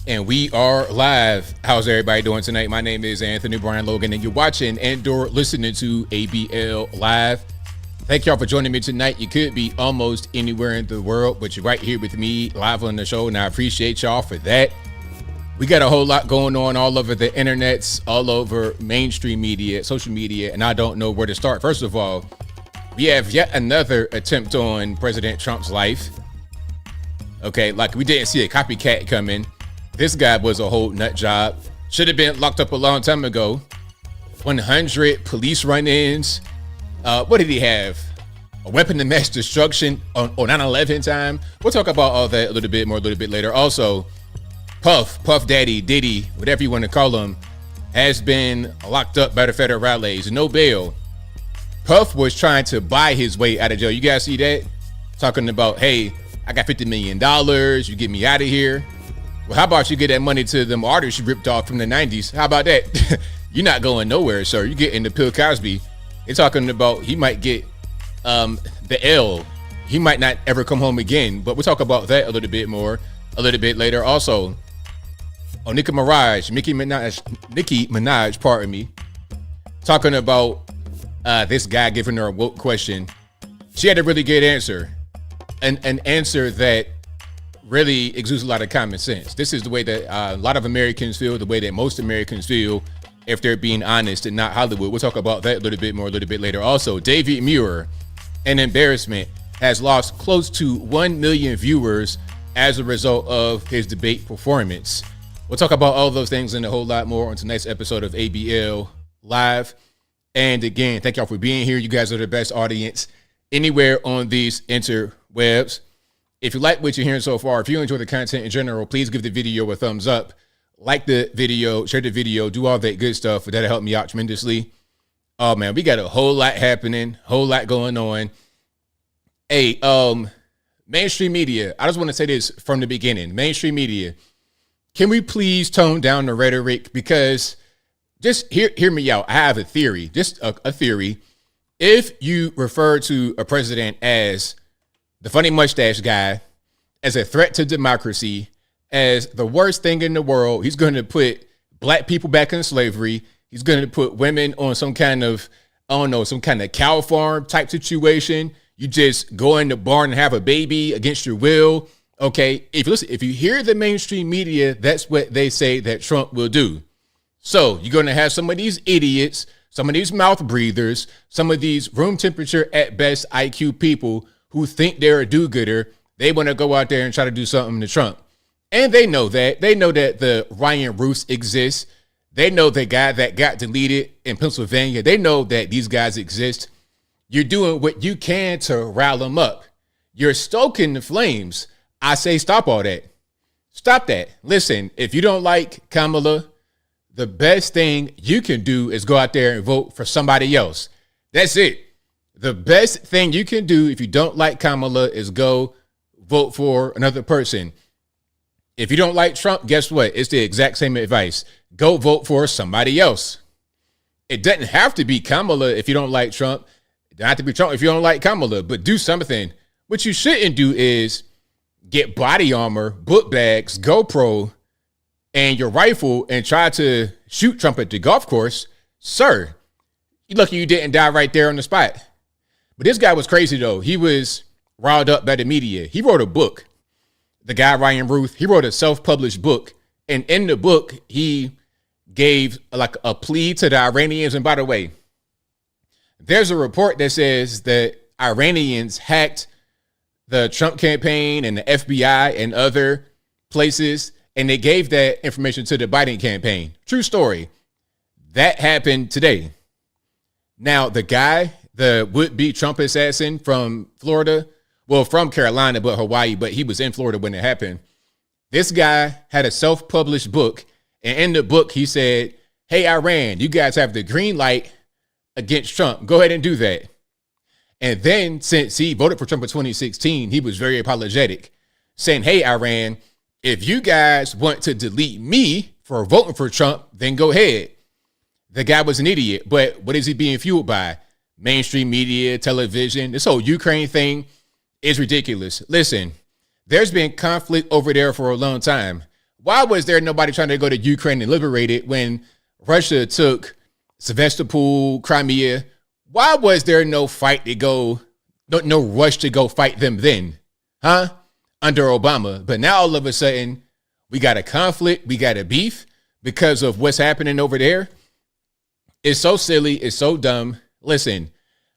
And we are live. How's everybody doing tonight? My name is Anthony Brian Logan, and you're watching and/or listening to ABL Live. Thank y'all for joining me tonight. You could be almost anywhere in the world, but you're right here with me live on the show, and I appreciate y'all for that. We got a whole lot going on all over the internets, all over mainstream media, social media, and I don't know where to start. First of all, we have yet another attempt on President Trump's life. Okay, like we didn't see a copycat coming. This guy was a whole nut job. Should have been locked up a long time ago. 100 police run-ins. What did he have? A weapon of mass destruction on 9/11 time. We'll talk about all that a little bit later. Also, Puff Daddy, Diddy, whatever you want to call him, has been locked up by the federales. No bail. Puff was trying to buy his way out of jail. You guys see that? Talking about, hey, I got $50 million. You get me out of here. Well, how about you get that money to them artists you ripped off from the 90s? How about that? You're not going nowhere, sir. You get into Bill Cosby. They're talking about he might get the L. He might not ever come home again. But we'll talk about that a little bit more a little bit later. Also, Nicki Minaj, pardon me, talking about this guy giving her a woke question. She had a really good answer. An answer that really exudes a lot of common sense. This is the way that a lot of Americans feel, the way that most Americans feel, if they're being honest and not Hollywood. We'll talk about that a little bit later. Also, David Muir, an embarrassment, has lost close to 1 million viewers as a result of his debate performance. We'll talk about all those things and a whole lot more on tonight's episode of ABL Live. And again, thank y'all for being here. You guys are the best audience anywhere on these interwebs. If you like what you're hearing so far, if you enjoy the content in general, please give the video a thumbs up. Like the video, share the video, do all that good stuff. That'll help me out tremendously. Oh, man, we got a whole lot happening, whole lot going on. Hey, mainstream media, I just want to say this from the beginning. Mainstream media, can we please tone down the rhetoric? Because just hear me out. I have a theory, just a theory. If you refer to a president as the funny mustache guy, as a threat to democracy, as the worst thing in the world, he's going to put black people back in slavery. He's going to put women on some kind of, I don't know, some kind of cow farm type situation. You just go in the barn and have a baby against your will. Okay, if you hear the mainstream media, that's what they say that Trump will do. So you're going to have some of these idiots, some of these mouth breathers, some of these room temperature at best IQ people who think they're a do-gooder. They want to go out there and try to do something to Trump. And they know that. They know that the Ryan Roos exists. They know the guy that got deleted in Pennsylvania. They know that these guys exist. You're doing what you can to rile them up. You're stoking the flames. I say stop all that. Stop that. Listen, if you don't like Kamala, the best thing you can do is go out there and vote for somebody else. That's it. The best thing you can do if you don't like Kamala is go vote for another person. If you don't like Trump, guess what? It's the exact same advice. Go vote for somebody else. It doesn't have to be Kamala if you don't like Trump. It doesn't have to be Trump if you don't like Kamala, but do something. What you shouldn't do is get body armor, book bags, GoPro, and your rifle and try to shoot Trump at the golf course. Sir, you're lucky you didn't die right there on the spot. But this guy was crazy, though. He was riled up by the media. He wrote a book. The guy, Ryan Roos, he wrote a self-published book. And in the book, he gave like a plea to the Iranians. And by the way, there's a report that says that Iranians hacked the Trump campaign and the FBI and other places, and they gave that information to the Biden campaign. True story. That happened today. Now, the guy, the would-be Trump assassin from Florida, well, from Carolina, but Hawaii, but he was in Florida when it happened. This guy had a self-published book, and in the book, he said, hey, Iran, you guys have the green light against Trump. Go ahead and do that. And then, since he voted for Trump in 2016, he was very apologetic, saying, hey, Iran, if you guys want to delete me for voting for Trump, then go ahead. The guy was an idiot, but what is he being fueled by? Mainstream media, television. This whole Ukraine thing is ridiculous. Listen, there's been conflict over there for a long time. Why was there nobody trying to go to Ukraine and liberate it when Russia took Sevastopol, Crimea? Why was there no fight to go, no rush to go fight them then? Huh? Under Obama. But now all of a sudden, we got a conflict, we got a beef because of what's happening over there. It's so silly, it's so dumb. Listen,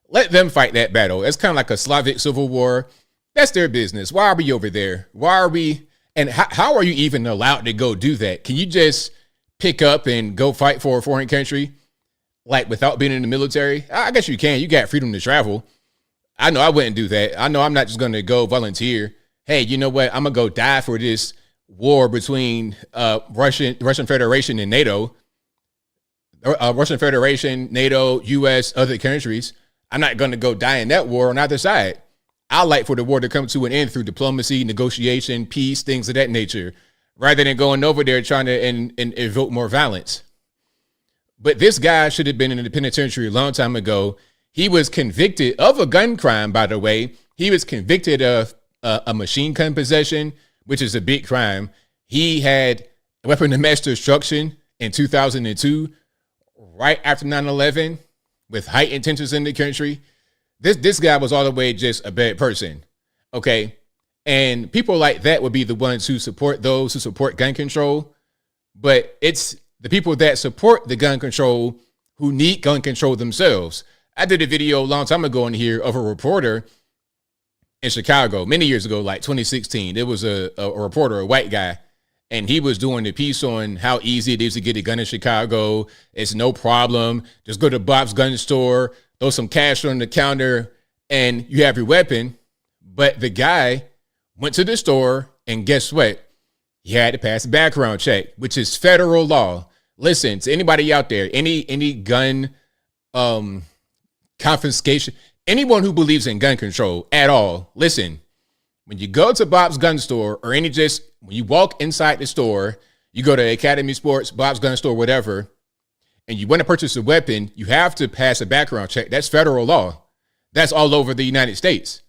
let them fight that battle. It's kind of like a Slavic civil war. That's their business. Why are we over there? Why are we, and how are you even allowed to go do that? Can you just pick up and go fight for a foreign country, like without being in the military? I guess you can. You got freedom to travel. I know I wouldn't do that. I know I'm not just going to go volunteer. Hey, you know what? I'm going to go die for this war between Russian Federation and NATO. Russian Federation, NATO, U.S., other countries. I'm not going to go die in that war on either side. I like for the war to come to an end through diplomacy, negotiation, peace, things of that nature, rather than going over there trying to and evoke more violence. But this guy should have been in the penitentiary a long time ago. He was convicted of a gun crime, by the way. He was convicted of a machine gun possession, which is a big crime. He had weapon of mass destruction in 2002, right after 9/11, with heightened tensions in the country. This guy was all the way just a bad person, okay? And people like that would be the ones who support those who support gun control. But it's the people that support the gun control who need gun control themselves. I did a video a long time ago in here of a reporter in Chicago, many years ago, like 2016. It was a reporter, a white guy, and he was doing a piece on how easy it is to get a gun in Chicago. It's no problem. Just go to Bob's gun store, throw some cash on the counter, and you have your weapon. But the guy went to the store, and guess what? He had to pass a background check, which is federal law. Listen, to anybody out there, any gun confiscation, anyone who believes in gun control at all, listen, when you go to Bob's gun store or when you walk inside the store, you go to Academy Sports, Bob's gun store, whatever, and you want to purchase a weapon, you have to pass a background check. That's federal law. That's all over the United States.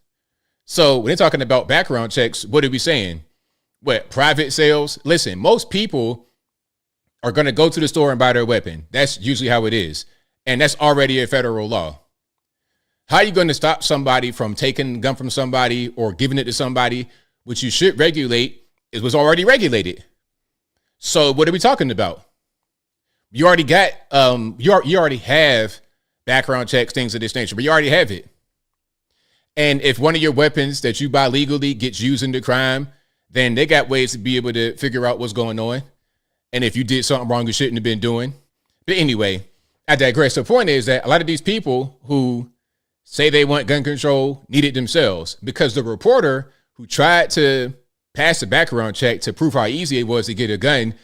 So when they're talking about background checks, what are we saying? What, private sales? Listen, most people are going to go to the store and buy their weapon. That's usually how it is. And that's already a federal law. How are you going to stop somebody from taking a gun from somebody or giving it to somebody, which you should regulate, is what's already regulated? So what are we talking about? You already got, you already have background checks, things of this nature, but you already have it. And if one of your weapons that you buy legally gets used in the crime, then they got ways to be able to figure out what's going on. And if you did something wrong you shouldn't have been doing. But anyway, I digress. The point is that a lot of these people who say they want gun control need it themselves, because the reporter who tried to pass the background check to prove how easy it was to get a gun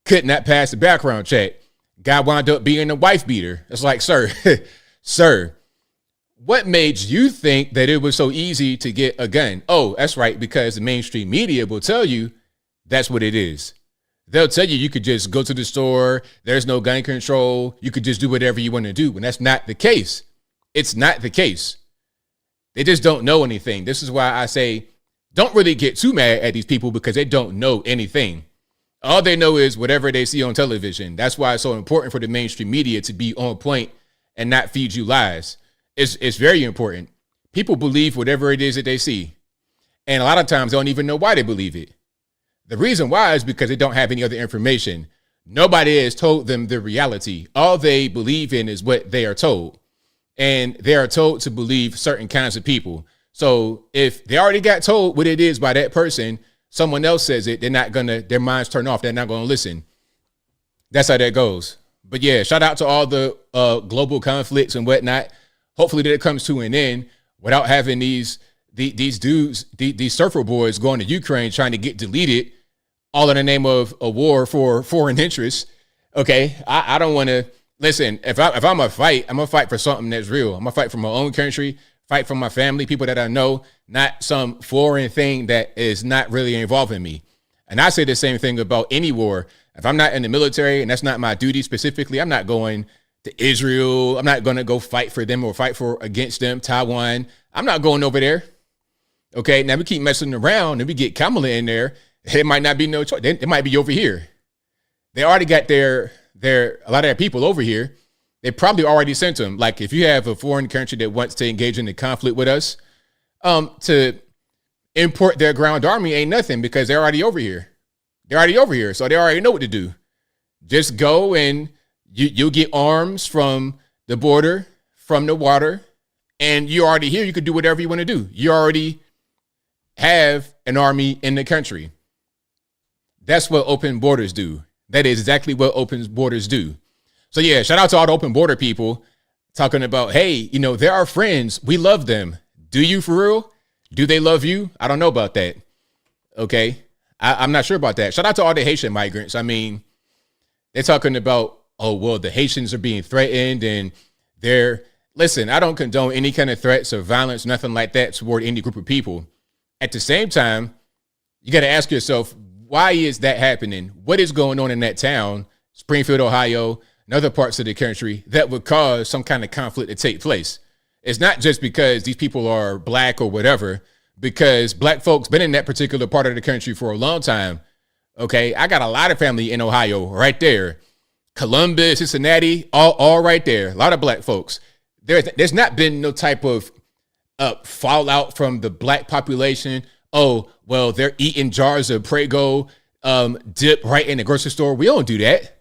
could not pass the background check. Guy wound up being a wife beater. It's like, sir, sir, what made you think that it was so easy to get a gun? Oh, that's right, because the mainstream media will tell you that's what it is. They'll tell you could just go to the store, there's no gun control, you could just do whatever you want to do, when that's not the case. It's not the case. They just don't know anything. This is why I say don't really get too mad at these people, because they don't know anything. All they know is whatever they see on television. That's why it's so important for the mainstream media to be on point and not feed you lies. It's very important. People believe whatever it is that they see. And a lot of times they don't even know why they believe it. The reason why is because they don't have any other information. Nobody has told them the reality. All they believe in is what they are told. And they are told to believe certain kinds of people. So if they already got told what it is by that person, someone else says it, their minds turn off. They're not going to listen. That's how that goes. But yeah, shout out to all the global conflicts and whatnot. Hopefully that it comes to an end without having these dudes, these surfer boys going to Ukraine trying to get deleted, all in the name of a war for foreign interests. Okay, I don't want to listen. If I'm gonna fight, I'm gonna fight for something that's real. I'm gonna fight for my own country, fight for my family, people that I know, not some foreign thing that is not really involving me. And I say the same thing about any war. If I'm not in the military and that's not my duty specifically, I'm not going to Israel. I'm not going to go fight for them or fight against them. Taiwan. I'm not going over there. Okay. Now we keep messing around and we get Kamala in there. It might not be no choice. It might be over here. They already got a lot of their people over here. They probably already sent them. Like if you have a foreign country that wants to engage in a conflict with us, to import their ground army ain't nothing because they're already over here. They're already over here, so they already know what to do. Just go and you'll get arms from the border, from the water, and you're already here. You could do whatever you want to do. You already have an army in the country. That's what open borders do. That is exactly what open borders do. So yeah, shout out to all the open border people talking about, hey, they're our friends. We love them. Do you for real? Do they love you? I don't know about that. Okay. I'm not sure about that. Shout out to all the Haitian migrants. I mean, they're talking about, oh, well, the Haitians are being threatened and listen, I don't condone any kind of threats or violence, nothing like that toward any group of people. At the same time, you got to ask yourself, why is that happening? What is going on in that town, Springfield, Ohio, and other parts of the country that would cause some kind of conflict to take place? It's not just because these people are black or whatever, because black folks been in that particular part of the country for a long time. Okay, I got a lot of family in Ohio right there. Columbus, Cincinnati, all right there. A lot of black folks. There's not been no type of fallout from the black population. Oh, well, they're eating jars of Prego dip right in the grocery store. We don't do that.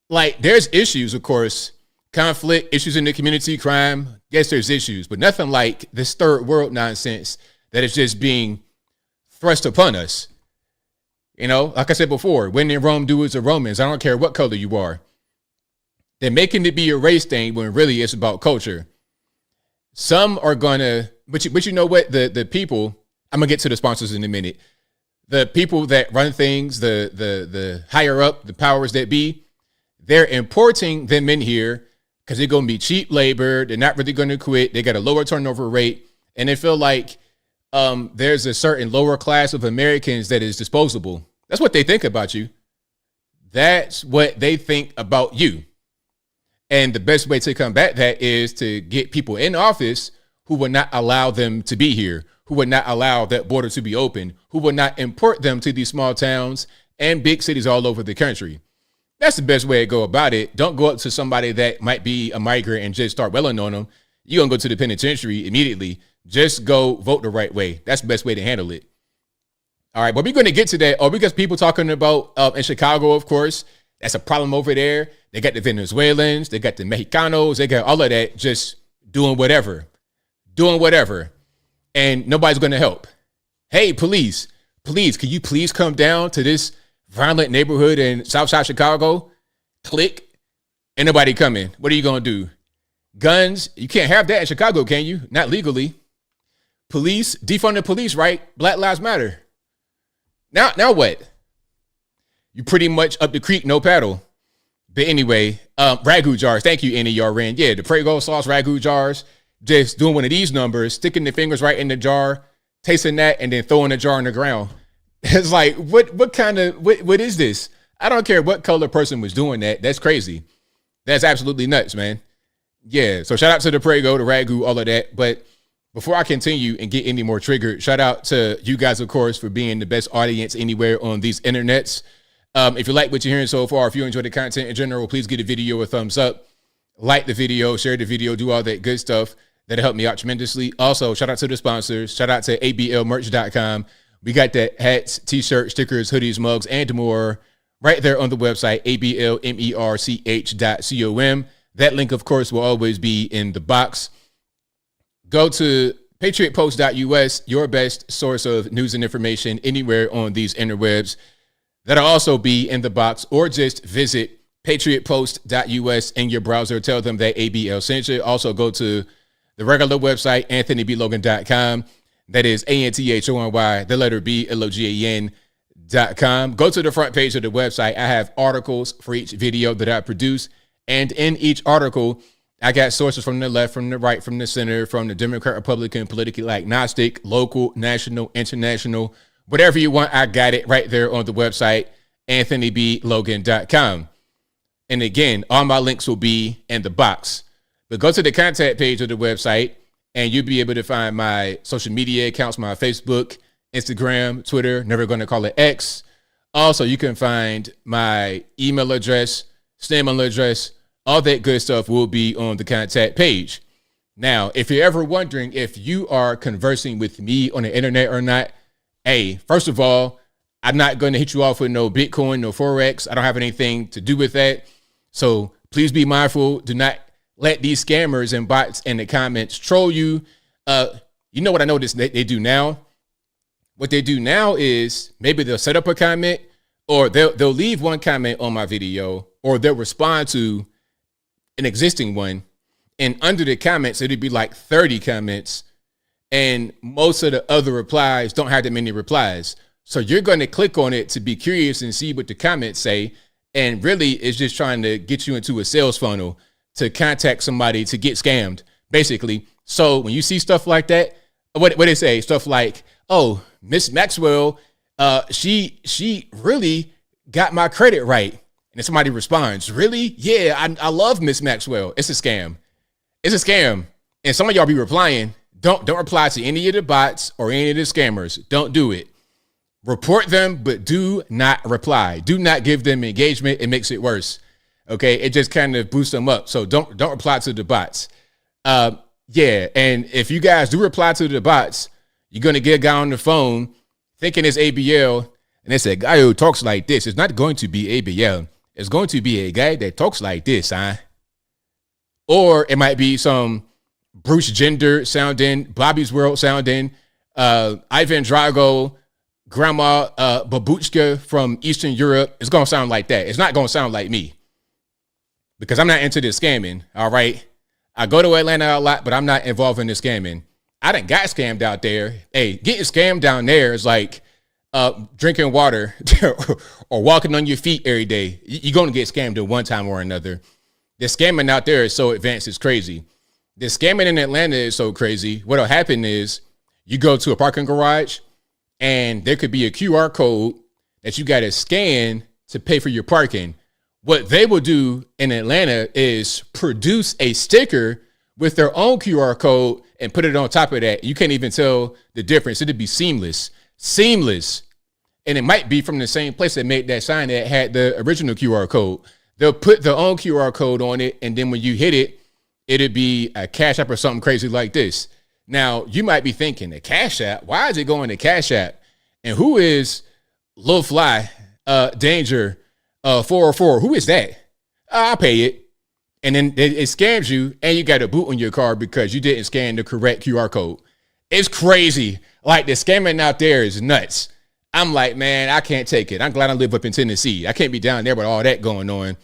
Like, there's issues, of course, conflict, issues in the community, crime. Yes, there's issues, but nothing like this third world nonsense that is just being thrust upon us. Like I said before, when in Rome, do as the Romans. I don't care what color you are. They're making it be a race thing when really it's about culture. Some are gonna, but you know what? The people, I'm gonna get to the sponsors in a minute. The people that run things, the higher up, the powers that be, they're importing them in here because they're gonna be cheap labor. They're not really gonna quit. They got a lower turnover rate, and they feel like there's a certain lower class of Americans that is disposable. That's what they think about you. That's what they think about you. And the best way to combat that is to get people in office who would not allow them to be here, who would not allow that border to be open, who would not import them to these small towns and big cities all over the country. That's the best way to go about it. Don't go up to somebody that might be a migrant and just start welling on them. You're going to go to the penitentiary immediately. Just go vote the right way. That's the best way to handle it. All right, but we're going to get to that. We got people talking about in Chicago, of course. That's a problem over there. They got the Venezuelans. They got the Mexicanos. They got all of that just doing whatever. And nobody's going to help. Hey, police, can you please come down to this violent neighborhood in Southside Chicago? Click. Ain't nobody coming. What are you going to do? Guns? You can't have that in Chicago, can you? Not legally. Police? Defund the police, right? Black Lives Matter. Now what? You pretty much up the creek, no paddle. But anyway, ragu jars. Thank you, NERN. Yeah, the Prego sauce ragu jars. Just doing one of these numbers, sticking the fingers right in the jar, tasting that, and then throwing the jar on the ground. It's like, what is this? I don't care what color person was doing that. That's crazy. That's absolutely nuts, man. Yeah, so shout out to the Prego, the ragu, all of that. But before I continue and get any more triggered, shout out to you guys, of course, for being the best audience anywhere on these internets. If you like what you're hearing so far, if you enjoy the content in general, please give the video a thumbs up, like the video, share the video, do all that good stuff. That'll help me out tremendously. Also, shout out to the sponsors. Shout out to ABLmerch.com. We got the hats, t-shirts, stickers, hoodies, mugs, and more right there on the website, ABLmerch.com. That link, of course, will always be in the box. Go to patriotpost.us, your best source of news and information anywhere on these interwebs. That'll also be in the box, or just visit patriotpost.us in your browser. Tell them that ABL sent you. Also go to the regular website, anthonyblogan.com. That is ANTHONY, the letter B, LOGAN.com. Go to the front page of the website. I have articles for each video that I produce. And in each article, I got sources from the left, from the right, from the center, from the Democrat, Republican, politically agnostic, local, national, international, whatever you want. I got it right there on the website, AnthonyBLogan.com. And again, all my links will be in the box. But go to the contact page of the website, and you'll be able to find my social media accounts, my Facebook, Instagram, Twitter, never going to call it X. Also, you can find my email address, email address, all that good stuff will be on the contact page. Now, if you're ever wondering if you are conversing with me on the internet or not, hey, first of all, I'm not going to hit you off with no Bitcoin, no Forex. I don't have anything to do with that. So please be mindful. Do not let these scammers and bots in the comments troll you. You know what I noticed they do now? What they do now is maybe they'll set up a comment, or they'll leave one comment on my video, or they'll respond to an existing one. And under the comments, it'd be like 30 comments. And most of the other replies don't have that many replies. So you're going to click on it to be curious and see what the comments say. And really, it's just trying to get you into a sales funnel to contact somebody to get scammed, basically. So when you see stuff like that, what they say, stuff like, oh, Miss Maxwell, she really got my credit right. And then somebody responds, really? Yeah, I love Miss Maxwell. It's a scam. It's a scam. And some of y'all be replying, don't reply to any of the bots or any of the scammers. Don't do it. Report them, but do not reply. Do not give them engagement. It makes it worse. Okay, it just kind of boosts them up. So don't reply to the bots. Yeah, and if you guys do reply to the bots, you're gonna get a guy on the phone thinking it's ABL, and it's a guy who talks like this. It's not going to be ABL. It's going to be a guy that talks like this, huh? Or it might be some Bruce Jenner sounding, Bobby's World sounding, Ivan Drago, Grandma Babushka from Eastern Europe. It's going to sound like that. It's not going to sound like me because I'm not into this scamming, all right? I go to Atlanta a lot, but I'm not involved in the scamming. I done got scammed out there. Hey, getting scammed down there is like drinking water or walking on your feet every day. You're going to get scammed at one time or another. The scamming out there is so advanced, it's crazy. The scamming in Atlanta is so crazy. What'll happen is you go to a parking garage and there could be a QR code that you got to scan to pay for your parking. What they will do in Atlanta is produce a sticker with their own QR code and put it on top of that. You can't even tell the difference. It'd be seamless. And it might be from the same place that made that sign that had the original QR code. They'll put their own QR code on it, and then when you hit it, it'd be a Cash App or something crazy like this. Now, you might be thinking, the Cash App? Why is it going to Cash App? And who is Lil Fly, Danger, 404? Who is that? I'll pay it. And then it scams you, and you got a boot on your car because you didn't scan the correct QR code. It's crazy. Like, the scamming out there is nuts. I'm like, man, I can't take it. I'm glad I live up in Tennessee. I can't be down there with all that going on.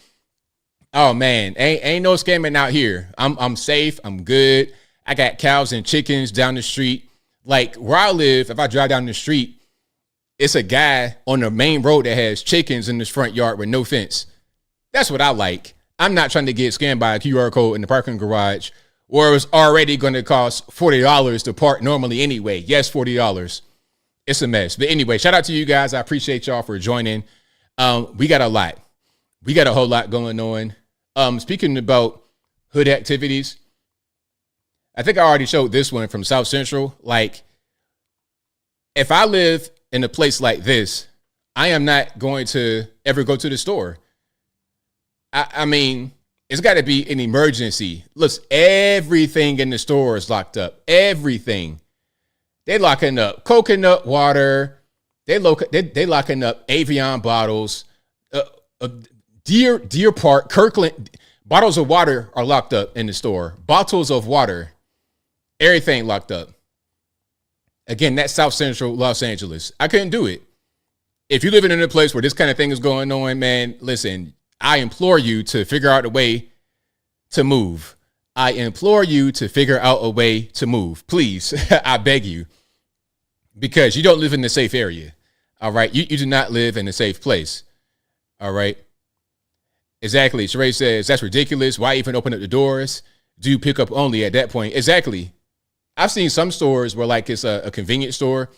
Oh, man, ain't no scamming out here. I'm safe. I'm good. I got cows and chickens down the street. Like, where I live, if I drive down the street, it's a guy on the main road that has chickens in his front yard with no fence. That's what I like. I'm not trying to get scammed by a QR code in the parking garage where it's already going to cost $40 to park normally anyway. Yes, $40. It's a mess. But anyway, shout out to you guys. I appreciate y'all for joining. We got a lot. We got a whole lot going on. Speaking about hood activities, I think I already showed this one from South Central. Like, if I live in a place like this, I am not going to ever go to the store. I mean, it's got to be an emergency. Look, everything in the store is locked up. Everything. They locking up coconut water. They locking up Avion bottles. Deer Park, Kirkland, bottles of water are locked up in the store. Bottles of water. Everything locked up. Again, that's South Central Los Angeles. I couldn't do it. If you're living in a place where this kind of thing is going on, man, listen, I implore you to figure out a way to move. I implore you to figure out a way to move. Please, I beg you, because you don't live in a safe area. All right. You do not live in a safe place. All right. Exactly. Sheree says, that's ridiculous. Why even open up the doors? Do pick up only at that point. Exactly. I've seen some stores where, like, it's a convenience store.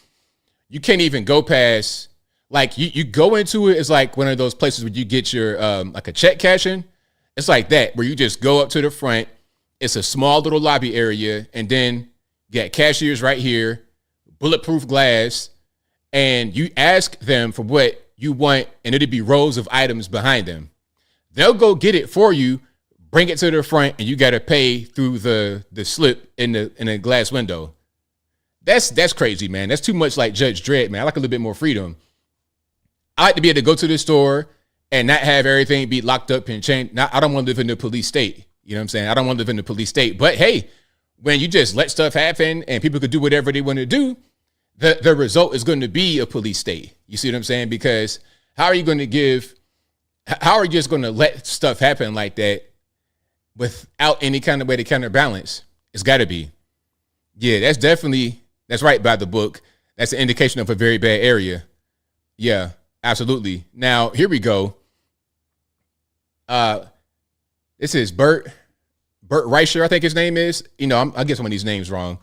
You can't even go past. Like, you go into it, it's like one of those places where you get your, like a check cashing. It's like that, where you just go up to the front. It's a small little lobby area, and then you got cashiers right here, bulletproof glass. and you ask them for what you want, and it'll be rows of items behind them. They'll go get it for you, bring it to the front, and you got to pay through the slip in the glass window. That's crazy, man. That's too much like Judge Dredd, man. I like a little bit more freedom. I like to be able to go to the store and not have everything be locked up and chained. Now, I don't want to live in the police state. You know what I'm saying? I don't want to live in the police state. But hey, when you just let stuff happen and people could do whatever they want to do, the result is going to be a police state. You see what I'm saying? Because how are you just going to let stuff happen like that without any kind of way to counterbalance? It's got to be. Yeah, that's right by the book. That's an indication of a very bad area. Yeah, absolutely. Now, here we go. This is Bert Reicher, I think his name is. You know, I get some of these names wrong.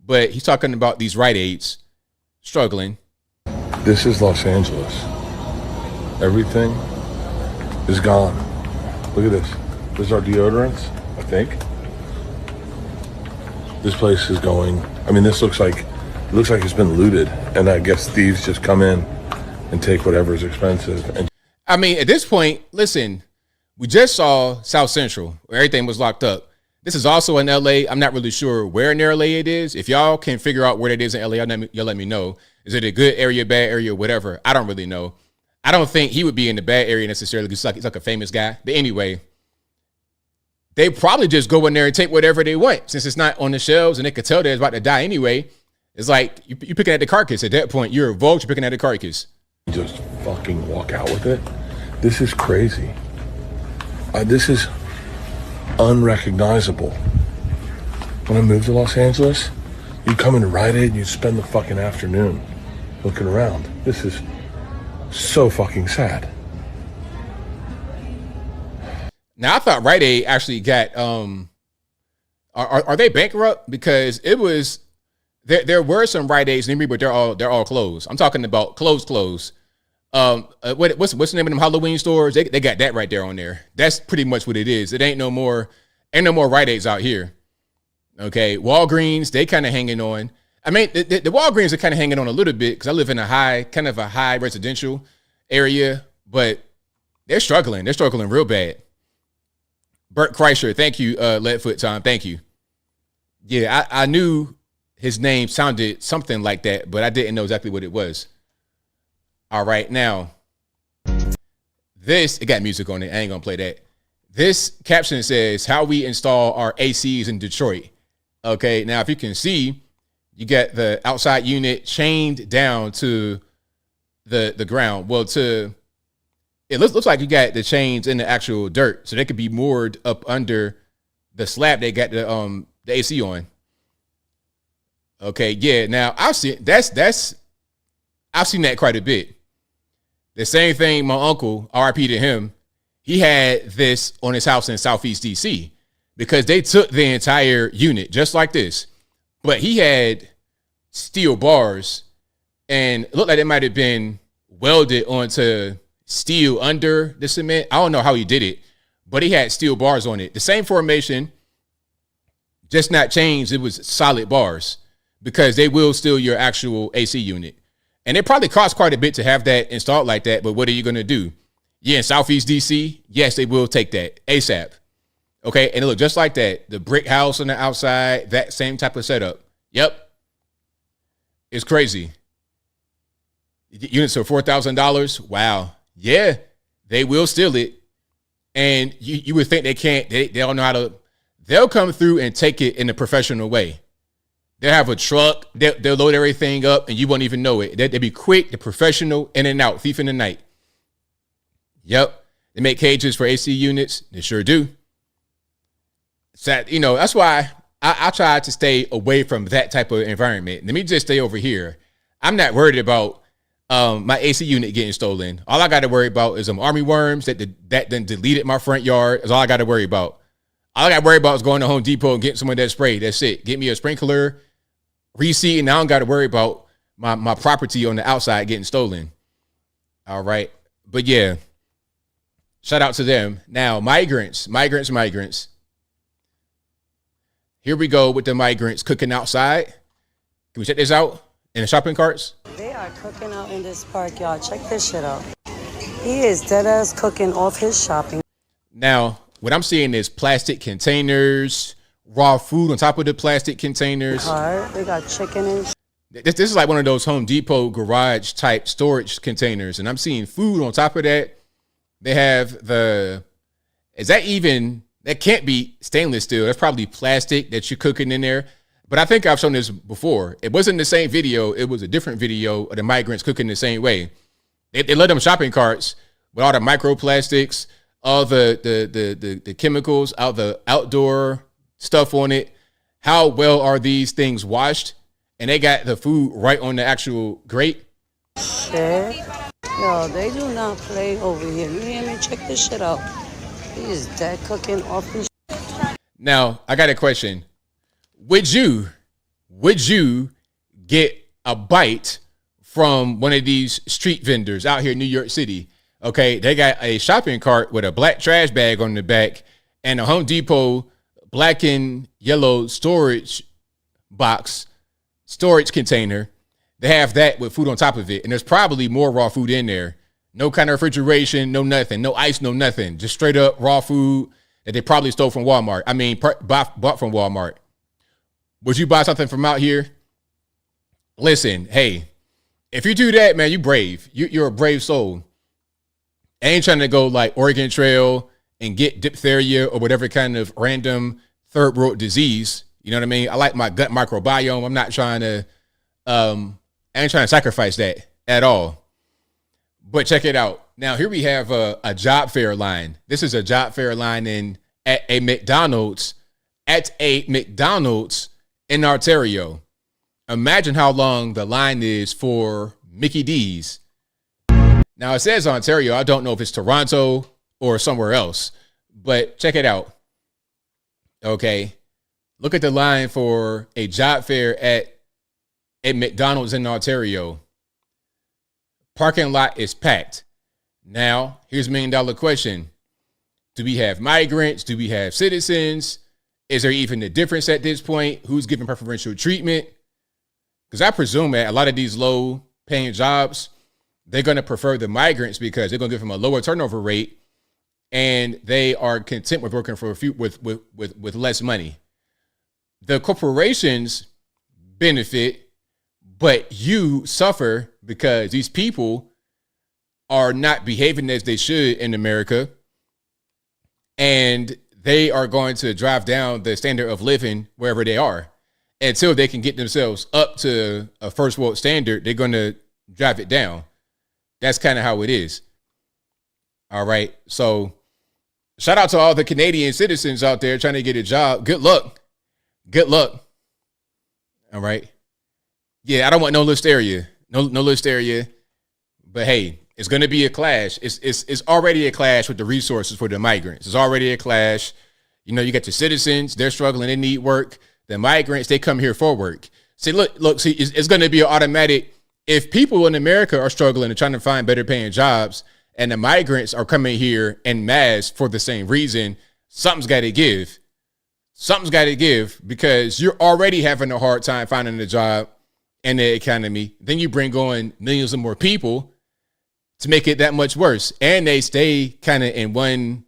But he's talking about these Rite Aids struggling. This is Los Angeles. Everything is gone. Look at this. This is our deodorants, I think. This place is going, I mean, it looks like it's been looted, and I guess thieves just come in and take whatever is expensive. And I mean, at this point, listen, we just saw South Central where everything was locked up. This is also in LA. I'm not really sure where in LA it is. If y'all can figure out where it is in LA, y'all let me know. Is it a good area, bad area, whatever? I don't really know. I don't think he would be in the bad area necessarily because he's like a famous guy. But anyway, they probably just go in there and take whatever they want since it's not on the shelves and they could tell they're about to die anyway. It's like you picking at the carcass. At that point, you're a vulture picking at the carcass. Just fucking walk out with it. This is crazy. This is unrecognizable. When I moved to Los Angeles, you'd come into Rite Aid and you'd spend the fucking afternoon looking around. This is so fucking sad. Now, I thought Rite Aid actually got, are they bankrupt? Because it was, there were some Rite Aids near me, but they're all closed. I'm talking about closed. What's the name of them Halloween stores? They got that right there on there. That's pretty much what it is. It ain't no more Rite Aids out here. Okay, Walgreens, they kind of hanging on. I mean, the Walgreens are kind of hanging on a little bit because I live in a high residential area, but they're struggling. They're struggling real bad. Bert Kreischer, thank you, Leadfoot Tom, thank you. Yeah, I knew his name sounded something like that, but I didn't know exactly what it was. All right, now, it got music on it. I ain't gonna play that. This caption says, how we install our ACs in Detroit. Okay, now if you can see, you got the outside unit chained down to the ground. Well, it looks like you got the chains in the actual dirt, so they could be moored up under the slab they got the AC on. Okay, yeah. Now I've seen I've seen that quite a bit. The same thing, my uncle, RIP to him, he had this on his house in Southeast DC because they took the entire unit just like this, but he had steel bars and it looked like it might have been welded onto steel under the cement. I don't know how he did it, but he had steel bars on it. The same formation, just not changed. It was solid bars because they will steal your actual AC unit. And it probably costs quite a bit to have that installed like that, but what are you going to do? Yeah, in Southeast DC, yes, they will take that ASAP. Okay, and it looked just like that. The brick house on the outside, that same type of setup. Yep. It's crazy. Units are $4,000. Wow. Yeah, they will steal it. And you would think they don't know how to, they'll come through and take it in a professional way. They'll have a truck, they'll load everything up and you won't even know it. They'll be quick, they're professional, in and out, thief in the night. Yep, they make cages for AC units. They sure do. So, you know, that's why I try to stay away from that type of environment. Let me just stay over here. I'm not worried about my AC unit getting stolen. All I got to worry about is some army worms that then deleted my front yard. That's all I got to worry about. All I got to worry about is going to Home Depot and getting some of that spray. That's it. Get me a sprinkler, reseat, and I don't got to worry about my property on the outside getting stolen. All right. But yeah, shout out to them. Now, migrants. Here we go with the migrants cooking outside. Can we check this out? in the shopping carts. They are cooking out in this park, y'all. Check this shit out. He is dead ass cooking off his shopping. Now, what I'm seeing is plastic containers, raw food on top of the plastic containers. They got chicken and This is like one of those Home Depot garage type storage containers. And I'm seeing food on top of that. They have that can't be stainless steel. That's probably plastic that you're cooking in there. But I think I've shown this before. It wasn't the same video. It was a different video of the migrants cooking the same way. They let them shopping carts with all the microplastics, all the chemicals, all the outdoor stuff on it. How well are these things washed? And they got the food right on the actual grate. shit. Yo, they do not play over here. You hear me? Check this shit out. He is dead cooking off his. Now, I got a question. Would you get a bite from one of these street vendors out here in New York City? Okay, they got a shopping cart with a black trash bag on the back and a Home Depot black and yellow storage container. They have that with food on top of it, and there's probably more raw food in there. No kind of refrigeration, no nothing, no ice, no nothing. Just straight up raw food that they probably stole from Walmart. I mean, bought from Walmart. Would you buy something from out here? Listen, hey, if you do that, man, you brave. You're a brave soul. I ain't trying to go like Oregon Trail and get diphtheria or whatever kind of random third world disease. You know what I mean? I like my gut microbiome. I'm not trying to, I ain't trying to sacrifice that at all. But check it out. Now, here we have a job fair line. This is a job fair line at a McDonald's in Ontario. Imagine how long the line is for Mickey D's. Now, it says Ontario. I don't know if it's Toronto or somewhere else, but check it out. Okay. Look at the line for a job fair at McDonald's in Ontario. Parking lot is packed. Now, here's $1 million question. Do we have migrants? Do we have citizens? Is there even a difference at this point? Who's giving preferential treatment? Because I presume that a lot of these low paying jobs, they're going to prefer the migrants because they're going to give them a lower turnover rate and they are content with working for a few with less money. The corporations benefit, but you suffer because these people are not behaving as they should in America, and they are going to drive down the standard of living wherever they are. Until they can get themselves up to a first world standard, they're going to drive it down. That's kind of how it is. All right. So shout out to all the Canadian citizens out there trying to get a job. Good luck. Good luck. All right. Yeah, I don't want no listeria. No listeria. But hey, it's going to be a clash. It's already a clash with the resources for the migrants. It's already a clash. You know, you got your citizens, they're struggling, they need work. The migrants, they come here for work. See, look, it's going to be an automatic. If people in America are struggling and trying to find better paying jobs and the migrants are coming here en masse for the same reason, something's got to give. Something's got to give because you're already having a hard time finding a job in the economy. Then you bring on millions of more people to make it that much worse. And they stay kind of in one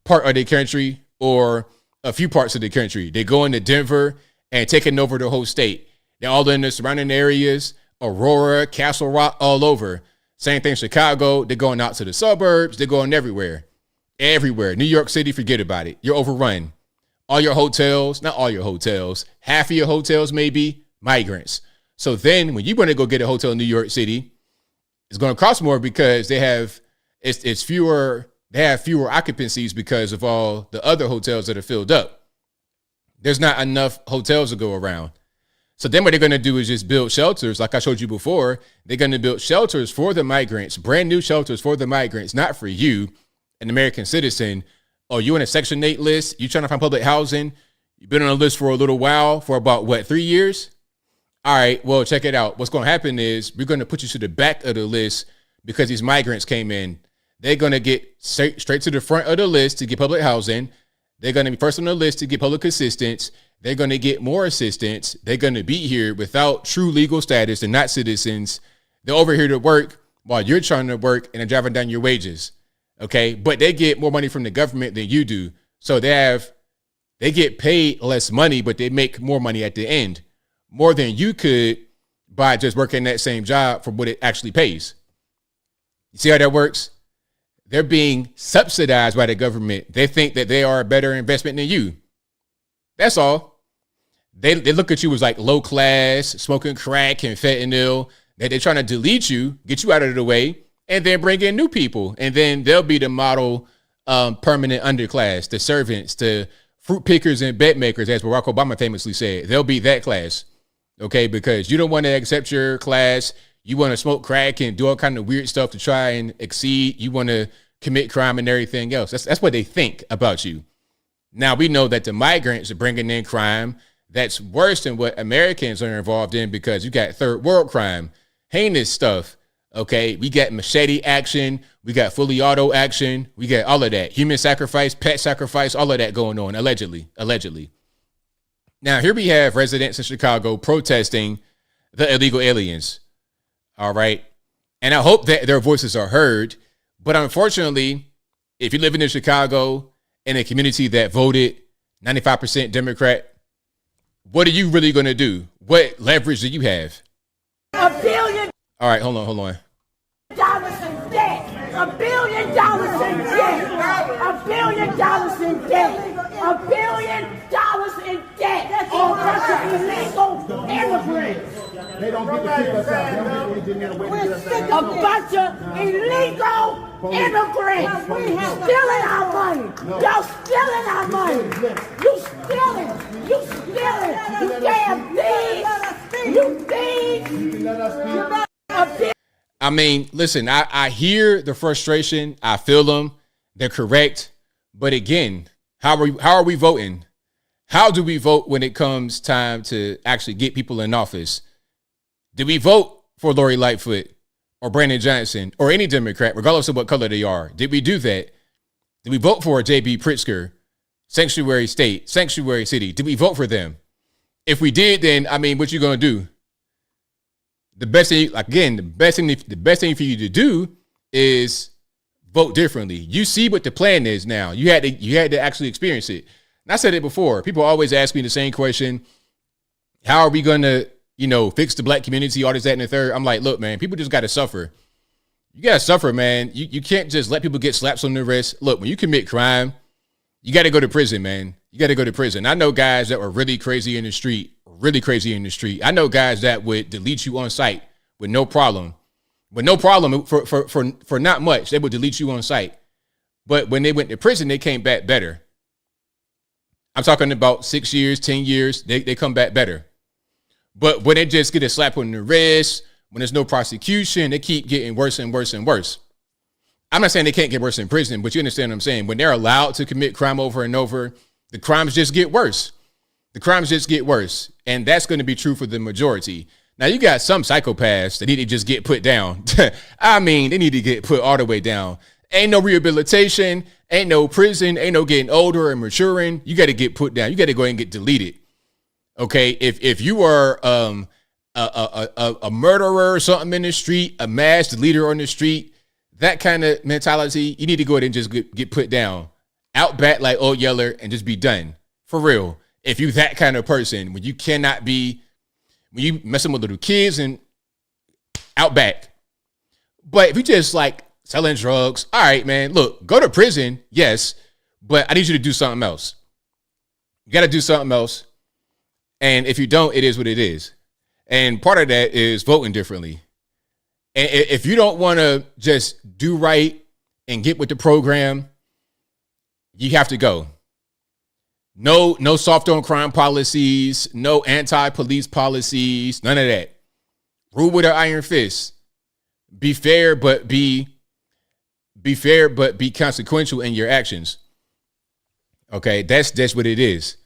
part of the country or a few parts of the country. They go into Denver and taking over the whole state. They're all in the surrounding areas, Aurora, Castle Rock, all over. Same thing, Chicago. They're going out to the suburbs. They're going everywhere. Everywhere. New York City, forget about it. You're overrun. All your hotels, not all your hotels, half of your hotels may be migrants. So then when you want to go get a hotel in New York City, it's going to cost more because they have fewer occupancies because of all the other hotels that are filled up. There's not enough hotels to go around. So then what they're going to do is just build shelters. Like I showed you before, they're going to build shelters for the migrants, brand new shelters for the migrants, not for you, an American citizen. Oh, you on a Section 8 list? You trying to find public housing? You've been on a list for a little while, for about, 3 years? All right, well, check it out. What's going to happen is we're going to put you to the back of the list because these migrants came in. They're going to get straight to the front of the list to get public housing. They're going to be first on the list to get public assistance. they're going to get more assistance. They're going to be here without true legal status. They're not citizens. They're over here to work while you're trying to work and they're driving down your wages. Okay. But they get more money from the government than you do. So they get paid less money, but they make more money at the end, more than you could by just working that same job for what it actually pays. You see how that works? They're being subsidized by the government. They think that they are a better investment than you. That's all. They look at you as like low class, smoking crack and fentanyl. That they're trying to delete you, get you out of the way, and then bring in new people. And then they'll be the model permanent underclass, the servants, the fruit pickers and bet makers, as Barack Obama famously said. They'll be that class. Okay, because you don't want to accept your class. You want to smoke crack and do all kind of weird stuff to try and exceed. You want to commit crime and everything else. That's what they think about you. Now, we know that the migrants are bringing in crime that's worse than what Americans are involved in, because you got third world crime, heinous stuff. Okay, we got machete action. We got fully auto action. We got all of that. Human sacrifice, pet sacrifice, all of that going on, allegedly. Now, here we have residents in Chicago protesting the illegal aliens. All right. And I hope that their voices are heard. But unfortunately, if you live in Chicago, in a community that voted 95% Democrat, what are you really going to do? What leverage do you have? $1 billion. All right, hold on. Dollars in debt. $1 billion in debt. $1 billion in debt. $1 billion in debt. All bunch of illegal immigrants. They don't get to kick us out. They don't get to engineer the way to get us out. A bunch of illegal immigrants stealing our money. Y'all stealing our money. You stealing. You stealing. You damn thieves. You thieves. I mean, listen, I hear the frustration. I feel them. They're correct. But again, how are we voting? How do we vote when it comes time to actually get people in office? Did we vote for Lori Lightfoot or Brandon Johnson or any Democrat, regardless of what color they are? Did we do that? Did we vote for J.B. Pritzker, Sanctuary State, Sanctuary City? Did we vote for them? If we did, then, I mean, what you going to do? The best thing for you to do is vote differently. You see what the plan is now. You had to actually experience it. And I said it before. People always ask me the same question. How are we going to, fix the black community, all this, that, and the third? I'm like, look, man, people just got to suffer. You got to suffer, man. You can't just let people get slaps on the wrist. Look, when you commit crime, you got to go to prison, man. You got to go to prison. I know guys that were really crazy in the street. I know guys that would delete you on sight with no problem. For not much, they would delete you on sight. But when they went to prison, they came back better. I'm talking about 6 years, 10 years, they come back better. But when they just get a slap on the wrist, when there's no prosecution, they keep getting worse and worse and worse. I'm not saying they can't get worse in prison, but you understand what I'm saying. When they're allowed to commit crime over and over, the crimes just get worse. And that's going to be true for the majority. Now, you got some psychopaths that need to just get put down. I mean, they need to get put all the way down. Ain't no rehabilitation, ain't no prison, ain't no getting older and maturing. You got to get put down. You got to go ahead and get deleted. Okay, if you are a murderer or something in the street, a mass deleter on the street, that kind of mentality, you need to go ahead and just get put down, out back like Old Yeller, and just be done. For real. If you that kind of person, when you messing with little kids and out back. But if you just like selling drugs, all right, man, look, go to prison, yes, but I need you to do something else. You got to do something else. And if you don't, it is what it is. And part of that is voting differently. And if you don't want to just do right and get with the program, you have to go. No soft on crime policies, no anti-police policies, none of that. Rule with an iron fist. Be fair, but be consequential in your actions. Okay, that's what it is.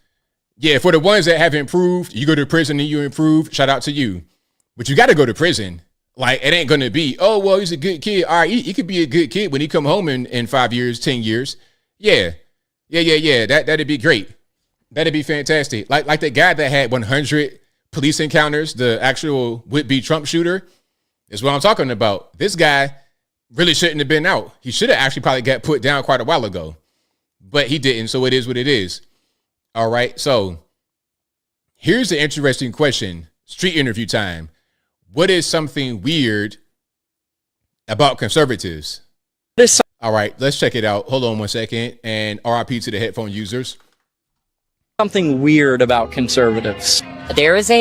Yeah, for the ones that have improved, you go to prison and you improve, shout out to you. But you got to go to prison. Like, it ain't going to be, oh, well, he's a good kid. All right, he could be a good kid when he come home in 5 years, 10 years. Yeah, that'd be great. That'd be fantastic. Like the guy that had 100 police encounters, the actual would-be Trump shooter, is what I'm talking about. This guy really shouldn't have been out. He should have actually probably got put down quite a while ago, but he didn't. So it is what it is. All right. So here's the interesting question. Street interview time. What is something weird about conservatives? All right, let's check it out. Hold on 1 second. And RIP to the headphone users. Something weird about conservatives. There is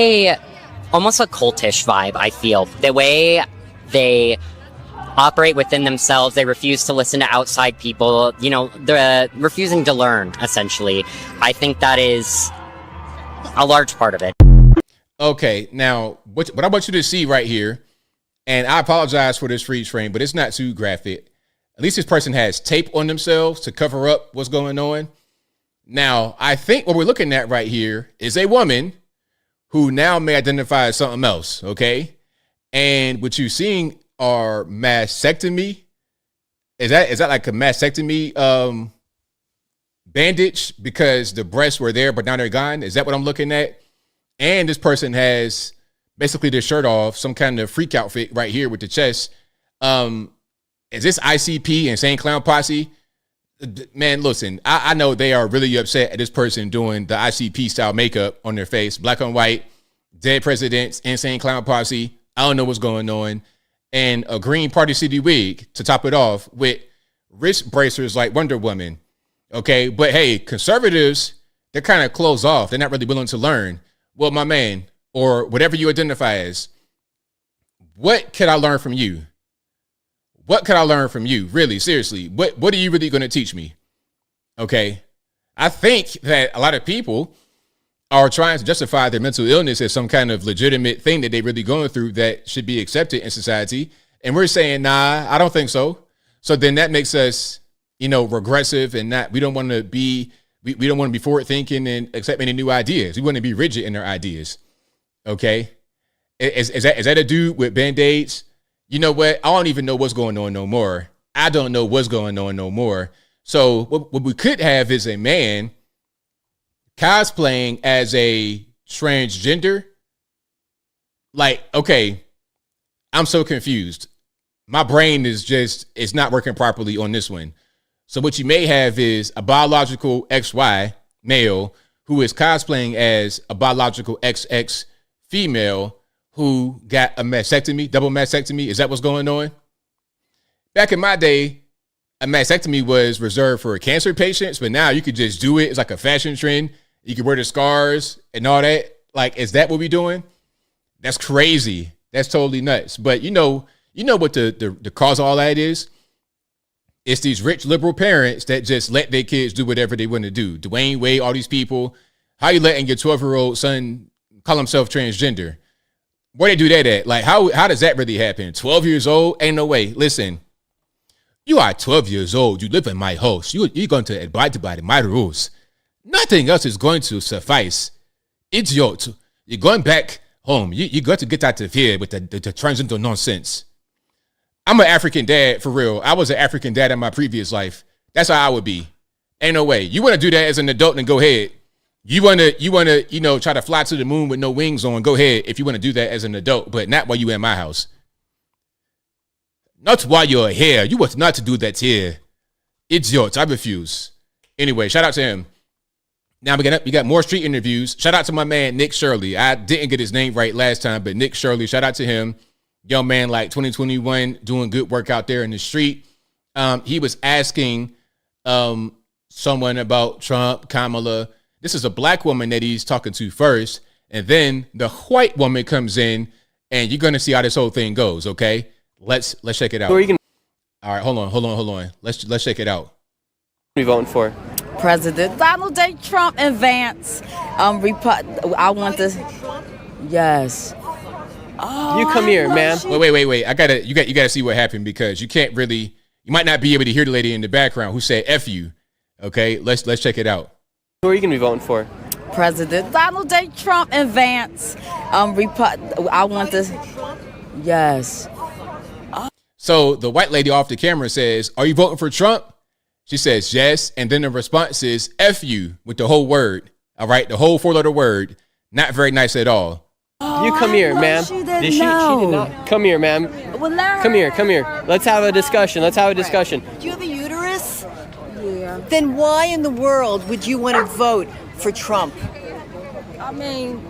almost a cultish vibe, I feel. The way they operate within themselves, they refuse to listen to outside people, they're refusing to learn, essentially. I think that is a large part of it. Okay, now, what I want you to see right here, and I apologize for this freeze frame, but it's not too graphic. At least this person has tape on themselves to cover up what's going on. Now, I think what we're looking at right here is a woman who now may identify as something else, okay? And what you're seeing are mastectomy. Is that like a mastectomy bandage because the breasts were there, but now they're gone? Is that what I'm looking at? And this person has basically their shirt off, some kind of freak outfit right here with the chest. Is this ICP, Insane Clown Posse? Man, listen, I know they are really upset at this person doing the ICP style makeup on their face, black on white, dead presidents, Insane Clown Posse. I don't know what's going on. And a green Party City wig to top it off with wrist bracers like Wonder Woman. Okay, but hey, conservatives, they're kind of closed off. They're not really willing to learn. Well, my man, or whatever you identify as, what can I learn from you? What can I learn from you? Really, seriously, what are you really going to teach me? Okay, I think that a lot of people are trying to justify their mental illness as some kind of legitimate thing that they're really going through that should be accepted in society. And we're saying, nah, I don't think so. So then that makes us, regressive and we don't want to be forward thinking and accept any new ideas. We want to be rigid in our ideas. Okay. Is that a dude with Band-Aids? You know what? I don't even know what's going on no more. I don't know what's going on no more. So what we could have is a man cosplaying as a transgender. Like, okay, I'm so confused. My brain it's not working properly on this one. So what you may have is a biological XY male who is cosplaying as a biological XX female who got a mastectomy, double mastectomy. Is that what's going on? Back in my day, a mastectomy was reserved for cancer patients, but now you could just do it. It's like a fashion trend. You can wear the scars and all that. Like, is that what we're doing? That's crazy. That's totally nuts. But you know what the cause of all that is? It's these rich liberal parents that just let their kids do whatever they want to do. Dwayne Wade, all these people. How you letting your 12-year-old son call himself transgender? Where they do that at? Like, how does that really happen? 12 years old? Ain't no way. Listen, you are 12 years old. You live in my house. You're going to abide by my rules. Nothing else is going to suffice. Idiot. You're going back home. You got to get out of here with the transgender nonsense. I'm an African dad, for real. I was an African dad in my previous life. That's how I would be. Ain't no way. You want to do that as an adult, then go ahead. You want to, try to fly to the moon with no wings on, go ahead if you want to do that as an adult, but not while you in my house. Not while you're here. You want not to do that here. Idiots. I refuse. Anyway, shout out to him. Now we got more street interviews. Shout out to my man, Nick Shirley. I didn't get his name right last time, but Nick Shirley, shout out to him. Young man, like 2021, doing good work out there in the street. He was asking someone about Trump, Kamala. This is a black woman that he's talking to first, and then the white woman comes in, and you're gonna see how this whole thing goes. Okay, let's check it out. Who are you gonna? All right, hold on. Let's check it out. Who are you voting for? President Donald J. Trump and Vance. I want this. Yes. Oh, you come here, man. Wait. You gotta see what happened because you might not be able to hear the lady in the background who said F you. Okay, let's check it out. Who are you gonna be voting for? President Donald J. Trump and Vance. I want this. Yes. So the white lady off the camera says, "Are you voting for Trump?" She says yes, and then the response is F you with the whole word. All right, the whole 4-letter word, not very nice at all. You come here, ma'am. She didn't She did know. not. Come here, ma'am. Well, let her- Come here. Let's have a discussion. Do you have a uterus? Yeah. Then why in the world would you want to vote for Trump? I mean,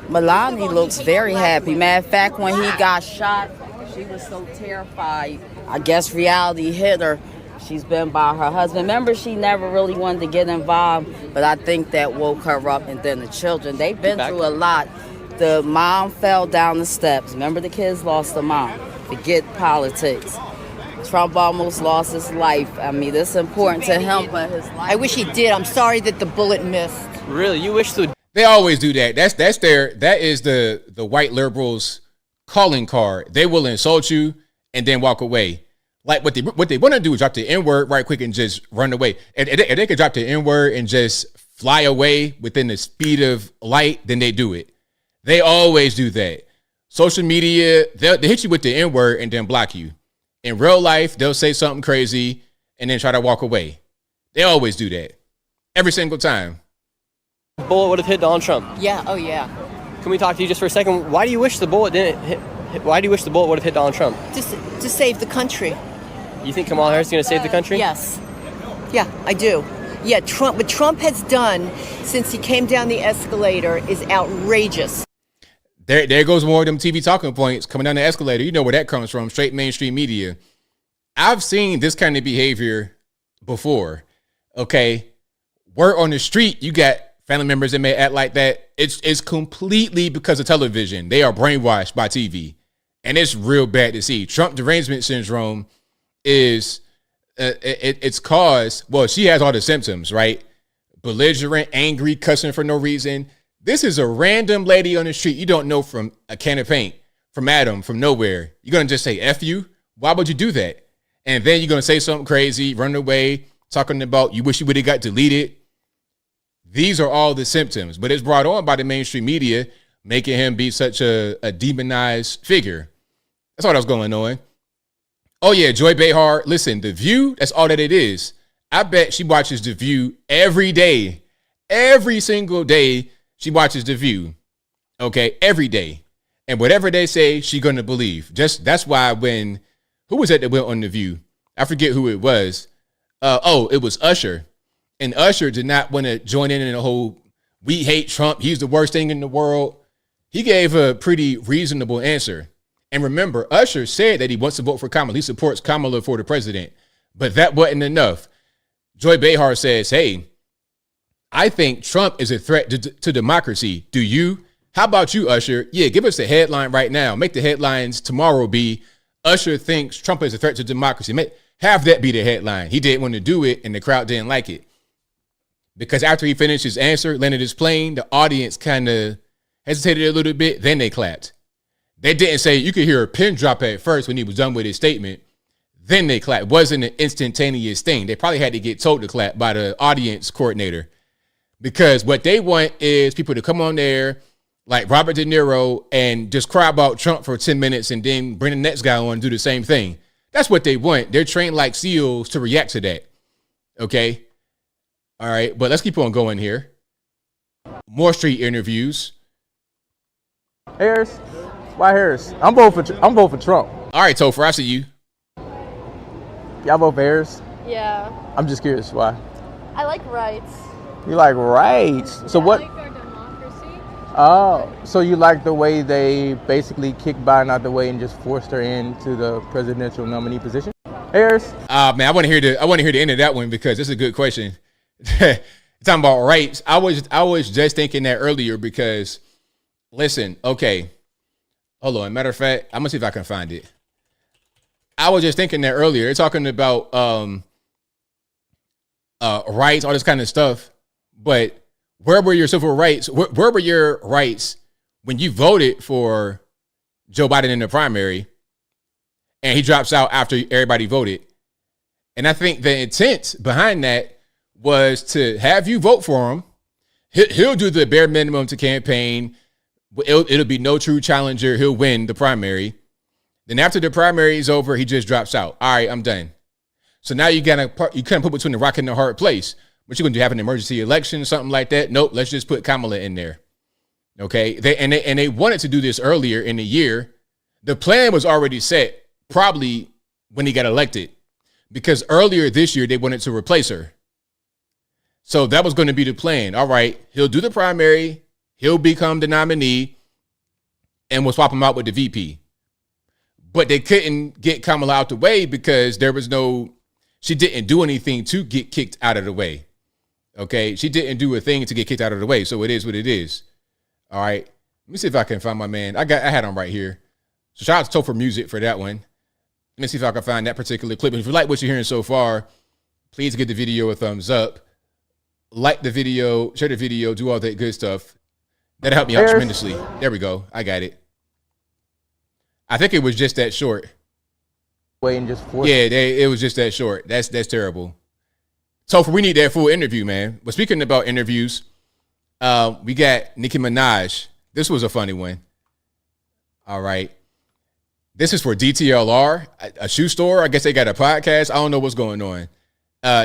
Melania looks very happy. Matter of fact, when he got shot, she was so terrified. I guess reality hit her. She's been by her husband. Remember, she never really wanted to get involved, but I think that woke her up. And then the children, they've been through a lot. The mom fell down the steps. Remember, the kids lost their mom. Forget politics. Trump almost lost his life. I mean, it's important to him, but his life. I wish he did. I'm sorry that the bullet missed. Really? You wish to? They always do that. That is the white liberals' calling card. They will insult you and then walk away. Like what they want to do is drop the N-word right quick and just run away. And if they could drop the N-word and just fly away within the speed of light, then they do it. They always do that. Social media, they hit you with the N-word and then block you. In real life, they'll say something crazy and then try to walk away. They always do that. Every single time. Bullet would have hit Donald Trump. Yeah. Oh yeah. Can we talk to you just for a second? Why do you wish the bullet didn't hit? Why do you wish the bullet would have hit Donald Trump? To save the country. You think Kamala Harris is going to save the country? Yes. Yeah, I do. Yeah, what Trump has done since he came down the escalator is outrageous. There goes more of them TV talking points coming down the escalator. You know where that comes from, straight mainstream media. I've seen this kind of behavior before, okay? Word on the street, you got family members that may act like that. It's completely because of television. They are brainwashed by TV. And it's real bad to see. Trump derangement syndrome is, it's caused, well, she has all the symptoms, right? Belligerent, angry, cussing for no reason. This is a random lady on the street you don't know from a can of paint, from Adam, from nowhere. You're going to just say, F you? Why would you do that? And then you're going to say something crazy, run away, talking about you wish you would have got deleted. These are all the symptoms, but it's brought on by the mainstream media, making him be such a demonized figure. That's all that's going on. Oh, yeah, Joy Behar. Listen, The View, that's all that it is. I bet she watches The View every day. Every single day, she watches The View. Okay, every day. And whatever they say, she's going to believe. That's why who was that went on The View? I forget who it was. It was Usher. And Usher did not want to join in the whole, we hate Trump, he's the worst thing in the world. He gave a pretty reasonable answer. And remember, Usher said that he wants to vote for Kamala. He supports Kamala for the president. But that wasn't enough. Joy Behar says, hey, I think Trump is a threat to democracy. Do you? How about you, Usher? Yeah, give us the headline right now. Make the headlines tomorrow be, Usher thinks Trump is a threat to democracy. Have that be the headline. He didn't want to do it, and the crowd didn't like it. Because after he finished his answer, landed his plane, the audience kind of hesitated a little bit, then they clapped. They didn't say, you could hear a pin drop at first when he was done with his statement. Then they clapped. It wasn't an instantaneous thing. They probably had to get told to clap by the audience coordinator. Because what they want is people to come on there like Robert De Niro and just cry about Trump for 10 minutes and then bring the next guy on and do the same thing. That's what they want. They're trained like SEALs to react to that. Okay? All right, but let's keep on going here. More street interviews. Harris? Why Harris? I'm voting for Trump. All right, Topher, I see you. Y'all vote for Harris? Yeah. I'm just curious why. I like rights. You like rights? So what? I like our democracy. Oh, so you like the way they basically kicked Biden out the way and just forced her into the presidential nominee position? Harris? Man, I want to hear the end of that one because it's a good question. Talking about rights. I was just thinking that earlier because, listen, okay, hold on. Matter of fact, I'm gonna see if I can find it. I was just thinking that earlier. They're talking about rights, all this kind of stuff. But where were your civil rights? Where were your rights when you voted for Joe Biden in the primary, and he drops out after everybody voted? And I think the intent behind that was to have you vote for him. He'll do the bare minimum to campaign. It'll be no true challenger. He'll win the primary. Then after the primary is over, he just drops out. All right, I'm done. So now you kind of put between the rock and the hard place. What you gonna do? Have an emergency election, something like that? Nope. Let's just put Kamala in there. Okay. They wanted to do this earlier in the year. The plan was already set, probably when he got elected, because earlier this year they wanted to replace her. So that was going to be the plan. All right, he'll do the primary, he'll become the nominee, and we'll swap him out with the VP. But they couldn't get Kamala out the way because she didn't do anything to get kicked out of the way. Okay, she didn't do a thing to get kicked out of the way, so it is what it is. All right, let me see if I can find my man. I had him right here. So shout out to Topher Music for that one. Let me see if I can find that particular clip. And if you like what you're hearing so far, please give the video a thumbs up. Like the video, share the video, do all that good stuff. That'll help me out tremendously. There we go. I got it. I think it was just that short. It was just that short. That's terrible. Topher, we need that full interview, man. But speaking about interviews, we got Nicki Minaj. This was a funny one. All right. This is for DTLR, a shoe store. I guess they got a podcast. I don't know what's going on.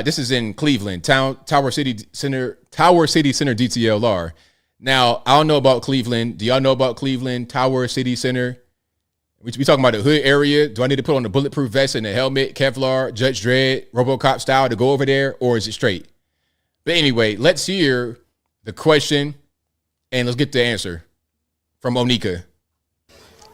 This is in Cleveland, Tower City Center, DTLR. Now, I don't know about Cleveland. Do y'all know about Cleveland, Tower City Center? We talking about the hood area. Do I need to put on the bulletproof vest and the helmet, Kevlar, Judge Dredd, RoboCop style to go over there, or is it straight? But anyway, let's hear the question and let's get the answer from Onika.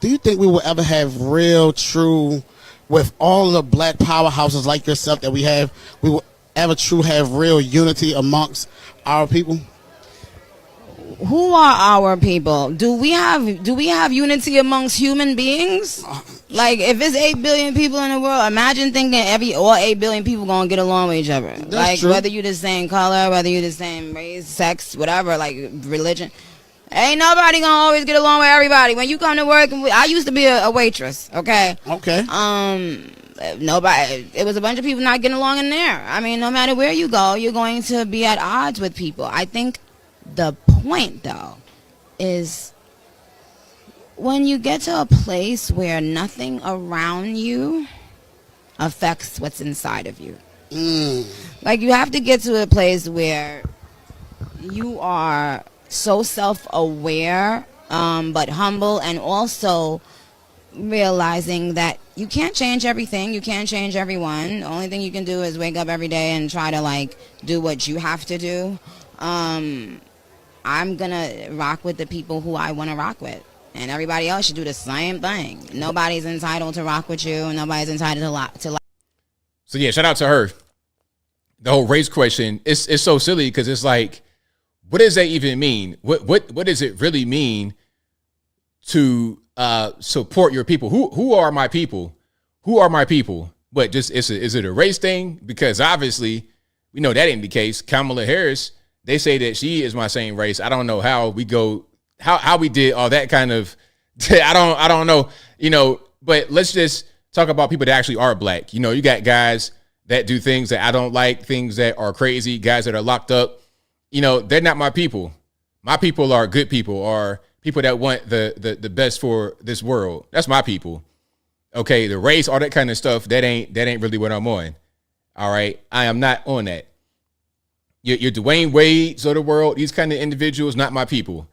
Do you think we will ever have real, true, with all the black powerhouses like yourself that we have, we will ever true have real unity amongst our people? Who are our people? Do we have unity amongst human beings? Like, if it's 8 billion people in the world, imagine thinking all 8 billion people gonna get along with each other. That's like true. Whether you the same color, whether you the same race, sex, whatever, like religion. Ain't nobody gonna always get along with everybody. When you come to work, I used to be a waitress, okay? Okay. Nobody, it was a bunch of people not getting along in there. I mean, no matter where you go, you're going to be at odds with people. I think the point, though, is when you get to a place where nothing around you affects what's inside of you. Like, you have to get to a place where you are so self-aware, but humble, and also realizing that you can't change everything, you can't change everyone. The only thing you can do is wake up every day and try to, like, do what you have to do. I'm gonna rock with the people who I want to rock with, and everybody else should do the same thing. Nobody's entitled to rock with you, nobody's entitled to So yeah, shout out to her. The whole race question, it's so silly because it's like, what does that even mean? What does it really mean to support your people? Who are my people? Who are my people? What, just is it a race thing? Because obviously we know that ain't the case. Kamala Harris, they say that she is my same race. I don't know how we go, how we did all that kind of. I don't know, But let's just talk about people that actually are black. You got guys that do things that I don't like, things that are crazy, guys that are locked up. They're not my people. My people are good people, or people that want the best for this world. That's my people. Okay, the race, all that kind of stuff, that ain't really what I'm on. All right, I am not on that. Your Dwayne Wade's of the world, these kind of individuals, not my people.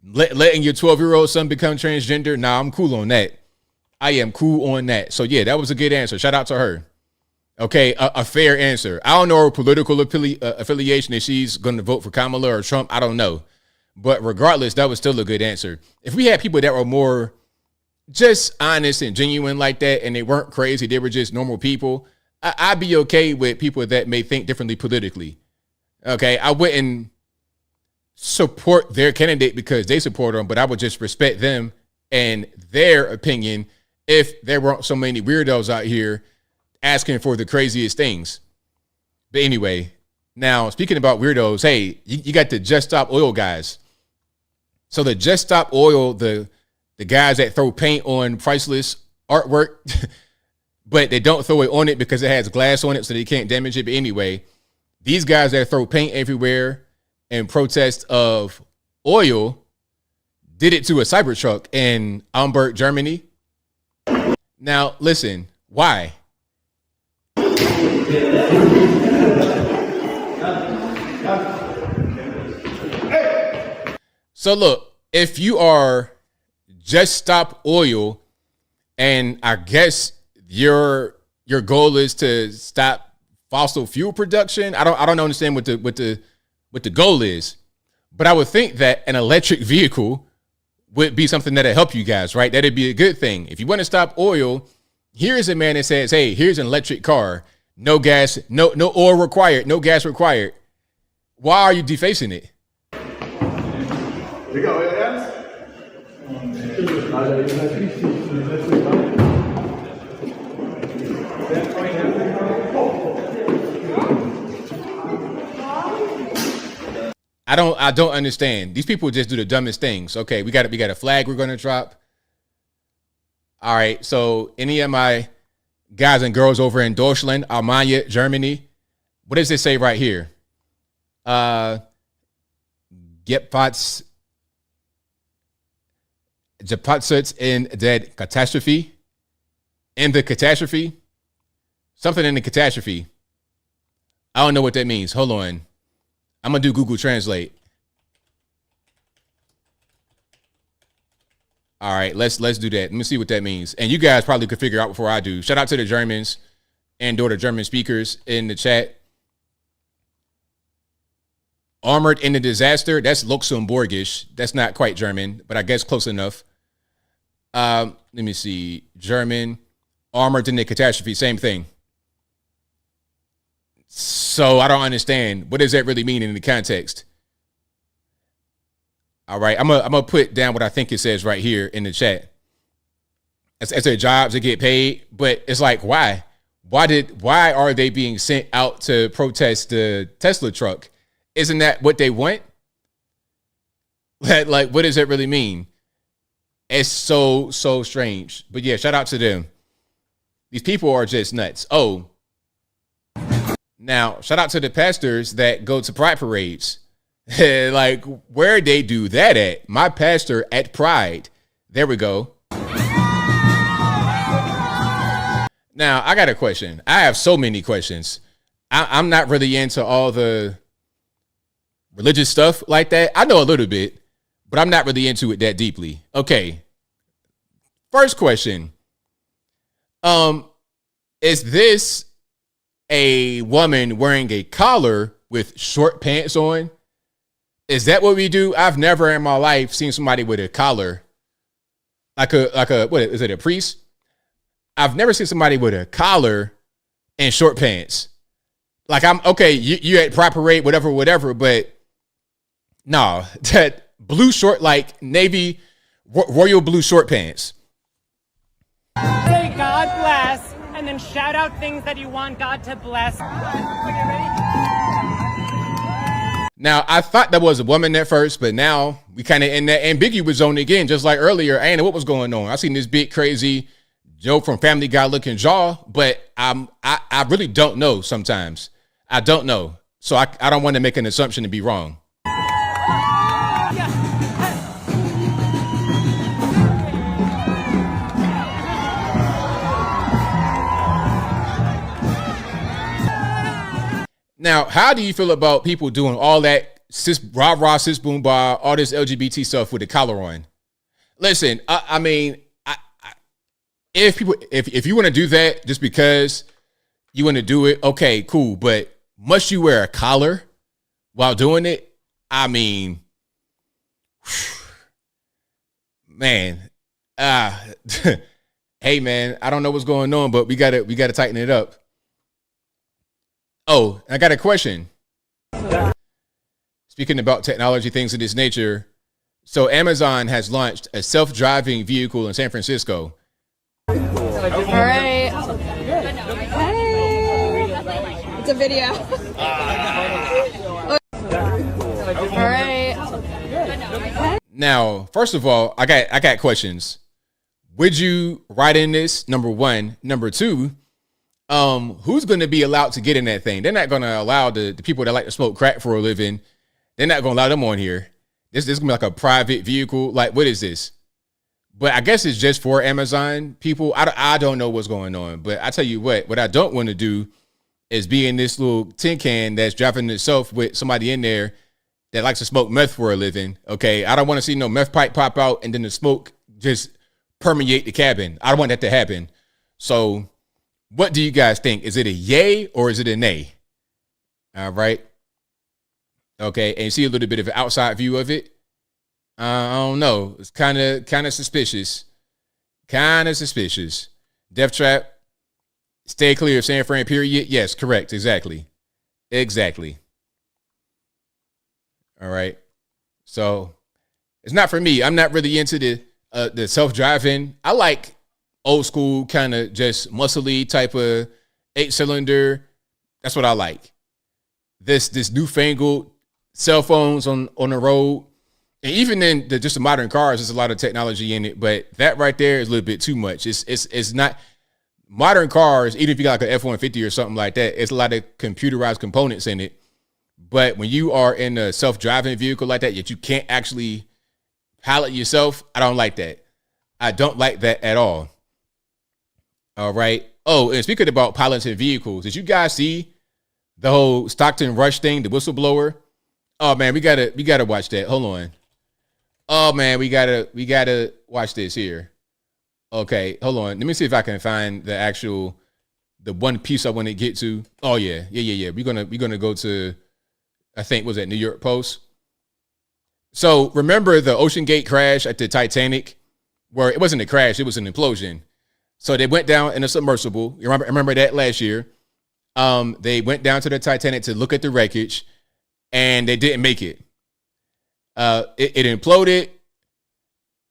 Letting your 12-year-old son become transgender, nah, I'm cool on that. I am cool on that. So yeah, that was a good answer. Shout out to her. Okay, a fair answer. I don't know her political affiliation, if she's going to vote for Kamala or Trump. I don't know. But regardless, that was still a good answer. If we had people that were more just honest and genuine like that, and they weren't crazy, they were just normal people, I'd be okay with people that may think differently politically. Okay, I wouldn't support their candidate because they support them, but I would just respect them and their opinion if there weren't so many weirdos out here asking for the craziest things. But anyway, now speaking about weirdos, hey, you got the Just Stop Oil guys. So the Just Stop Oil, the guys that throw paint on priceless artwork, but they don't throw it on it because it has glass on it so they can't damage it. But anyway, these guys that throw paint everywhere in protest of oil did it to a Cybertruck in Hamburg, Germany. Now, listen, why? So look, if you are Just Stop Oil, and I guess your goal is to stop fossil fuel production, I don't understand what the goal is. But I would think that an electric vehicle would be something that'll help you guys, right? That'd be a good thing. If you want to stop oil, here's a man that says, hey, here's an electric car. No gas, no oil required, no gas required. Why are you defacing it? We go, yes? I don't understand. These people just do the dumbest things. Okay, we got a flag we're gonna drop. All right, so any of my guys and girls over in Deutschland, Almanya, Germany, what does it say right here? Gepatz in dead catastrophe. In the catastrophe. Something in the catastrophe. I don't know what that means. Hold on. I'm gonna do Google Translate. All right, let's do that. Let me see what that means. And you guys probably could figure out before I do. Shout out to the Germans and or the German speakers in the chat. Armored in the disaster. That's Luxembourgish. That's not quite German, but I guess close enough. Let me see. German. Armored in the catastrophe. Same thing. So I don't understand. What does that really mean in the context? All right, I'm gonna put down what I think it says right here in the chat. It's their jobs to get paid, but it's like, why? Why are they being sent out to protest the Tesla truck? Isn't that what they want? Like, what does that really mean? It's so strange. But yeah, shout out to them. These people are just nuts. Oh, now shout out to the pastors that go to pride parades. Like, where they do that at? My pastor at Pride. There we go. Now, I got a question. I have so many questions. I'm not really into all the religious stuff like that. I know a little bit, but I'm not really into it that deeply. Okay. First question. Is this a woman wearing a collar with short pants on? Is that what we do? I've never in my life seen somebody with a collar. Like a what is it, a priest? I've never seen somebody with a collar and short pants. Like, I'm okay, you at Pride Parade, whatever, but no, that blue short, like navy, royal blue short pants. Say God bless, and then shout out things that you want God to bless. Now, I thought that was a woman at first, but now we kind of in that ambiguous zone again, just like earlier. I ain't know what was going on. I seen this big crazy Joe from Family Guy looking jaw, but I really don't know sometimes. I don't know. So I don't want to make an assumption to be wrong. Now, how do you feel about people doing all that rah-rah, sis boom bar, all this LGBT stuff with the collar on? Listen, I mean, if you want to do that just because you want to do it, okay, cool. But must you wear a collar while doing it? I mean, man, hey man, I don't know what's going on, but we gotta tighten it up. Oh, I got a question. Speaking about technology, things of this nature. So Amazon has launched a self-driving vehicle in San Francisco. All right. Hey. It's a video. All right. Now, first of all, I got questions. Would you ride in this? Number one. Number two, who's going to be allowed to get in that thing? They're not going to allow the people that like to smoke crack for a living. They're not going to allow them on here. This is going to be like a private vehicle. Like, what is this? But I guess it's just for Amazon people. I don't know what's going on. But I tell you what I don't want to do is be in this little tin can that's driving itself with somebody in there that likes to smoke meth for a living. Okay, I don't want to see no meth pipe pop out and then the smoke just permeate the cabin. I don't want that to happen. So what do you guys think? Is it a yay or is it a nay? All right. Okay, and you see a little bit of an outside view of it. I don't know. It's kind of suspicious. Kind of suspicious. Death Trap, stay clear of San Fran, period. Yes, correct. Exactly. All right. So it's not for me. I'm not really into the self-driving. I like old school, kind of just muscly type of 8-cylinder. That's what I like. This newfangled cell phones on the road. And even in just the modern cars, there's a lot of technology in it, but that right there is a little bit too much. It's not modern cars, even if you got like an F-150 or something like that, it's a lot of computerized components in it. But when you are in a self-driving vehicle like that, yet you can't actually pilot yourself, I don't like that. I don't like that at all. All right. Oh, and speaking about piloting vehicles, did you guys see the whole Stockton Rush thing, the whistleblower? Oh man, we gotta watch that. Hold on. Oh man, we gotta watch this here. Okay, hold on. Let me see if I can find the one piece I want to get to. Oh yeah. We're gonna go to, I think, was that New York Post? So remember the Ocean Gate crash at the Titanic, where it wasn't a crash, it was an implosion. So they went down in a submersible. You remember that last year? They went down to the Titanic to look at the wreckage, and they didn't make it. It imploded,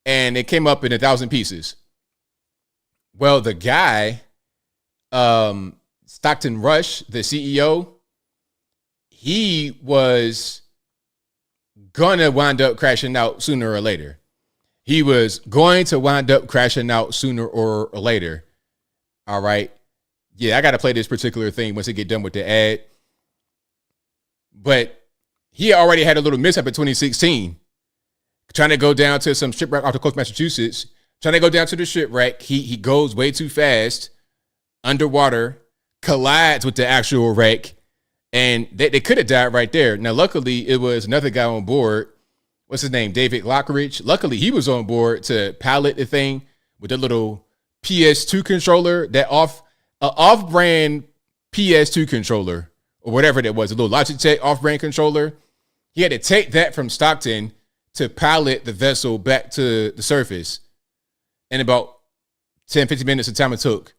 and it came up in 1,000 pieces. Well, the guy, Stockton Rush, the CEO, he was gonna wind up crashing out sooner or later. He was going to wind up crashing out sooner or later. All right. Yeah, I got to play this particular thing once I get done with the ad. But he already had a little mishap in 2016. Trying to go down to some shipwreck off the coast of Massachusetts. Trying to go down to the shipwreck. He goes way too fast underwater, collides with the actual wreck, and they could have died right there. Now, luckily, it was another guy on board. What's his name? David Lockridge. Luckily, he was on board to pilot the thing with the little PS2 controller, that off-brand PS2 controller, or whatever that was, a little Logitech off-brand controller. He had to take that from Stockton to pilot the vessel back to the surface in about 10, 15 minutes of time it took.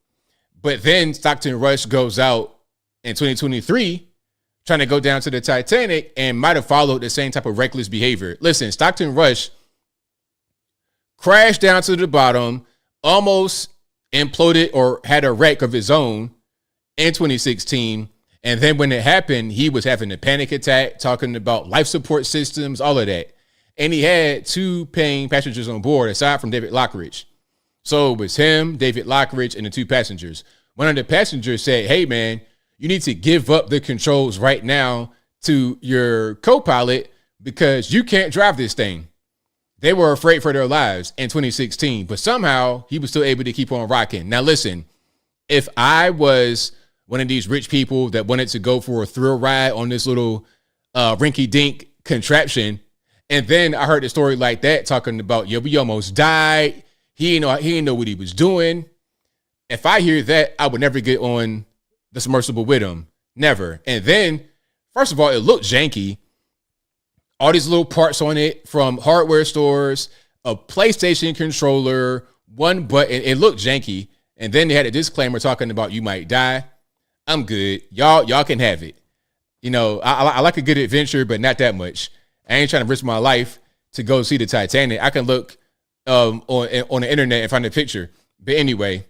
But then Stockton Rush goes out in 2023 trying to go down to the Titanic and might have followed the same type of reckless behavior. Listen, Stockton Rush crashed down to the bottom, almost imploded or had a wreck of his own in 2016. And then when it happened, he was having a panic attack, talking about life support systems, all of that. And he had 2 paying passengers on board aside from David Lockridge. So it was him, David Lockridge, and the 2 passengers. One of the passengers said, hey, man, you need to give up the controls right now to your co-pilot because you can't drive this thing. They were afraid for their lives in 2016, but somehow he was still able to keep on rocking. Now, listen, if I was one of these rich people that wanted to go for a thrill ride on this little rinky-dink contraption, and then I heard a story like that talking about, yeah, we almost died. He didn't know what he was doing. If I hear that, I would never get on the submersible with him. Never. And then, first of all, it looked janky. All these little parts on it from hardware stores, a PlayStation controller, one button. It looked janky. And then they had a disclaimer talking about you might die. I'm good. Y'all can have it. You know, I like a good adventure, but not that much. I ain't trying to risk my life to go see the Titanic. I can look on the internet and find a picture. But anyway,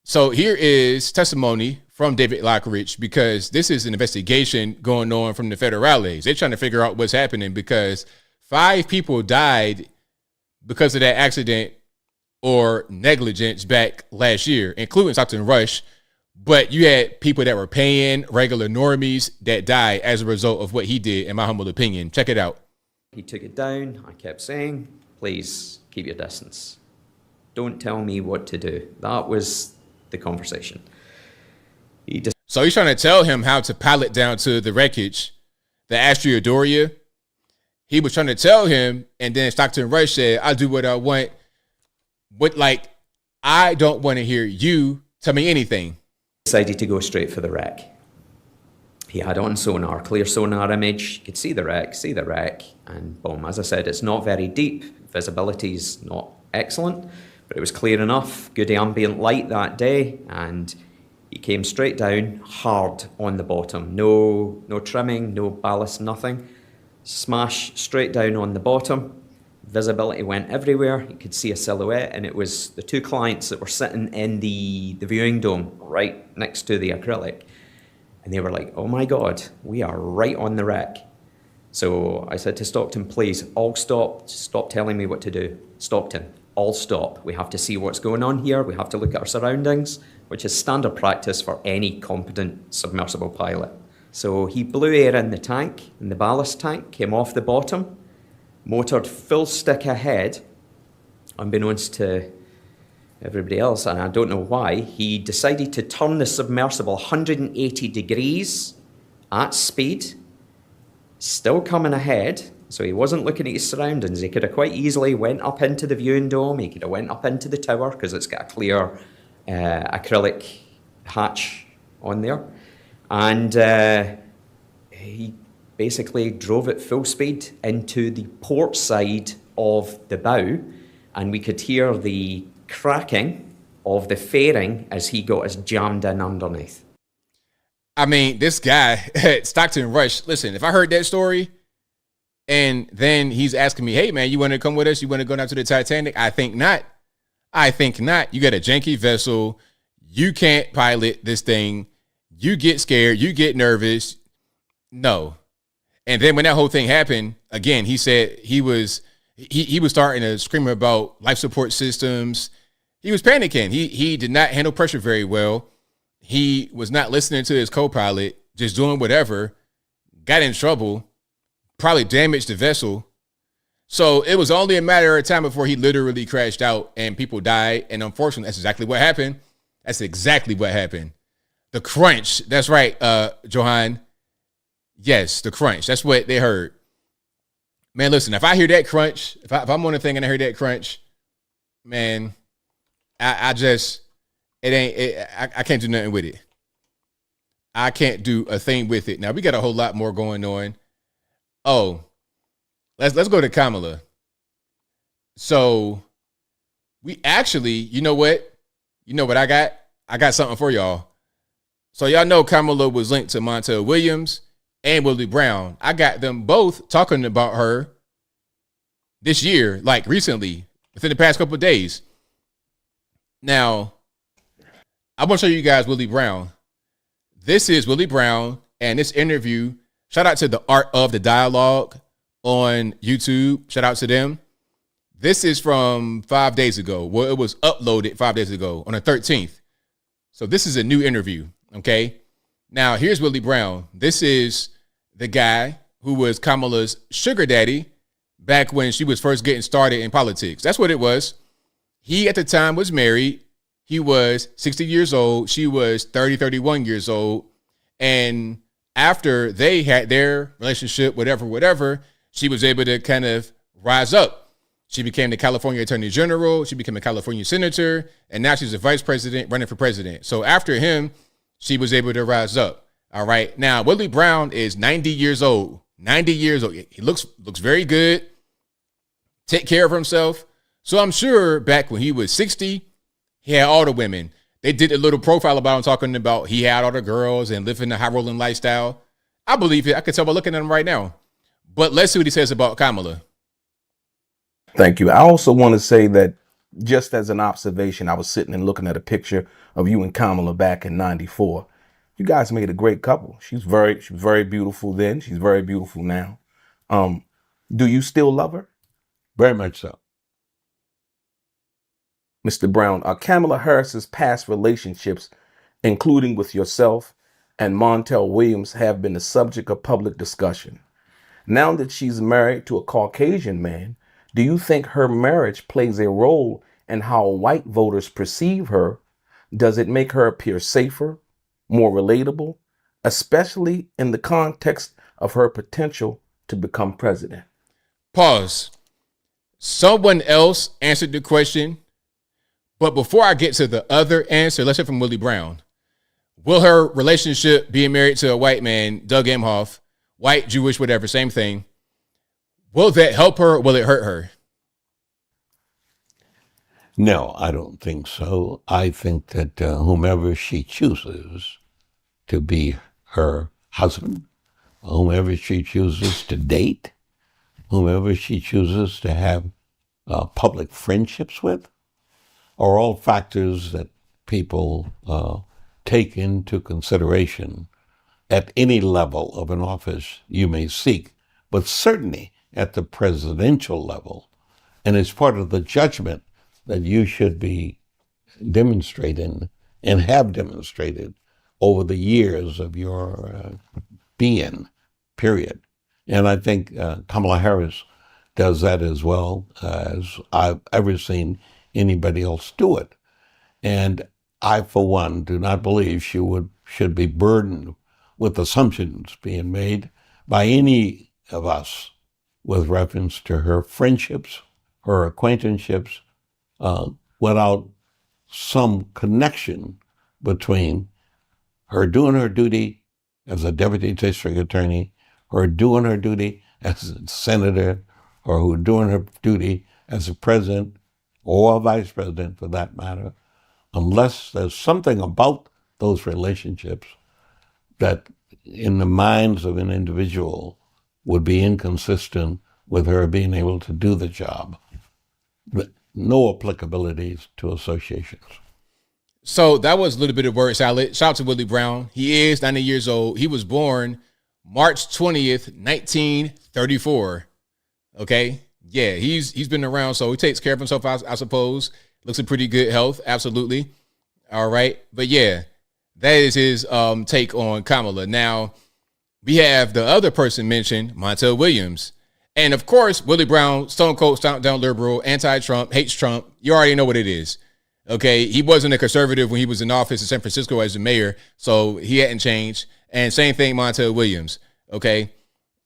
so here is testimony from David Lockridge, because this is an investigation going on from the federales. They're trying to figure out what's happening because 5 people died because of that accident or negligence back last year, including Stockton Rush. But you had people that were paying regular normies that died as a result of what he did, in my humble opinion. Check it out. He took it down. I kept saying, please keep your distance. Don't tell me what to do. That was the conversation. So he's trying to tell him how to pilot down to the wreckage, the Astrea Doria. he was trying to tell him, and then Stockton Rush said, "I'll do what I want." But like, I don't want to hear you tell me anything. Decided to go straight for the wreck. He had on sonar, clear sonar image. You could see the wreck, and boom. As I said, it's not very deep. Visibility's not excellent, but it was clear enough. Good ambient light that day, and he came straight down, hard on the bottom. No trimming, no ballast, nothing. Smash straight down on the bottom. Visibility went everywhere. You could see a silhouette, and it was the two clients that were sitting in the viewing dome right next to the acrylic. And they were like, oh my God, we are right on the wreck. So I said to Stockton, please, all stop telling me what to do. Stockton, all stop. We have to see what's going on here. We have to look at our surroundings, which is standard practice for any competent submersible pilot. So he blew air in the tank, and the ballast tank came off the bottom, motored full stick ahead, unbeknownst to everybody else, and I don't know why. He decided to turn the submersible 180 degrees at speed, still coming ahead, so he wasn't looking at his surroundings. He could have quite easily went up into the viewing dome, he could have went up into the tower, because it's got a clear acrylic hatch on there. And he basically drove at full speed into the port side of the bow, and we could hear the cracking of the fairing as he got us jammed in underneath. I mean, this guy, Stockton Rush, listen, if I heard that story and then he's asking me, hey, man, you want to come with us? You want to go down to the Titanic? I think not. You got a janky vessel. You can't pilot this thing. You get scared. You get nervous. No. And then when that whole thing happened, again, he said he was starting to scream about life support systems. He was panicking. He did not handle pressure very well. He was not listening to his co-pilot, just doing whatever, got in trouble, probably damaged the vessel. So it was only a matter of time before he literally crashed out and people died. And unfortunately, that's exactly what happened. The crunch. That's right, Johan. Yes, the crunch. That's what they heard. Man, listen, if I hear that crunch, if I'm on the thing and I hear that crunch, man, I can't do nothing with it. I can't do a thing with it. Now, we got a whole lot more going on. Oh, let's go to Kamala. So we actually, you know what I got? I got something for y'all. So y'all know Kamala was linked to Montel Williams and Willie Brown. I got them both talking about her this year, like recently, within the past couple of days. Now, I want to show you guys Willie Brown. This is Willie Brown and this interview. Shout out to the Art of the Dialogue on YouTube. Shout out to them. This is from 5 days ago. Well, it was uploaded 5 days ago on the 13th. So this is a new interview, okay? Now, here's Willie Brown. This is the guy who was Kamala's sugar daddy back when she was first getting started in politics. That's what it was. He, at the time, was married. He was 60 years old. She was 31 years old. And after they had their relationship, whatever, she was able to kind of rise up. She became the California Attorney General. She became a California senator. And now she's a vice president running for president. So after him, she was able to rise up. All right. Now, Willie Brown is 90 years old. 90 years old. He looks very good. Take care of himself. So I'm sure back when he was 60, he had all the women. They did a little profile about him talking about he had all the girls and living a high rolling lifestyle. I believe it. I can tell by looking at him right now. But let's see what he says about Kamala. Thank you. I also want to say that just as an observation, I was sitting and looking at a picture of you and Kamala back in '94. You guys made a great couple. She was very beautiful then. She's very beautiful now. Do you still love her? Very much so. Mr. Brown, Kamala Harris's past relationships, including with yourself and Montel Williams, have been the subject of public discussion. Now that she's married to a Caucasian man, do you think her marriage plays a role in how white voters perceive her? Does it make her appear safer, more relatable, especially in the context of her potential to become president? Pause. Someone else answered the question, but before I get to the other answer, let's hear from Willie Brown. Will her relationship, being married to a white man, Doug Emhoff, white, Jewish, whatever, same thing, will that help her or will it hurt her? No, I don't think so. I think that whomever she chooses to be her husband, whomever she chooses to date, whomever she chooses to have public friendships with, are all factors that people take into consideration at any level of an office you may seek, but certainly at the presidential level. And it's part of the judgment that you should be demonstrating and have demonstrated over the years of your being, period. And I think Kamala Harris does that as well as I've ever seen anybody else do it. And I, for one, do not believe she should be burdened with assumptions being made by any of us with reference to her friendships, her acquaintanceships, without some connection between her doing her duty as a deputy district attorney, her doing her duty as a senator, or who doing her duty as a president or a vice president for that matter, unless there's something about those relationships that in the minds of an individual would be inconsistent with her being able to do the job. No applicability to associations. So that was a little bit of word salad. Shout out to Willie Brown. He is 90 years old. He was born March 20th, 1934. Okay. Yeah, he's been around, so he takes care of himself, I suppose. Looks in pretty good health. Absolutely. All right. But yeah, that is his take on Kamala. Now, we have the other person mentioned, Montel Williams. And of course, Willie Brown, stone cold, stomp down liberal, anti-Trump, hates Trump. You already know what it is. Okay. He wasn't a conservative when he was in office in San Francisco as the mayor, so he hadn't changed. And same thing, Montel Williams. Okay.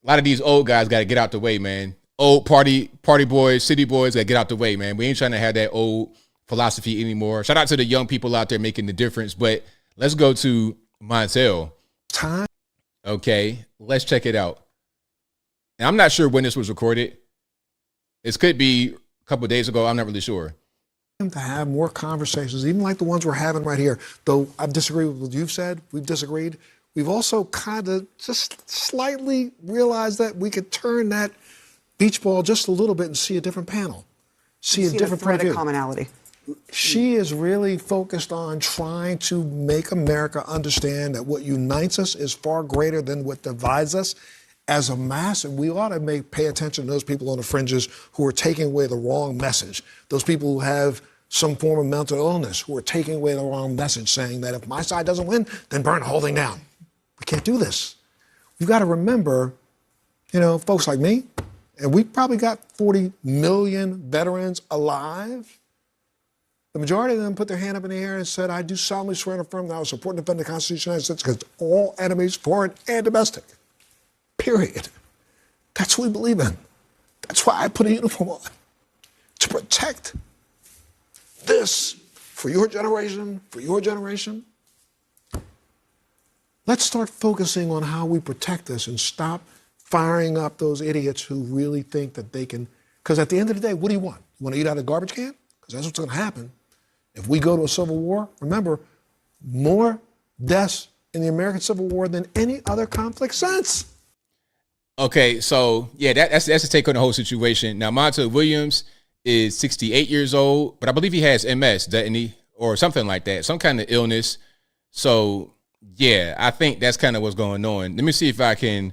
A lot of these old guys got to get out the way, man. Old party boys, city boys got to get out the way, man. We ain't trying to have that old philosophy anymore. Shout out to the young people out there making the difference. But let's go to Montel. Time. Okay. Let's check it out. And I'm not sure when this was recorded. This could be a couple of days ago. I'm not really sure. To have more conversations, even like the ones we're having right here. Though I disagree with what you've said, we've disagreed. We've also kind of just slightly realized that we could turn that beach ball just a little bit and see a different panel, see a different point of view. Commonality. She is really focused on trying to make America understand that what unites us is far greater than what divides us. As a mass, and we ought to pay attention to those people on the fringes who are taking away the wrong message. Those people who have some form of mental illness who are taking away the wrong message, saying that if my side doesn't win, then burn the whole thing down. We can't do this. We've got to remember, folks like me, and we've probably got 40 million veterans alive. The majority of them put their hand up in the air and said, I do solemnly swear and affirm that I will support and defend the Constitution of the United States against all enemies, foreign and domestic. Period. That's what we believe in. That's why I put a uniform on. To protect this for your generation, Let's start focusing on how we protect this and stop firing up those idiots who really think that they can. Because at the end of the day, what do you want? You want to eat out of a garbage can? Because that's what's going to happen. If we go to a civil war, remember, more deaths in the American Civil War than any other conflict since. Okay, so yeah, that's a take on the whole situation. Now, Montel Williams is 68 years old, but I believe he has MS, doesn't he? Or something like that, some kind of illness. So yeah, I think that's kind of what's going on. Let me see if I can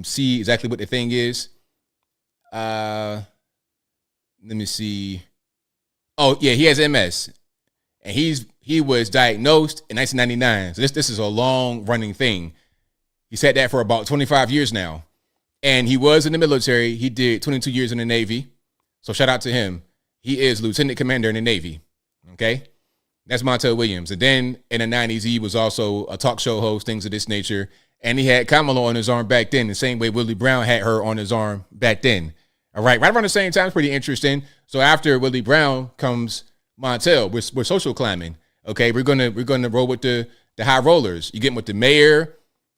see exactly what the thing is. Let me see. Oh yeah, he has MS, and he was diagnosed in 1999. So this is a long running thing. He's had that for about 25 years now. And he was in the military. He did 22 years in the Navy. So shout out to him. He is lieutenant commander in the Navy. Okay? That's Montel Williams. And then in the 90s, he was also a talk show host, things of this nature. And he had Kamala on his arm back then, the same way Willie Brown had her on his arm back then. All right, right around the same time, it's pretty interesting. So after Willie Brown comes Montel. We're social climbing. Okay, we're gonna roll with the high rollers. You get with the mayor,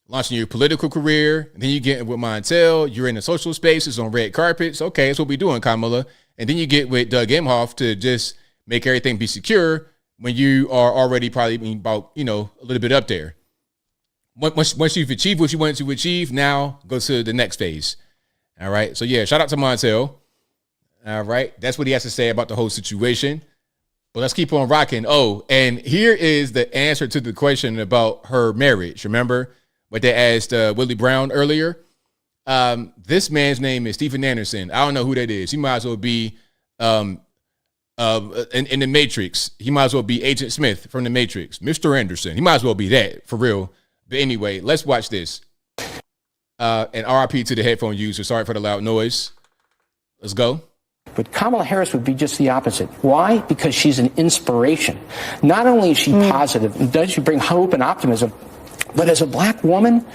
launching your political career, and then you get with Montel. You're in the social spaces on red carpets. Okay, that's what we're doing, Kamala. And then you get with Doug Emhoff to just make everything be secure when you are already probably about a little bit up there. Once you've achieved what you wanted to achieve, now go to the next phase. All right. So yeah, shout out to Montel. All right, that's what he has to say about the whole situation. But let's keep on rocking. Oh, and here is the answer to the question about her marriage. Remember what they asked Willie Brown earlier? This man's name is Stephen Anderson. I don't know who that is. He might as well be in the Matrix. He might as well be Agent Smith from the Matrix. Mr. Anderson. He might as well be that, for real. But anyway, let's watch this. And RIP to the headphone user. Sorry for the loud noise. Let's go. But Kamala Harris would be just the opposite. Why? Because she's an inspiration. Not only is she positive, and does she bring hope and optimism, but as a black woman,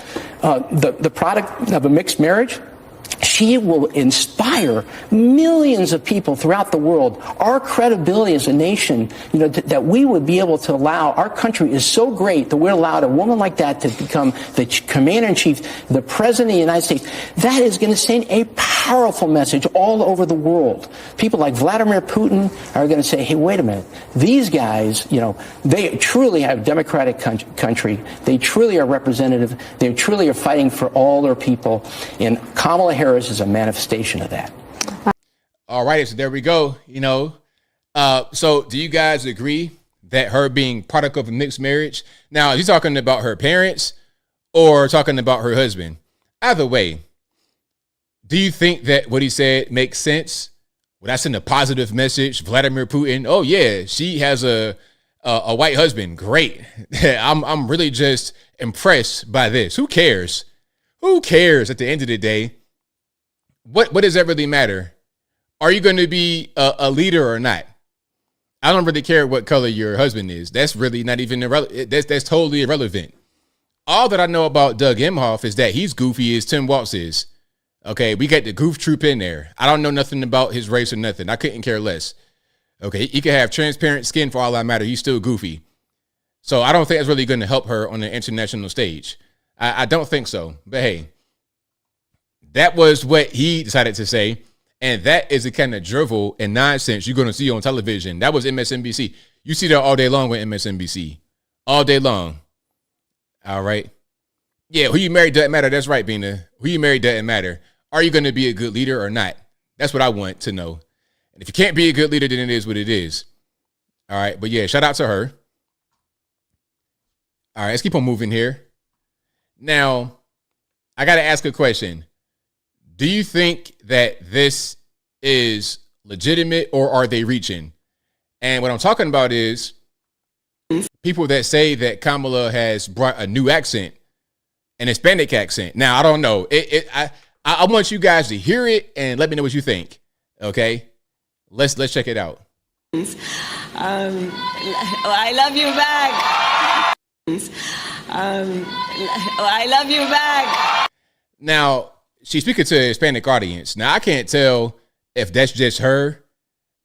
the product of a mixed marriage, she will inspire millions of people throughout the world. Our credibility as a nation, that we would be able to allow, our country is so great that we're allowed a woman like that to become the commander-in-chief, the president of the United States. That is going to send a powerful message all over the world. People like Vladimir Putin are going to say, hey, wait a minute. These guys, they truly have a democratic country. They truly are representative. They truly are fighting for all their people. And Kamala Harris is a manifestation of that. All right, so there we go. So do you guys agree that her being product of a mixed marriage? Now, is he talking about her parents or talking about her husband? Either way, do you think that what he said makes sense? Well, that's in a positive message. Vladimir Putin, oh yeah, she has a white husband. Great. I'm really just impressed by this. Who cares? Who cares at the end of the day? What does that really matter? Are you going to be a leader or not? I don't really care what color your husband is. That's really not even irrelevant. That's totally irrelevant. All that I know about Doug Emhoff is that he's goofy as Tim Waltz is. Okay, we got the goof troop in there. I don't know nothing about his race or nothing. I couldn't care less. Okay, he could have transparent skin for all that matter. He's still goofy. So I don't think that's really going to help her on the international stage. I don't think so. But hey, that was what he decided to say. And that is the kind of drivel and nonsense you're going to see on television. That was MSNBC. You see that all day long with MSNBC. All day long. All right. Yeah, who you married doesn't matter. That's right, Bina. Who you married doesn't matter. Are you going to be a good leader or not? That's what I want to know. And if you can't be a good leader, then it is what it is. All right. But yeah, shout out to her. All right, let's keep on moving here. Now, I got to ask a question. Do you think that this is legitimate or are they reaching? And what I'm talking about is people that say that Kamala has brought a new accent, an Hispanic accent. Now, I don't know. I want you guys to hear it and let me know what you think. Okay? Let's check it out. I love you back. I love you back. Now, she's speaking to a Hispanic audience. Now, I can't tell if that's just her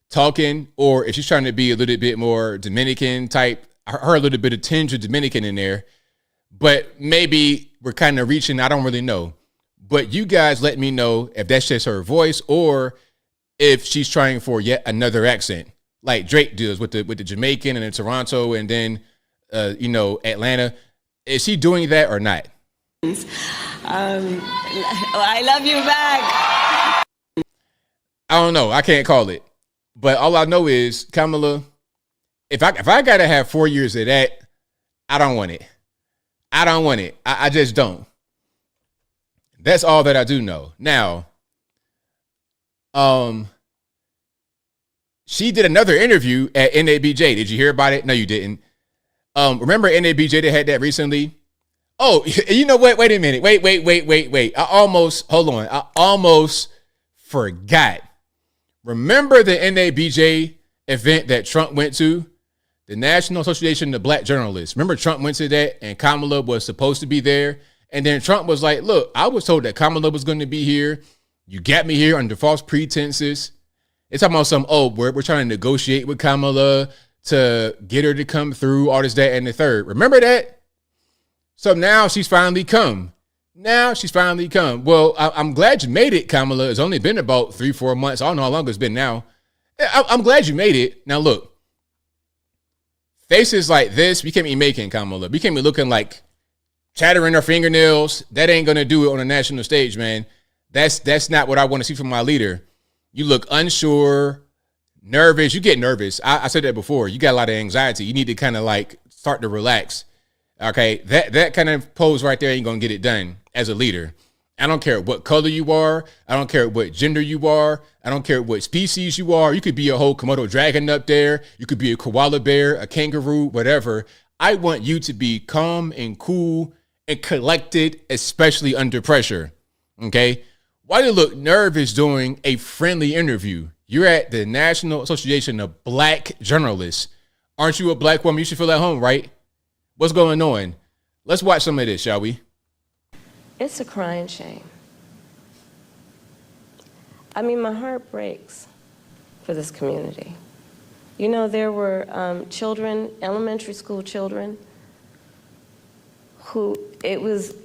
talking or if she's trying to be a little bit more Dominican type, her a little bit of tinge of Dominican in there. But maybe we're kind of reaching, I don't really know. But you guys let me know if that's just her voice or if she's trying for yet another accent, like Drake does with the Jamaican and in Toronto and then, Atlanta. Is she doing that or not? I love you back. I don't know. I can't call it. But all I know is, Kamala, if I got to have 4 years of that, I don't want it. I don't want it. I just don't. That's all that I do know. Now, she did another interview at NABJ. Did you hear about it? No, you didn't. Remember NABJ that had that recently? Oh, you know what? Wait a minute. Wait. I almost forgot. Remember the NABJ event that Trump went to? The National Association of Black Journalists. Remember Trump went to that and Kamala was supposed to be there? And then Trump was like, look, I was told that Kamala was going to be here You got me here under false pretenses. It's talking about we're trying to negotiate with Kamala to get her to come through, all this, that, and the third. Remember that? So now she's finally come. Well, I'm glad you made it, Kamala. It's only been about 3-4 months. I don't know how long it's been now. I'm glad you made it. Now, look. Faces like this, we can't be making, Kamala. We can't be looking like chattering our fingernails. That ain't going to do it on a national stage, man. That's not what I want to see from my leader. You look unsure, nervous. You get nervous. I said that before. You got a lot of anxiety. You need to kind of like start to relax. Okay, that kind of pose right there ain't going to get it done as a leader. I don't care what color you are. I don't care what gender you are. I don't care what species you are. You could be a whole Komodo dragon up there. You could be a koala bear, a kangaroo, whatever. I want you to be calm and cool and collected, especially under pressure. Okay? Why do you look nervous during a friendly interview? You're at the National Association of Black Journalists. Aren't you a black woman? You should feel at home, right? What's going on? Let's watch some of this, shall we? It's a crying shame. I mean, my heart breaks for this community. You know, there were children, elementary school children, who it was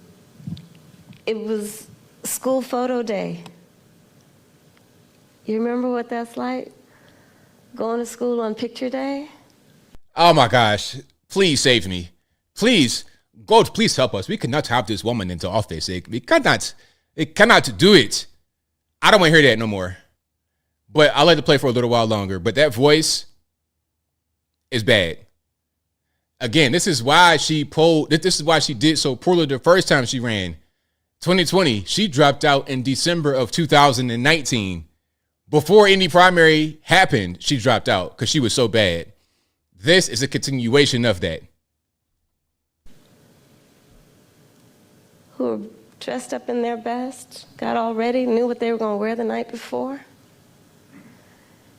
school photo day. You remember what that's like? Going to school on picture day? Oh my gosh. Please save me. Please, God, please help us. We cannot have this woman into office. We cannot do it. I don't want to hear that no more. But I'll let it play for a little while longer. But that voice is bad. Again, this is why she did so poorly the first time she ran. 2020, she dropped out in December of 2019. Before any primary happened, she dropped out because she was so bad. This is a continuation of that. Who were dressed up in their best, got all ready, knew what they were going to wear the night before,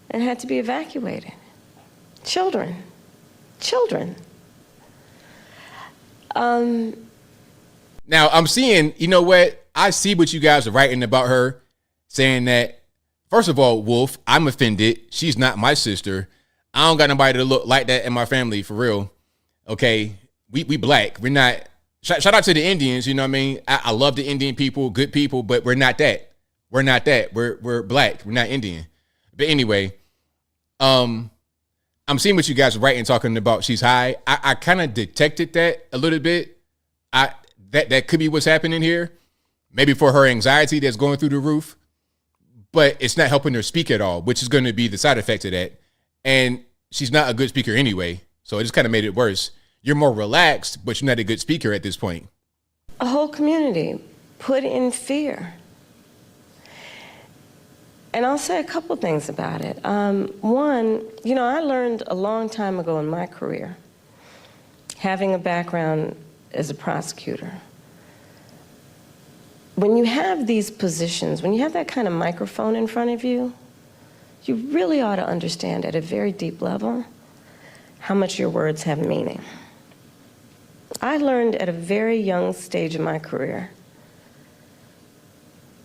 and had to be evacuated. Children. Now, I'm seeing, you know what? I see what you guys are writing about her, saying that, first of all, Wolf, I'm offended. She's not my sister. I don't got nobody to look like that in my family, for real. Okay? We black. We're not. Shout out to the Indians, you know what I mean? I love the Indian people, good people, but we're not that. We're not that. We're black. We're not Indian. But anyway, I'm seeing what you guys are writing, talking about she's high. I kind of detected that a little bit. That could be what's happening here. Maybe for her anxiety that's going through the roof. But it's not helping her speak at all, which is going to be the side effect of that. And she's not a good speaker anyway. So it just kind of made it worse. You're more relaxed, but you're not a good speaker at this point. A whole community put in fear. And I'll say a couple things about it. One, you know, I learned a long time ago in my career, having a background as a prosecutor, when you have these positions, when you have that kind of microphone in front of you, you really ought to understand at a very deep level how much your words have meaning. I learned at a very young stage of my career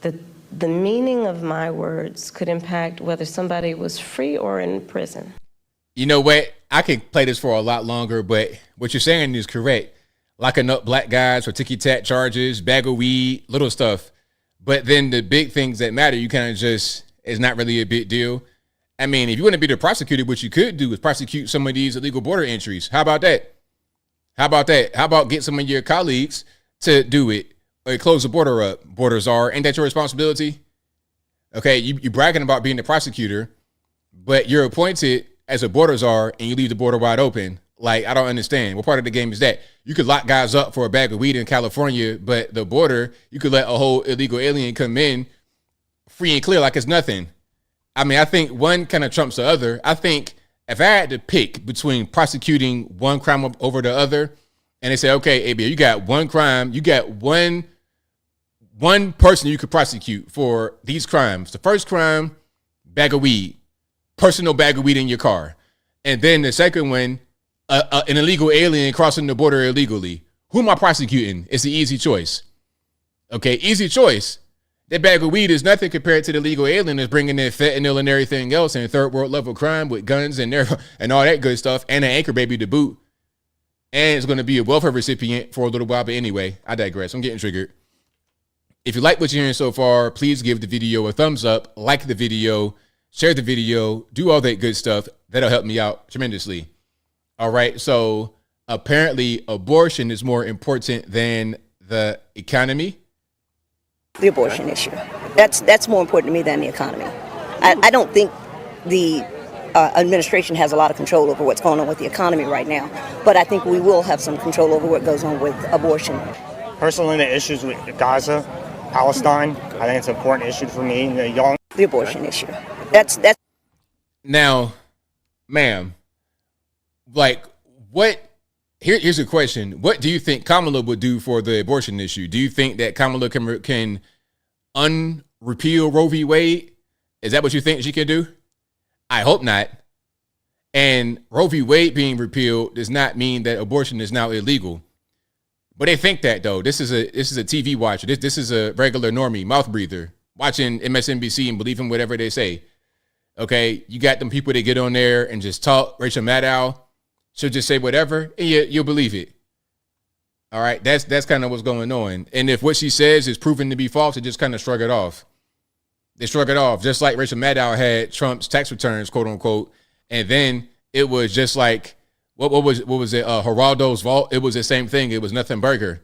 that the meaning of my words could impact whether somebody was free or in prison. You know what? I could play this for a lot longer, but what you're saying is correct. Locking up black guys for ticky-tack charges, bag of weed, little stuff. But then the big things that matter, you kind of just, it's not really a big deal. I mean, if you want to be the prosecutor, what you could do is prosecute some of these illegal border entries. How about that? How about get some of your colleagues to do it or close the border up? Borders are, ain't that your responsibility? Okay, you bragging about being the prosecutor, but you're appointed as a border czar and you leave the border wide open. Like, I don't understand. What part of the game is that? You could lock guys up for a bag of weed in California, but the border, you could let a whole illegal alien come in free and clear like it's nothing. I mean, I think one kind of trumps the other. I think if I had to pick between prosecuting one crime over the other, and they say, okay, ABL, you got one crime, you got one person you could prosecute for these crimes. The first crime, bag of weed, personal bag of weed in your car. And then the second one, an illegal alien crossing the border illegally. Who am I prosecuting? It's the easy choice. Okay, easy choice. That bag of weed is nothing compared to the illegal alien that's bringing in fentanyl and everything else and third world level crime with guns and all that good stuff and an anchor baby to boot. And it's going to be a welfare recipient for a little while. But anyway, I digress. I'm getting triggered. If you like what you're hearing so far, please give the video a thumbs up, like the video, share the video, do all that good stuff. That'll help me out tremendously. All right. So apparently abortion is more important than the economy. The abortion issue. That's more important to me than the economy. I don't think the administration has a lot of control over what's going on with the economy right now, but I think we will have some control over what goes on with abortion. Personally, the issues with Gaza, Palestine, I think it's an important issue for me. The abortion issue. That's. Now, ma'am, like what? Here's a question. What do you think Kamala would do for the abortion issue? Do you think that Kamala can unrepeal Roe v. Wade? Is that what you think she can do? I hope not. And Roe v. Wade being repealed does not mean that abortion is now illegal. But they think that, though. This is a TV watcher. This is a regular normie, mouth breather, watching MSNBC and believing whatever they say. Okay, you got them people that get on there and just talk. Rachel Maddow, she'll just say whatever, and you'll believe it. All right, that's kind of what's going on. And if what she says is proven to be false, they just kind of shrug it off. They shrug it off, just like Rachel Maddow had Trump's tax returns, quote unquote, and then it was just like what was it? Geraldo's vault. It was the same thing. It was nothing burger.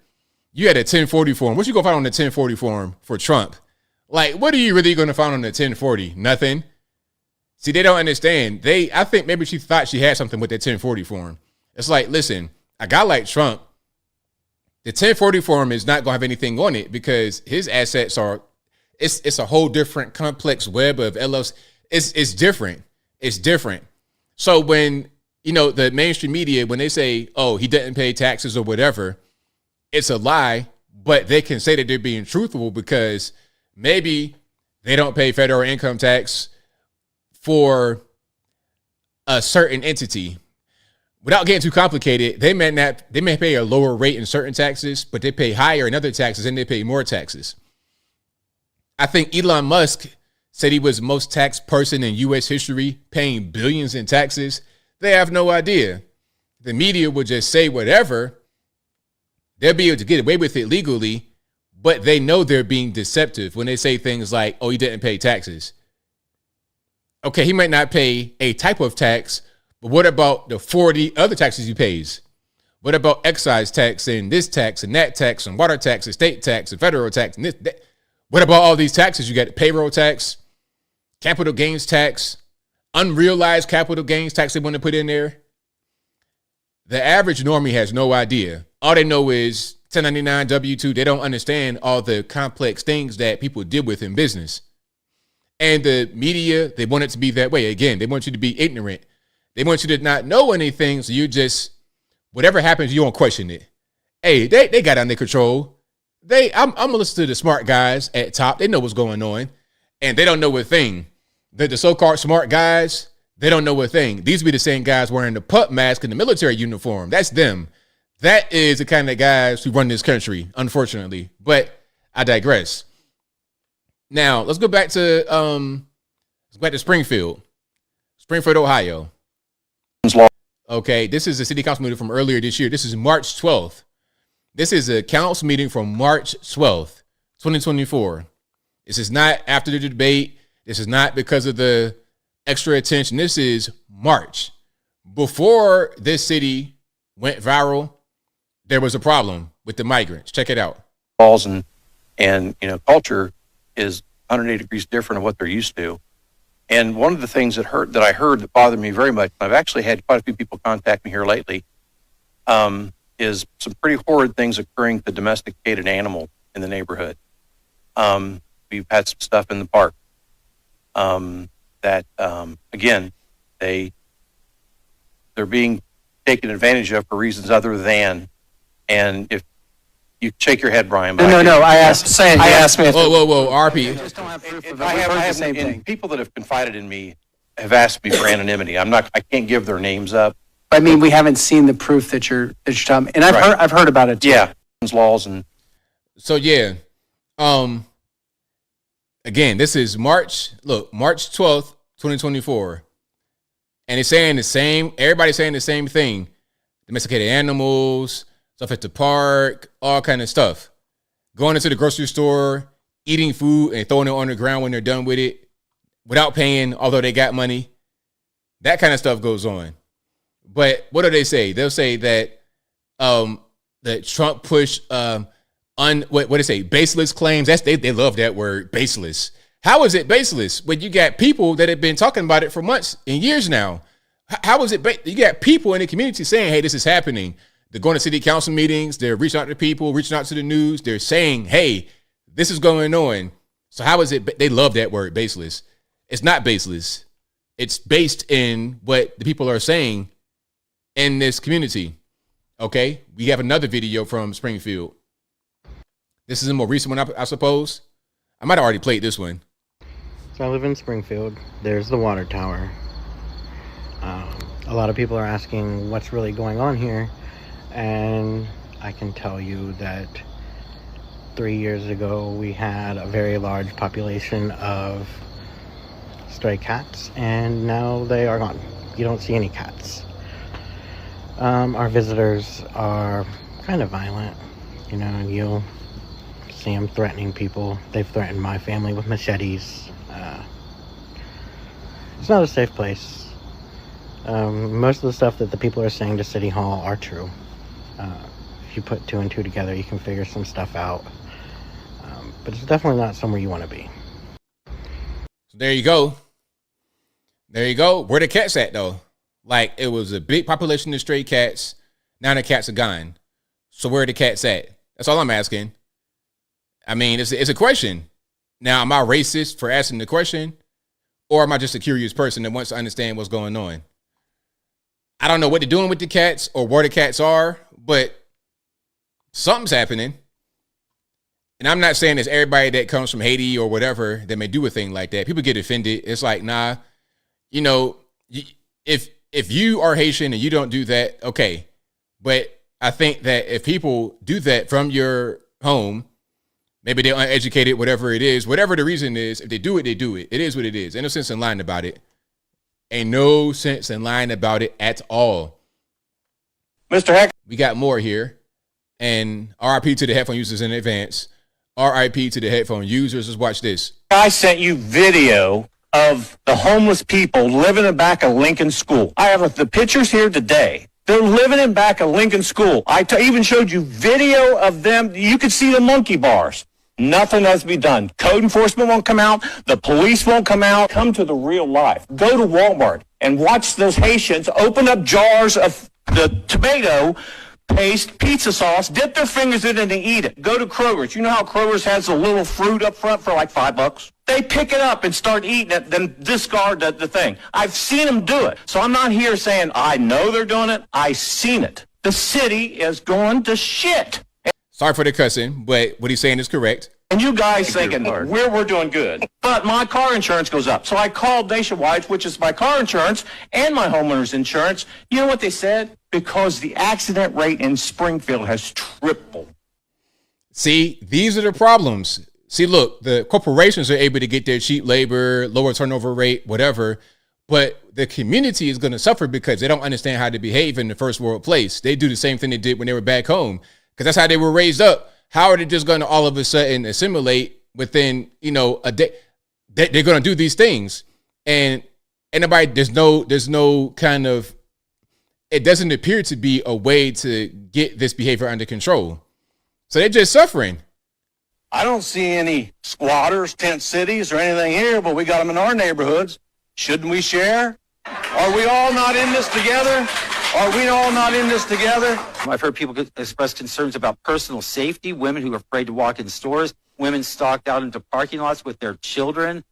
You had a 1040 form. What you gonna find on the 1040 form for Trump? Like, what are you really gonna find on the 1040? Nothing. See, they don't understand. I think maybe she thought she had something with that 1040 form. It's like, listen, a guy like Trump, the 1040 form is not going to have anything on it because his assets are, it's a whole different complex web of LLC. It's different. It's different. So when, the mainstream media, when they say, oh, he didn't pay taxes or whatever, it's a lie, but they can say that they're being truthful because maybe they don't pay federal income tax for a certain entity. Without getting too complicated, they may pay a lower rate in certain taxes, but they pay higher in other taxes and they pay more taxes. I think Elon Musk said he was the most taxed person in U.S. history, paying billions in taxes. They have no idea. The media would just say whatever. They'll be able to get away with it legally, but they know they're being deceptive when they say things like, oh, he didn't pay taxes. Okay, he might not pay a type of tax, but what about the 40 other taxes he pays? What about excise tax and this tax and that tax and water tax and state tax and federal tax and this? That? What about all these taxes? You got the payroll tax, capital gains tax, unrealized capital gains tax they want to put in there. The average normie has no idea. All they know is 1099 W-2. They don't understand all the complex things that people deal with in business. And the media, they want it to be that way. Again, they want you to be ignorant. They want you to not know anything. So you just, whatever happens, you don't question it. Hey, they got it under control. I'm gonna listen to the smart guys at top. They know what's going on. And they don't know a thing. The so-called smart guys, they don't know a thing. These be the same guys wearing the pup mask and the military uniform. That's them. That is the kind of guys who run this country, unfortunately. But I digress. Now, let's go back to Springfield, Ohio. Okay, this is a city council meeting from earlier this year. This is March 12th. This is a council meeting from March 12th, 2024. This is not after the debate. This is not because of the extra attention. This is March. Before this city went viral, there was a problem with the migrants. Check it out. Laws and culture is 180 degrees different of what they're used to. And one of the things that I heard that bothered me very much, I've actually had quite a few people contact me here lately, is some pretty horrid things occurring to domesticated animals in the neighborhood. We've had some stuff in the park that, again, they're being taken advantage of for reasons other than, and if you shake your head, Brian. No. I asked me. Whoa, RP. I have the same thing. People that have confided in me have asked me for anonymity. I can't give their names up. I mean, we haven't seen the proof that you're talking, and I've heard about it too. Yeah, laws and so yeah, Again, this is March 12th, 2024. And it's saying everybody's saying the same thing. Domesticated animals, stuff at the park, all kind of stuff. Going into the grocery store, eating food and throwing it on the ground when they're done with it without paying, although they got money. That kind of stuff goes on. But what do they say? They'll say that that Trump pushed what they say, baseless claims. They love that word, baseless. How is it baseless when you got people that have been talking about it for months and years now? How is it? You got people in the community saying, hey, this is happening. They're going to city council meetings. They're reaching out to people, reaching out to the news. They're saying, hey, this is going on. So how is it? They love that word, baseless. It's not baseless. It's based in what the people are saying in this community. Okay, we have another video from Springfield. This is a more recent one, I suppose. I might have already played this one. So I live in Springfield. There's the water tower. A lot of people are asking what's really going on here. And I can tell you that 3 years ago, we had a very large population of stray cats, and now they are gone. You don't see any cats. Our visitors are kind of violent. You know, you'll see them threatening people. They've threatened my family with machetes. It's not a safe place. Most of the stuff that the people are saying to City Hall are true. If you put two and two together, you can figure some stuff out. But it's definitely not somewhere you want to be. So there you go. There you go. Where the cats at, though? Like, it was a big population of stray cats. Now the cats are gone. So where are the cats at? That's all I'm asking. I mean, it's a question. Now, am I racist for asking the question? Or am I just a curious person that wants to understand what's going on? I don't know what they're doing with the cats or where the cats are, but something's happening. And I'm not saying it's everybody that comes from Haiti or whatever that may do a thing like that. People get offended. It's like, nah, you know, if you are Haitian and you don't do that, okay. But I think that if people do that from your home, maybe they're uneducated, whatever it is, whatever the reason is, if they do it, they do it. It is what it is. Ain't no sense in lying about it. Ain't no sense in lying about it at all. Mr. Heck. We got more here. And RIP to the headphone users in advance. RIP to the headphone users. Let's watch this. I sent you video of the homeless people living in the back of Lincoln School. I have the pictures here today. They're living in back of Lincoln School. I even showed you video of them. You could see the monkey bars. Nothing has to be done. Code enforcement won't come out. The police won't come out. Come to the real life. Go to Walmart and watch those Haitians open up jars of the tomato paste, pizza sauce, dip their fingers in it and eat it. Go to Kroger's. You know how Kroger's has a little fruit up front for like $5? They pick it up and start eating it, then discard the thing. I've seen them do it. So I'm not here saying I know they're doing it. I've seen it. The city is going to shit. Sorry for the cussing, but what he's saying is correct. And you guys thinking we're doing good. But my car insurance goes up. So I called Nationwide, which is my car insurance and my homeowner's insurance. You know what they said? Because the accident rate in Springfield has tripled. See, these are the problems. See, look, the corporations are able to get their cheap labor, lower turnover rate, whatever. But the community is going to suffer because they don't understand how to behave in the first world place. They do the same thing they did when they were back home because that's how they were raised up. How are they just going to all of a sudden assimilate within, a day? They're going to do these things. And anybody, there's no kind of, it doesn't appear to be a way to get this behavior under control. So they're just suffering. I don't see any squatters, tent cities, or anything here, but we got them in our neighborhoods. Shouldn't we share? Are we all not in this together? Are we all not in this together? I've heard people express concerns about personal safety, women who are afraid to walk in stores, women stalked out into parking lots with their children.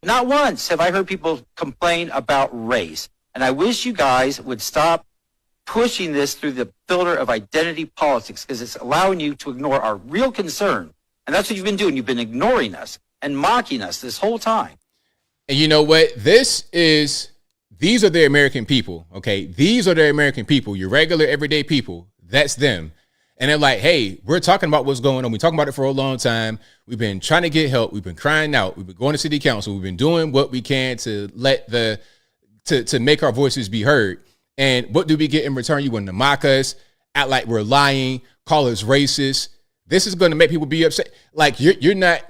Not once have I heard people complain about race. And I wish you guys would stop pushing this through the filter of identity politics because it's allowing you to ignore our real concern. And that's what you've been doing. You've been ignoring us and mocking us this whole time. And you know what? These are the American people, okay? These are the American people, your regular, everyday people. That's them. And they're like, hey, we're talking about what's going on. We're talking about it for a long time. We've been trying to get help. We've been crying out. We've been going to city council. We've been doing what we can to to make our voices be heard. And what do we get in return? You want to mock us, act like we're lying, call us racist. This is going to make people be upset. Like you're not,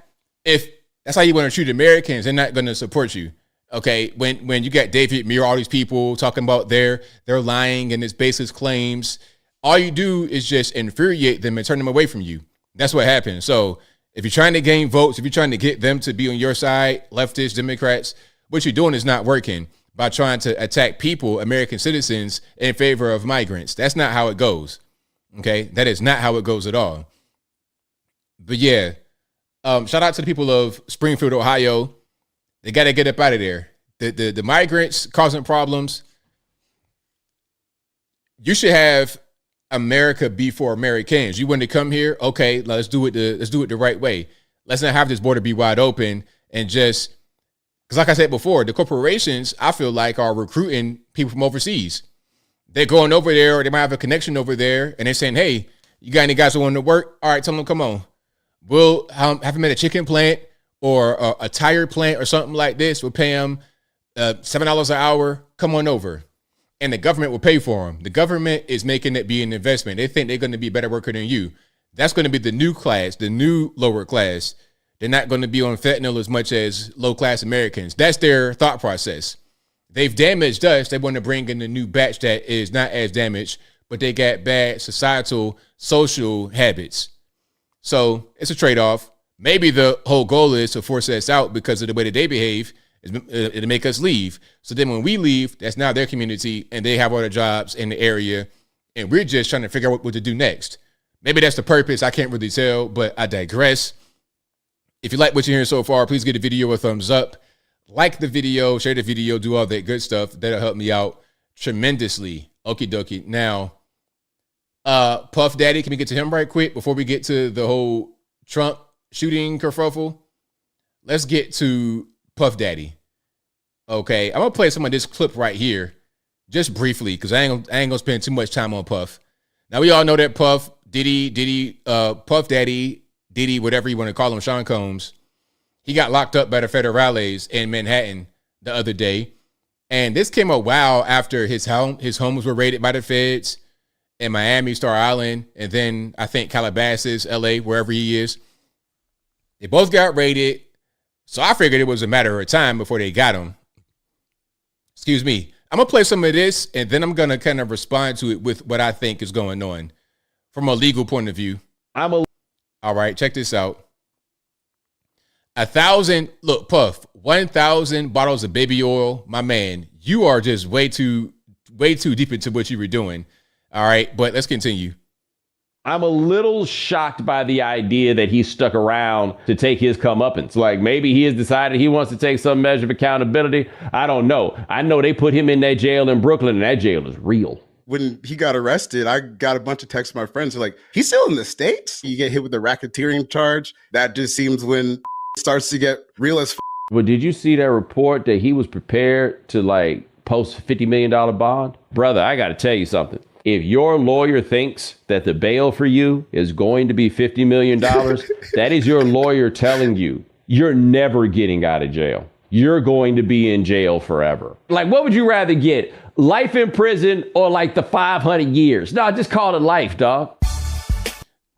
if that's how you want to treat Americans, they're not going to support you. Okay, when you got David Muir, all these people talking about they're lying and it's baseless claims, all you do is just infuriate them and turn them away from you. That's what happens. So if you're trying to gain votes, if you're trying to get them to be on your side, leftists, Democrats, what you're doing is not working by trying to attack people, American citizens, in favor of migrants. That's not how it goes. Okay, that is not how it goes at all. But yeah, shout out to the people of Springfield, Ohio. They got to get up out of there. The migrants causing problems. You should have America be for Americans. You want to come here? Okay, let's do it the right way. Let's not have this border be wide open and just, because like I said before, the corporations, I feel like, are recruiting people from overseas. They're going over there, or they might have a connection over there, and they're saying, hey, you got any guys who want to work? All right, tell them, come on. We'll have them at a chicken plant or a tire plant or something like this. We'll pay them $7 an hour. Come on over. And the government will pay for them. The government is making it be an investment. They think they're going to be a better worker than you. That's going to be the new class, the new lower class. They're not going to be on fentanyl as much as low-class Americans. That's their thought process. They've damaged us. They want to bring in a new batch that is not as damaged, but they got bad societal, social habits. So it's a trade-off. Maybe the whole goal is to force us out because of the way that they behave. It'll make us leave. So then when we leave, that's now their community, and they have all the jobs in the area, and we're just trying to figure out what to do next. Maybe that's the purpose. I can't really tell, but I digress. If you like what you're hearing so far, please give the video a thumbs up. Like the video, share the video, do all that good stuff. That'll help me out tremendously. Okie dokie. Now, Puff Daddy, can we get to him right quick before we get to the whole Trump shooting kerfuffle? Let's get to Puff Daddy. Okay, I'm gonna play some of this clip right here, just briefly, because I ain't gonna spend too much time on Puff. Now we all know that Puff, Puff Daddy, Diddy, whatever you want to call him, Sean Combs, he got locked up by the federales in Manhattan the other day, and this came a while after his homes were raided by the feds in Miami, Star Island, and then I think Calabasas, LA, wherever he is. They both got raided. So I figured it was a matter of time before they got him. Excuse me. I'm going to play some of this, and then I'm going to kind of respond to it with what I think is going on from a legal point of view. All right, check this out. 1,000, look, Puff, 1,000 bottles of baby oil. My man, you are just way too deep into what you were doing. All right, but let's continue. I'm a little shocked by the idea that he stuck around to take his comeuppance. Like, maybe he has decided he wants to take some measure of accountability. I don't know. I know they put him in that jail in Brooklyn, and that jail is real. When he got arrested, I got a bunch of texts from my friends who were like, he's still in the States? You get hit with the racketeering charge. That just seems when it starts to get real as Well, did you see that report that he was prepared to, like, post a $50 million bond? Brother, I got to tell you something. If your lawyer thinks that the bail for you is going to be $50 million, that is your lawyer telling you you're never getting out of jail. You're going to be in jail forever. Like, what would you rather get? Life in prison or like the 500 years? No, just call it life, dog.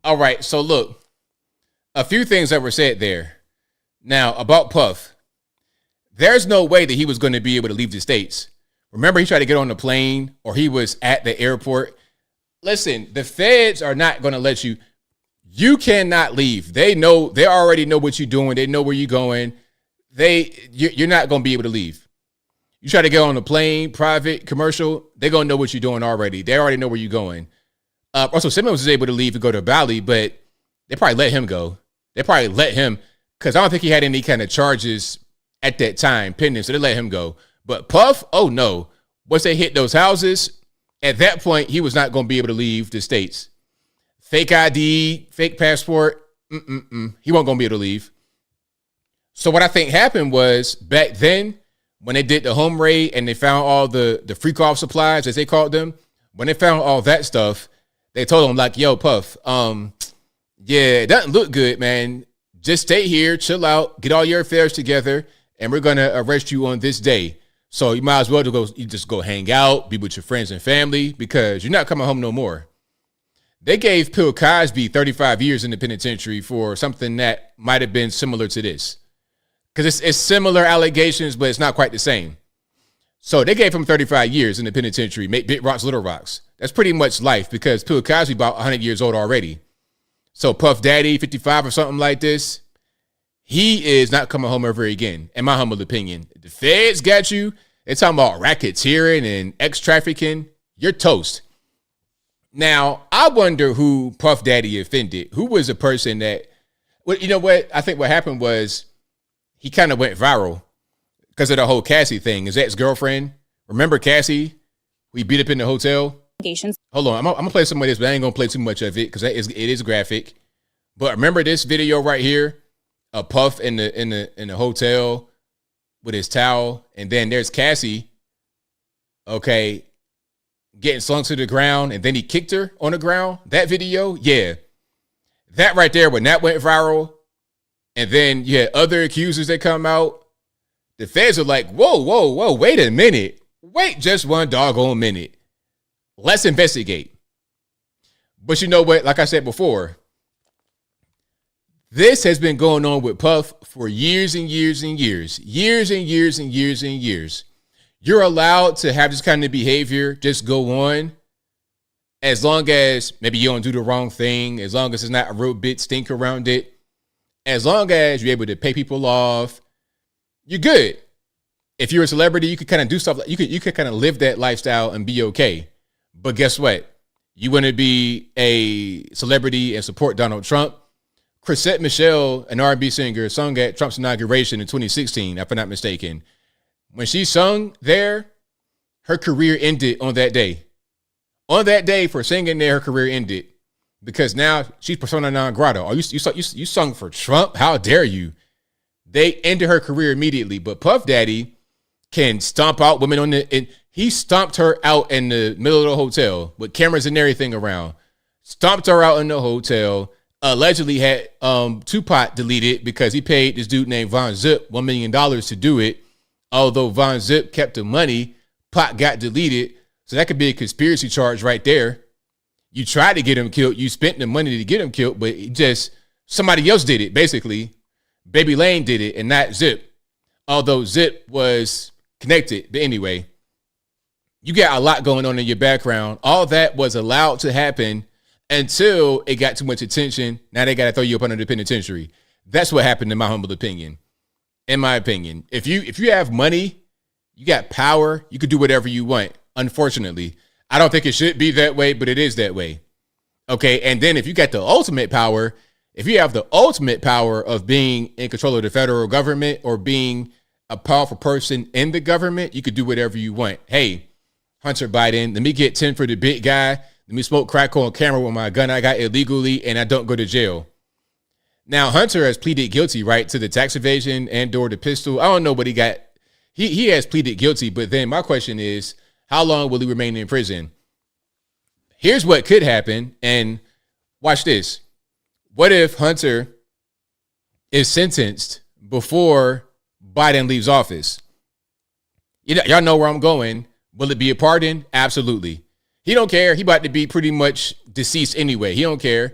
All right. So look, a few things that were said there. Now about Puff, there's no way that he was going to be able to leave the States. Remember, he tried to get on the plane, or he was at the airport. Listen, the feds are not going to let you. You cannot leave. They already know what you're doing. They know where you're going. You're not going to be able to leave. You try to get on the plane, private, commercial, they're going to know what you're doing already. They already know where you're going. Also, Simmons was able to leave and go to Bali, but they probably let him go. They probably let him, because I don't think he had any kind of charges at that time pending, so they let him go. But Puff, oh no. Once they hit those houses, at that point, he was not going to be able to leave the States. Fake ID, fake passport, he wasn't going to be able to leave. So what I think happened was, back then, when they did the home raid and they found all the freak-off supplies, as they called them, when they found all that stuff, they told him like, yo, Puff, yeah, it doesn't look good, man. Just stay here, chill out, get all your affairs together, and we're going to arrest you on this day. So you might as well just go hang out, be with your friends and family, because you're not coming home no more. They gave Bill Cosby 35 years in the penitentiary for something that might have been similar to this. Because it's similar allegations, but it's not quite the same. So they gave him 35 years in the penitentiary, make big rocks, little rocks. That's pretty much life, because Bill Cosby about 100 years old already. So Puff Daddy, 55 or something like this, he is not coming home ever again, in my humble opinion. The feds got you. They're talking about racketeering and ex-trafficking. You're toast. Now, I wonder who Puff Daddy offended. Who was the person that, well, you know what? I think what happened was he kind of went viral because of the whole Cassie thing. His ex-girlfriend. Remember Cassie? We beat up in the hotel. Hold on. I'm going to play some of this, but I ain't going to play too much of it because it is graphic. But remember this video right here? A Puff in the hotel with his towel. And then there's Cassie. Okay. Getting slung to the ground, and then he kicked her on the ground. That video, yeah. That right there, when that went viral, and then you had other accusers that come out, the feds are like, whoa, wait a minute. Wait just one doggone minute. Let's investigate. But you know what? Like I said before, this has been going on with Puff for years and years and years. Years and years and years and years. You're allowed to have this kind of behavior just go on as long as maybe you don't do the wrong thing, as long as it's not a real big stink around it, as long as you're able to pay people off, you're good. If you're a celebrity, you could kind of do stuff like you could kind of live that lifestyle and be okay. But guess what? You want to be a celebrity and support Donald Trump. Chrisette Michele, an R&B singer, sung at Trump's inauguration in 2016, if I'm not mistaken. When she sung there, her career ended on that day. On that day for singing there, her career ended because now she's persona non grata. Oh, you sung for Trump? How dare you? They ended her career immediately. But Puff Daddy can stomp out women and he stomped her out in the middle of the hotel with cameras and everything around. Stomped her out in the hotel. Allegedly had Tupac deleted because he paid this dude named Von Zip $1 million to do it. Although Von Zip kept the money, Pac got deleted. So that could be a conspiracy charge right there. You tried to get him killed. You spent the money to get him killed, but somebody else did it, basically. Baby Lane did it and not Zip. Although Zip was connected. But anyway, you got a lot going on in your background. All that was allowed to happen until it got too much attention. Now they got to throw you up under the penitentiary. That's what happened in my humble opinion. In my opinion, if you have money, you got power, you could do whatever you want. Unfortunately, I don't think it should be that way, but it is that way. Okay. And then if you got the ultimate power, if you have the ultimate power of being in control of the federal government or being a powerful person in the government, you could do whatever you want. Hey, Hunter Biden, let me get 10 for the big guy. Let me smoke crack on camera with my gun I got illegally and I don't go to jail. Now, Hunter has pleaded guilty, right, to the tax evasion and or the pistol. I don't know what he got. He has pleaded guilty, but then my question is, how long will he remain in prison? Here's what could happen, and watch this. What if Hunter is sentenced before Biden leaves office? Y'all know where I'm going. Will it be a pardon? Absolutely. He don't care. He about to be pretty much deceased anyway. He don't care.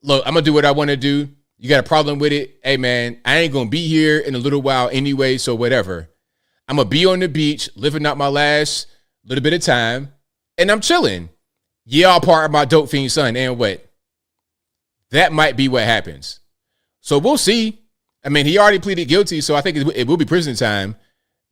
Look, I'm going to do what I want to do. You got a problem with it? Hey, man, I ain't going to be here in a little while anyway, so whatever. I'm going to be on the beach, living out my last little bit of time, and I'm chilling. Yeah, I'm part of my dope fiend son, and what? That might be what happens. So we'll see. I mean, he already pleaded guilty, so I think it will be prison time.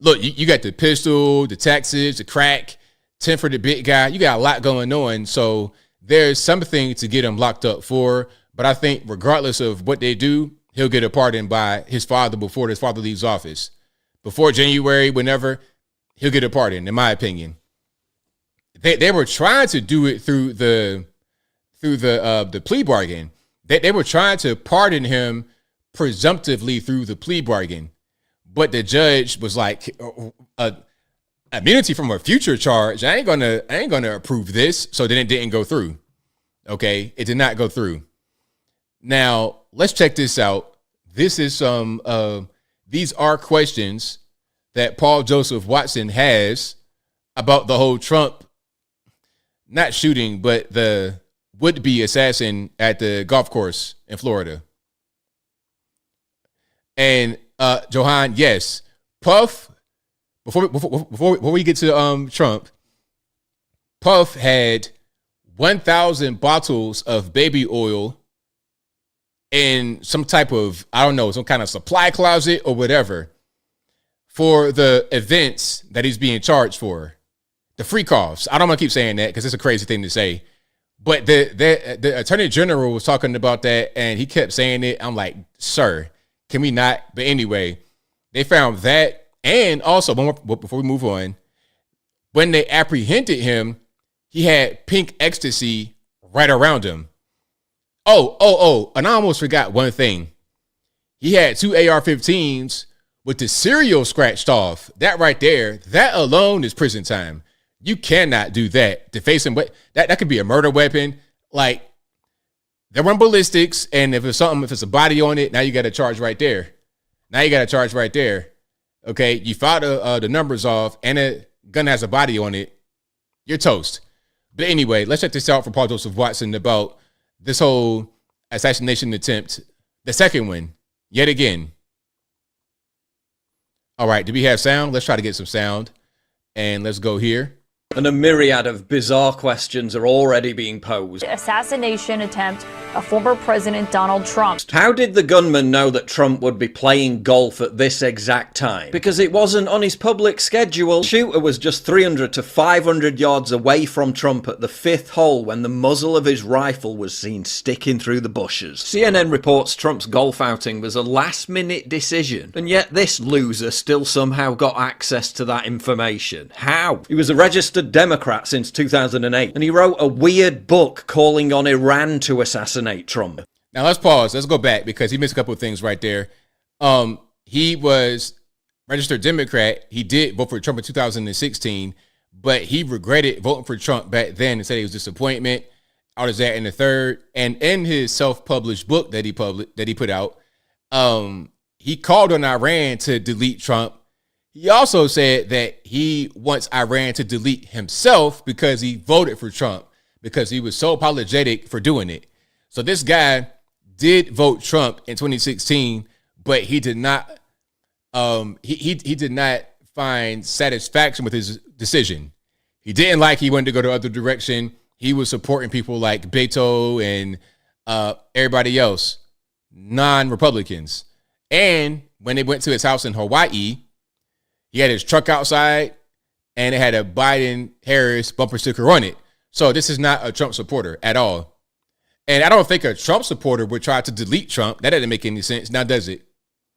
Look, you got the pistol, the taxes, the crack, 10 for the big guy. You got a lot going on, so there's something to get him locked up for. But I think regardless of what they do, he'll get a pardon by his father before his father leaves office. Before January, whenever, he'll get a pardon, in my opinion. They were trying to do it through the plea bargain. They were trying to pardon him presumptively through the plea bargain. But the judge was like, immunity from a future charge. I ain't gonna approve this. So then it didn't go through. Okay, it did not go through. Now, let's check this out. This is these are questions that Paul Joseph Watson has about the whole Trump, not shooting, but the would-be assassin at the golf course in Florida. And Johan, yes, Puff, before we get to Trump, Puff had 1,000 bottles of baby oil in some type of, I don't know, some kind of supply closet or whatever for the events that he's being charged for. The freak offs. I don't want to keep saying that because it's a crazy thing to say. But the Attorney General was talking about that and he kept saying it. I'm like, sir, can we not? But anyway, they found that. And also, before we move on, when they apprehended him, he had pink ecstasy right around him. Oh, and I almost forgot one thing. He had 2 AR-15s with the serial scratched off. That right there, that alone is prison time. You cannot do that to face him. But that could be a murder weapon. Like, they run ballistics, and if it's a body on it, now you got a charge right there. Okay, you filed the numbers off, and a gun has a body on it. You're toast. But anyway, let's check this out from Paul Joseph Watson about this whole assassination attempt, the second one, yet again. All right, do we have sound? Let's try to get some sound, and let's go here. And a myriad of bizarre questions are already being posed. Assassination attempt of former President Donald Trump. How did the gunman know that Trump would be playing golf at this exact time? Because it wasn't on his public schedule. The shooter was just 300 to 500 yards away from Trump at the 5th hole when the muzzle of his rifle was seen sticking through the bushes. CNN reports Trump's golf outing was a last-minute decision, and yet this loser still somehow got access to that information. How? He was a registered Democrat since 2008, and he wrote a weird book calling on Iran to assassinate Trump. Now let's pause. Let's go back because he missed a couple of things right there. He was registered Democrat. He did vote for Trump in 2016, but he regretted voting for Trump back then and said it was disappointment. All of that in the third, and in his self-published book that he put out, he called on Iran to delete Trump. He also said that he wants Iran to delete himself because he voted for Trump, because he was so apologetic for doing it. So this guy did vote Trump in 2016, but he did not he did not find satisfaction with his decision. He didn't like, he wanted to go the other direction. He was supporting people like Beto and everybody else, non-Republicans. And when they went to his house in Hawaii, he had his truck outside and it had a Biden-Harris bumper sticker on it. So this is not a Trump supporter at all. And I don't think a Trump supporter would try to delete Trump. That doesn't make any sense. Now, does it?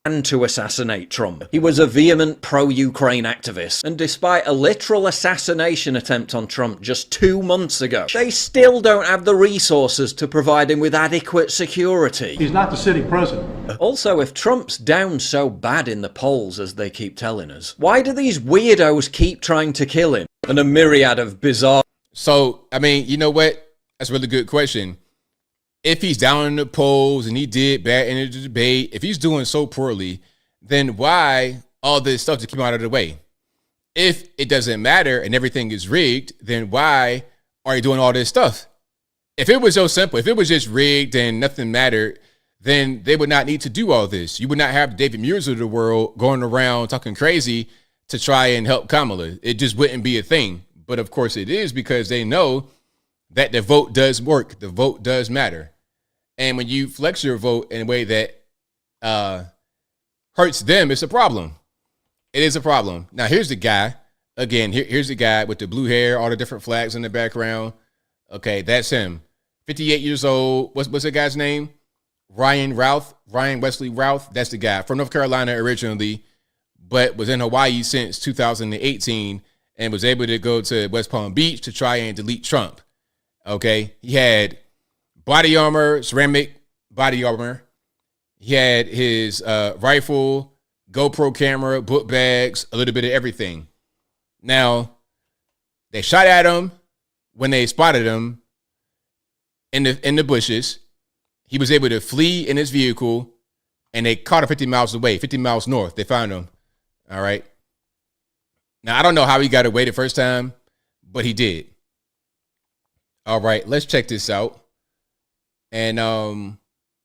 And to assassinate Trump. He was a vehement pro-Ukraine activist, and despite a literal assassination attempt on Trump just 2 months ago, they still don't have the resources to provide him with adequate security. He's not the sitting president. Also, if Trump's down so bad in the polls as they keep telling us, why do these weirdos keep trying to kill him? And a myriad of bizarre... So, I mean, you know what? That's a really good question. If he's down in the polls and he did bad in the debate, if he's doing so poorly, then why all this stuff to keep him out of the way? If it doesn't matter and everything is rigged, then why are you doing all this stuff? If it was so simple, if it was just rigged and nothing mattered, then they would not need to do all this. You would not have David Muirs of the world going around talking crazy to try and help Kamala. It just wouldn't be a thing. But of course it is, because they know that the vote does work. The vote does matter. And when you flex your vote in a way that hurts them, it's a problem. It is a problem. Now, here's the guy. Again, here's the guy with the blue hair, all the different flags in the background. Okay, that's him. 58 years old. What's the guy's name? Ryan Wesley Routh. That's the guy. From North Carolina originally, but was in Hawaii since 2018 and was able to go to West Palm Beach to try and delete Trump. Okay, he had body armor, ceramic body armor. He had his rifle, GoPro camera, book bags, a little bit of everything. Now, they shot at him when they spotted him. in the bushes. He was able to flee in his vehicle, and they caught him 50 miles away, 50 miles north. They found him. All right. Now, I don't know how he got away the first time, but he did. All right, let's check this out. And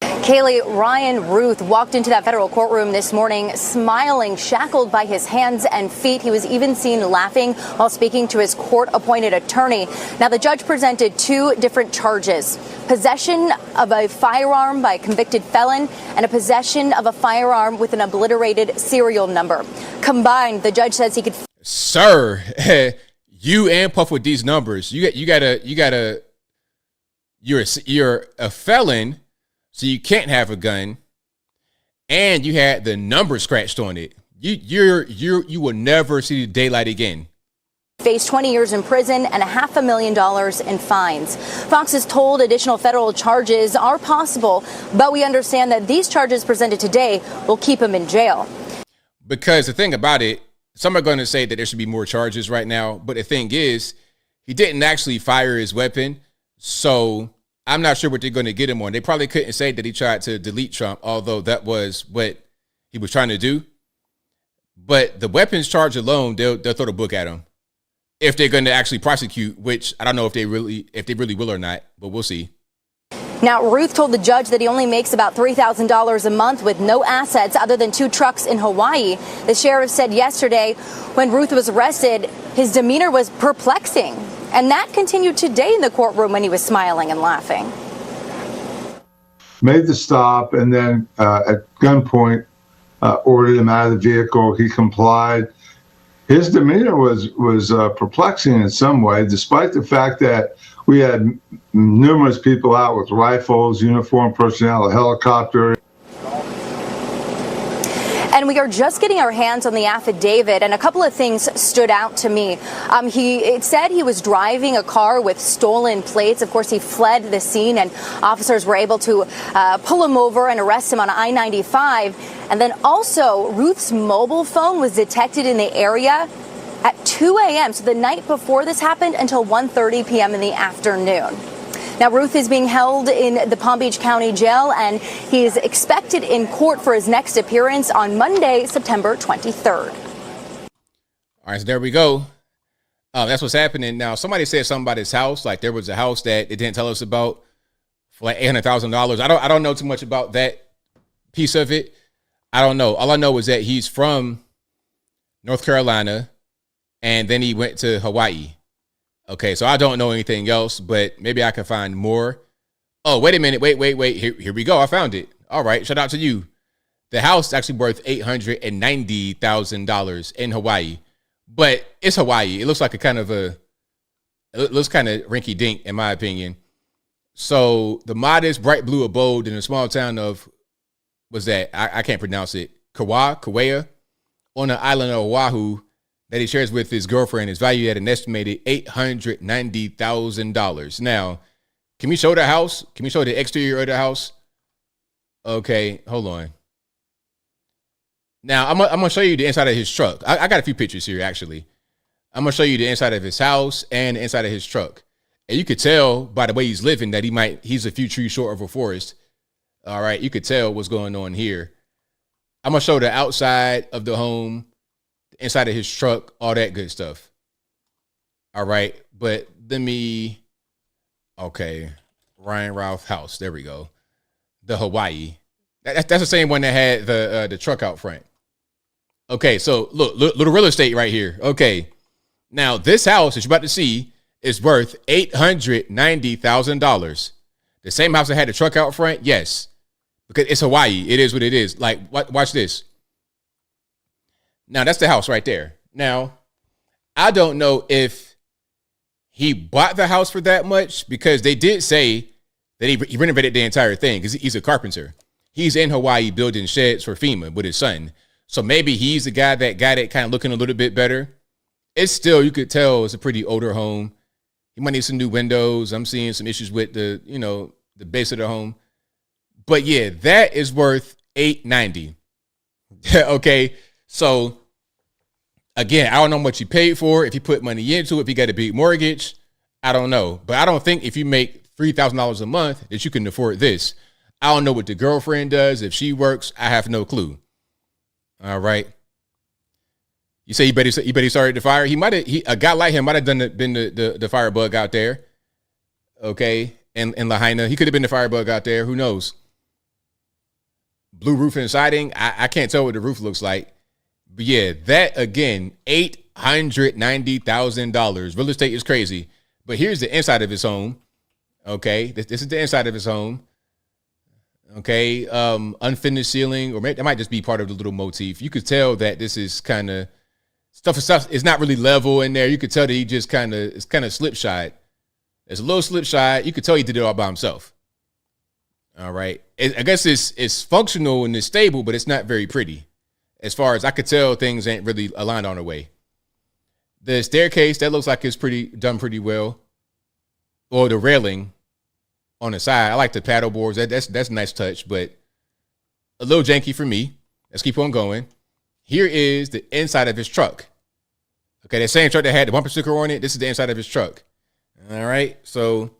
Kaylee, Ryan Ruth walked into that federal courtroom this morning smiling, shackled by his hands and feet. He was even seen laughing while speaking to his court-appointed attorney. Now, the judge presented two different charges: possession of a firearm by a convicted felon and a possession of a firearm with an obliterated serial number. Combined, the judge says he could... Sir, you and Puff with these numbers. You're a felon, so you can't have a gun, and you had the number scratched on it. You will never see the daylight again. Face 20 years in prison and $500,000 in fines. Fox is told additional federal charges are possible, but we understand that these charges presented today will keep him in jail. Because the thing about it, some are going to say that there should be more charges right now, but the thing is, he didn't actually fire his weapon, so I'm not sure what they're going to get him on. They probably couldn't say that he tried to delete Trump, although that was what he was trying to do. But the weapons charge alone, they'll throw the book at him if they're going to actually prosecute, which I don't know if they really will or not, but we'll see. Now, Ruth told the judge that he only makes about $3,000 a month with no assets other than 2 trucks in Hawaii. The sheriff said yesterday when Ruth was arrested, his demeanor was perplexing. And that continued today in the courtroom when he was smiling and laughing. Made the stop and then at gunpoint ordered him out of the vehicle. He complied. His demeanor was perplexing in some way, despite the fact that we had numerous people out with rifles, uniformed personnel, a helicopter. And we are just getting our hands on the affidavit, and a couple of things stood out to me. It said he was driving a car with stolen plates. Of course, he fled the scene, and officers were able to pull him over and arrest him on I-95. And then also, Ruth's mobile phone was detected in the area at 2 a.m., so the night before this happened, until 1:30 p.m. in the afternoon. Now, Ruth is being held in the Palm Beach County Jail, and he is expected in court for his next appearance on Monday, September 23rd. All right, so there we go. That's what's happening. Now, somebody said something about his house, like there was a house that they didn't tell us about for like $800,000. I don't know too much about that piece of it. I don't know. All I know is that he's from North Carolina, and then he went to Hawaii. Okay, so I don't know anything else, but maybe I can find more. Oh, wait a minute. Wait. Here we go. I found it. All right. Shout out to you. The house is actually worth $890,000 in Hawaii, but it's Hawaii. It looks like it looks kind of rinky dink in my opinion. So the modest bright blue abode in a small town of, I can't pronounce it, Kauai, on the island of Oahu, that he shares with his girlfriend is valued at an estimated $890,000. Now, can we show the house? Can we show the exterior of the house? Okay, hold on. Now, I'm going to show you the inside of his truck. I got a few pictures here, actually. I'm going to show you the inside of his house and the inside of his truck. And you could tell by the way he's living that he's a few trees short of a forest. All right, you could tell what's going on here. I'm going to show the outside of the home, inside of his truck, all that good stuff. All right, but Ryan Ralph house. There we go. The Hawaii. That's the same one that had the truck out front. Okay, so look, little real estate right here. Okay, now this house that you're about to see is worth $890,000. The same house that had the truck out front, yes, because it's Hawaii. It is what it is. Like, watch this. Now, that's the house right there. Now, I don't know if he bought the house for that much, because they did say that he renovated the entire thing because he's a carpenter. He's in Hawaii building sheds for FEMA with his son. So maybe he's the guy that got it kind of looking a little bit better. It's still, you could tell it's a pretty older home. He might need some new windows. I'm seeing some issues with the base of the home. But yeah, that is worth $890,000. Okay. So, again, I don't know what you paid for, if you put money into it, if you got a big mortgage. I don't know. But I don't think if you make $3,000 a month that you can afford this. I don't know what the girlfriend does. If she works, I have no clue. All right. You say you bet he started the fire. A guy like him might have been the firebug out there. Okay. In Lahaina. He could have been the firebug out there. Who knows? Blue roof and siding. I can't tell what the roof looks like. But yeah, that again, $890,000. Real estate is crazy. But here's the inside of his home. Okay. This is the inside of his home. Okay. Unfinished ceiling, or maybe that might just be part of the little motif. You could tell that this is kind of stuff is not really level in there. You could tell that he just it's kind of slipshod. It's a little slipshod. You could tell he did it all by himself. All right. I guess it's functional and it's stable, but it's not very pretty. As far as I could tell, things ain't really aligned on the way. The staircase, that looks like it's done pretty well. Or the railing on the side. I like the paddle boards. That's a nice touch, but a little janky for me. Let's keep on going. Here is the inside of his truck. Okay, that same truck that had the bumper sticker on it, this is the inside of his truck. All right, so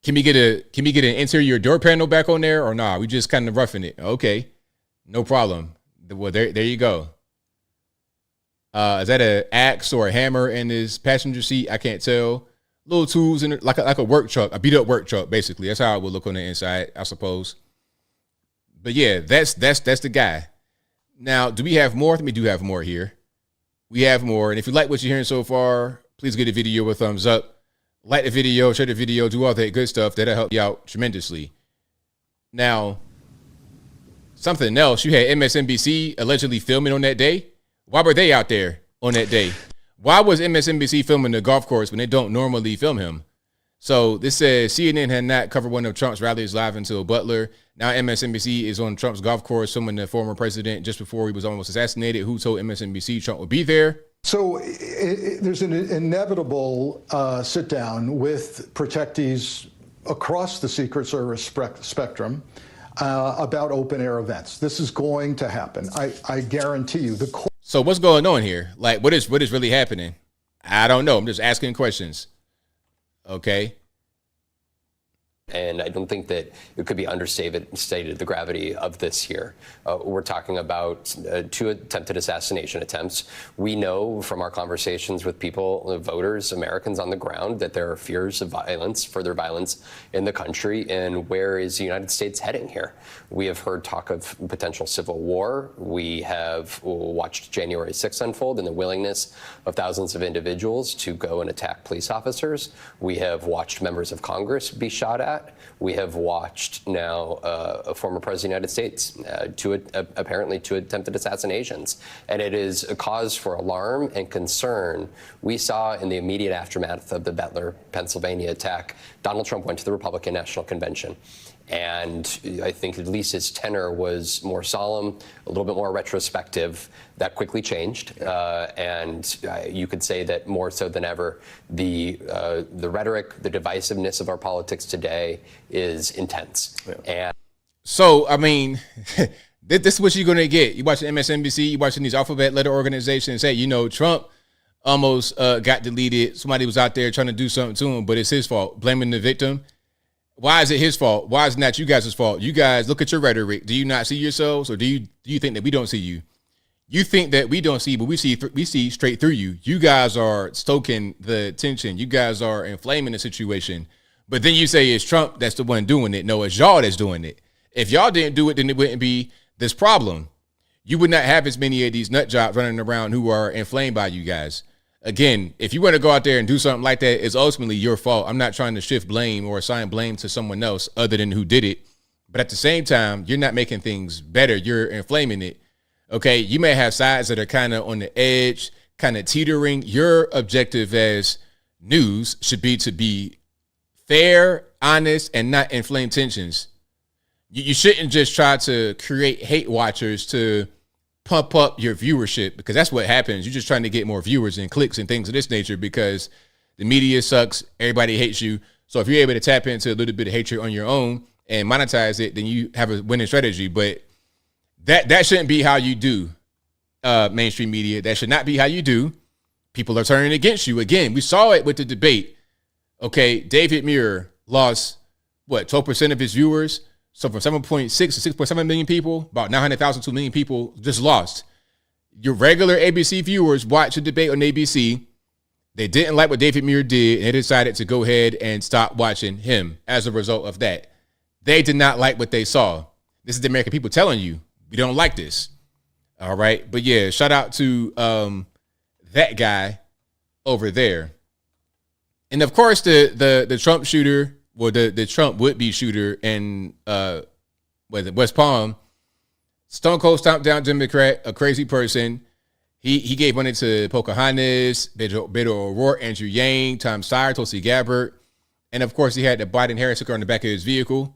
can we get an interior door panel back on there or nah? We just kind of roughing it. Okay, no problem. Well, there you go. Is that an axe or a hammer in his passenger seat? I can't tell. Little tools in it, like a work truck, a beat up work truck, basically. That's how it would look on the inside, I suppose. But yeah, that's the guy. Now, do we have more? We do have more here. We have more. And if you like what you're hearing so far, please give the video a thumbs up. Like the video, share the video, do all that good stuff. That'll help you out tremendously. Now, something else. You had MSNBC allegedly filming on that day. Why were they out there on that day? Why was MSNBC filming the golf course when they don't normally film him? So this says CNN had not covered one of Trump's rallies live until Butler. Now MSNBC is on Trump's golf course filming the former president just before he was almost assassinated. Who told MSNBC Trump would be there? So there's an inevitable sit down with protectees across the Secret Service spectrum about open air events. This is going to happen. I guarantee you. So what's going on here? Like, what is really happening? I don't know. I'm just asking questions. Okay. And I don't think that it could be understated the gravity of this here. We're talking about 2 attempted assassination attempts. We know from our conversations with people, voters, Americans on the ground, that there are fears of violence, further violence in the country. And where is the United States heading here? We have heard talk of potential civil war. We have watched January 6th unfold and the willingness of thousands of individuals to go and attack police officers. We have watched members of Congress be shot at. We have watched now a former president of the United States, apparently 2 attempted assassinations. And it is a cause for alarm and concern. We saw in the immediate aftermath of the Butler, Pennsylvania attack, Donald Trump went to the Republican National Convention. And I think at least his tenor was more solemn, a little bit more retrospective. That quickly changed. And you could say that more so than ever, the rhetoric, the divisiveness of our politics today is intense. Yeah. And so, I mean, this is what you're going to get. You watching MSNBC, you watching these alphabet letter organizations say, Trump almost got deleted. Somebody was out there trying to do something to him, but it's his fault. Blaming the victim. Why is it his fault? Why is it not you guys' fault? You guys, look at your rhetoric. Do you not see yourselves, or do you think that we don't see you? You think that we don't see, but we see straight through you. You guys are stoking the tension. You guys are inflaming the situation. But then you say it's Trump that's the one doing it. No, it's y'all that's doing it. If y'all didn't do it, then it wouldn't be this problem. You would not have as many of these nut jobs running around who are inflamed by you guys. Again, if you want to go out there and do something like that, it's ultimately your fault. I'm not trying to shift blame or assign blame to someone else other than who did it. But at the same time, you're not making things better. You're inflaming it. Okay, you may have sides that are kind of on the edge, kind of teetering. Your objective as news should be to be fair, honest, and not inflame tensions. You shouldn't just try to create hate watchers to pump up your viewership, because that's what happens. You're just trying to get more viewers and clicks and things of this nature because the media sucks. Everybody hates you. So if you're able to tap into a little bit of hatred on your own and monetize it, then you have a winning strategy. But that shouldn't be how you do mainstream media. That should not be how you do. People are turning against you. Again, we saw it with the debate. Okay, David Muir lost, 12% of his viewers? So from 7.6 to 6.7 million people, about 900,000 to 1 million people just lost. Your regular ABC viewers watched the debate on ABC. They didn't like what David Muir did, and they decided to go ahead and stop watching him as a result of that. They did not like what they saw. This is the American people telling you, we don't like this. All right. But yeah, shout out to that guy over there. And of course, the Trump shooter, the Trump would-be shooter in West Palm, Stone Cold stomped down Democrat, a crazy person. He gave money to Pocahontas, Beto O'Rourke, Andrew Yang, Tom Steyer, Tulsi Gabbard. And of course, he had the Biden-Harris sticker on the back of his vehicle.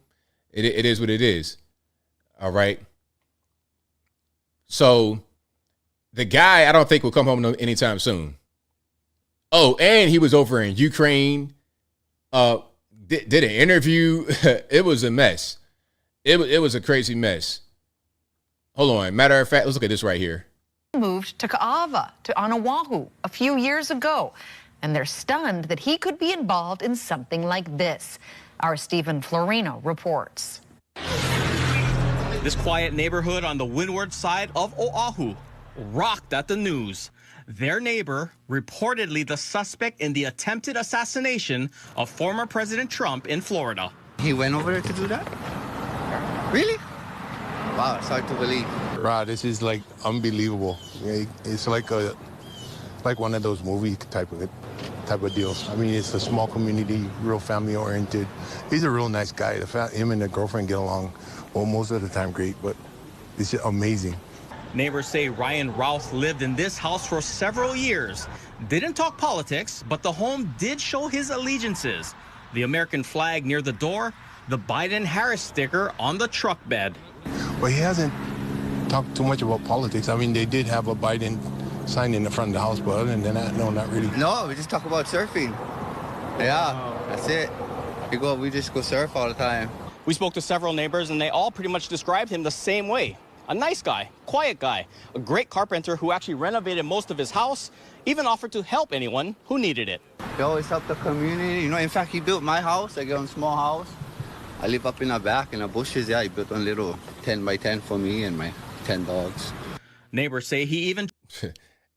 It is what it is. All right. So the guy, I don't think will come home anytime soon. Oh, and he was over in Ukraine. Did an interview. It was a mess. It was a crazy mess. Hold on. Matter of fact, let's look at this right here. Moved to Kaava, on Oahu, a few years ago, and they're stunned that he could be involved in something like this. Our Stephen Florino reports. This quiet neighborhood on the windward side of Oahu rocked at the news. Their neighbor, reportedly the suspect in the attempted assassination of former President Trump in Florida. He went over there to do that? Really? Wow, it's hard to believe. Wow, this is like unbelievable. It's like one of those movie type of deals. I mean, it's a small community, real family oriented. He's a real nice guy. Him and the girlfriend get along, well, most of the time great, but it's just amazing. Neighbors say Ryan Rouse lived in this house for several years. Didn't talk politics, but the home did show his allegiances. The American flag near the door, the Biden-Harris sticker on the truck bed. Well, he hasn't talked too much about politics. I mean, they did have a Biden sign in the front of the house, but other than that, no, not really. No, we just talk about surfing. Yeah, that's it. We just go surf all the time. We spoke to several neighbors, and they all pretty much described him the same way. A nice guy, quiet guy, a great carpenter who actually renovated most of his house, even offered to help anyone who needed it. He always helped the community. You know, in fact, he built my house. I got a small house. I live up in the back in the bushes. Yeah, he built one little 10 by 10 for me and my 10 dogs. Neighbors say he even...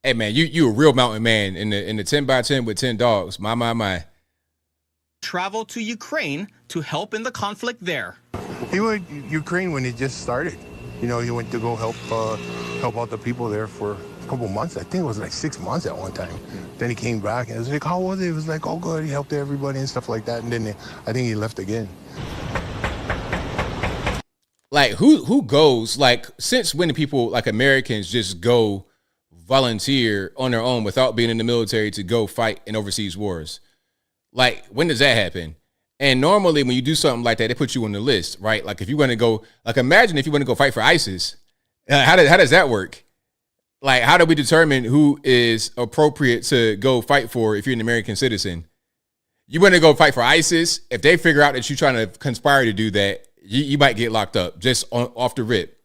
Hey, man, you a real mountain man in the 10 by 10 with 10 dogs. My. Traveled to Ukraine to help in the conflict there. He went to Ukraine when it just started. You know, he went to go help out the people there for a couple months. I think it was like 6 months at one time. Then he came back and it was like, how was it? It was like, oh, good. He helped everybody and stuff like that. And then I think he left again. Like, who goes, like, since when do people, like Americans, just go volunteer on their own without being in the military to go fight in overseas wars? Like, when does that happen? And normally when you do something like that, they put you on the list, right? Like, if you want to go, like, imagine if you want to go fight for ISIS. How does that work? Like, how do we determine who is appropriate to go fight for if you're an American citizen? You want to go fight for ISIS? If they figure out that you're trying to conspire to do that, you might get locked up just off the rip.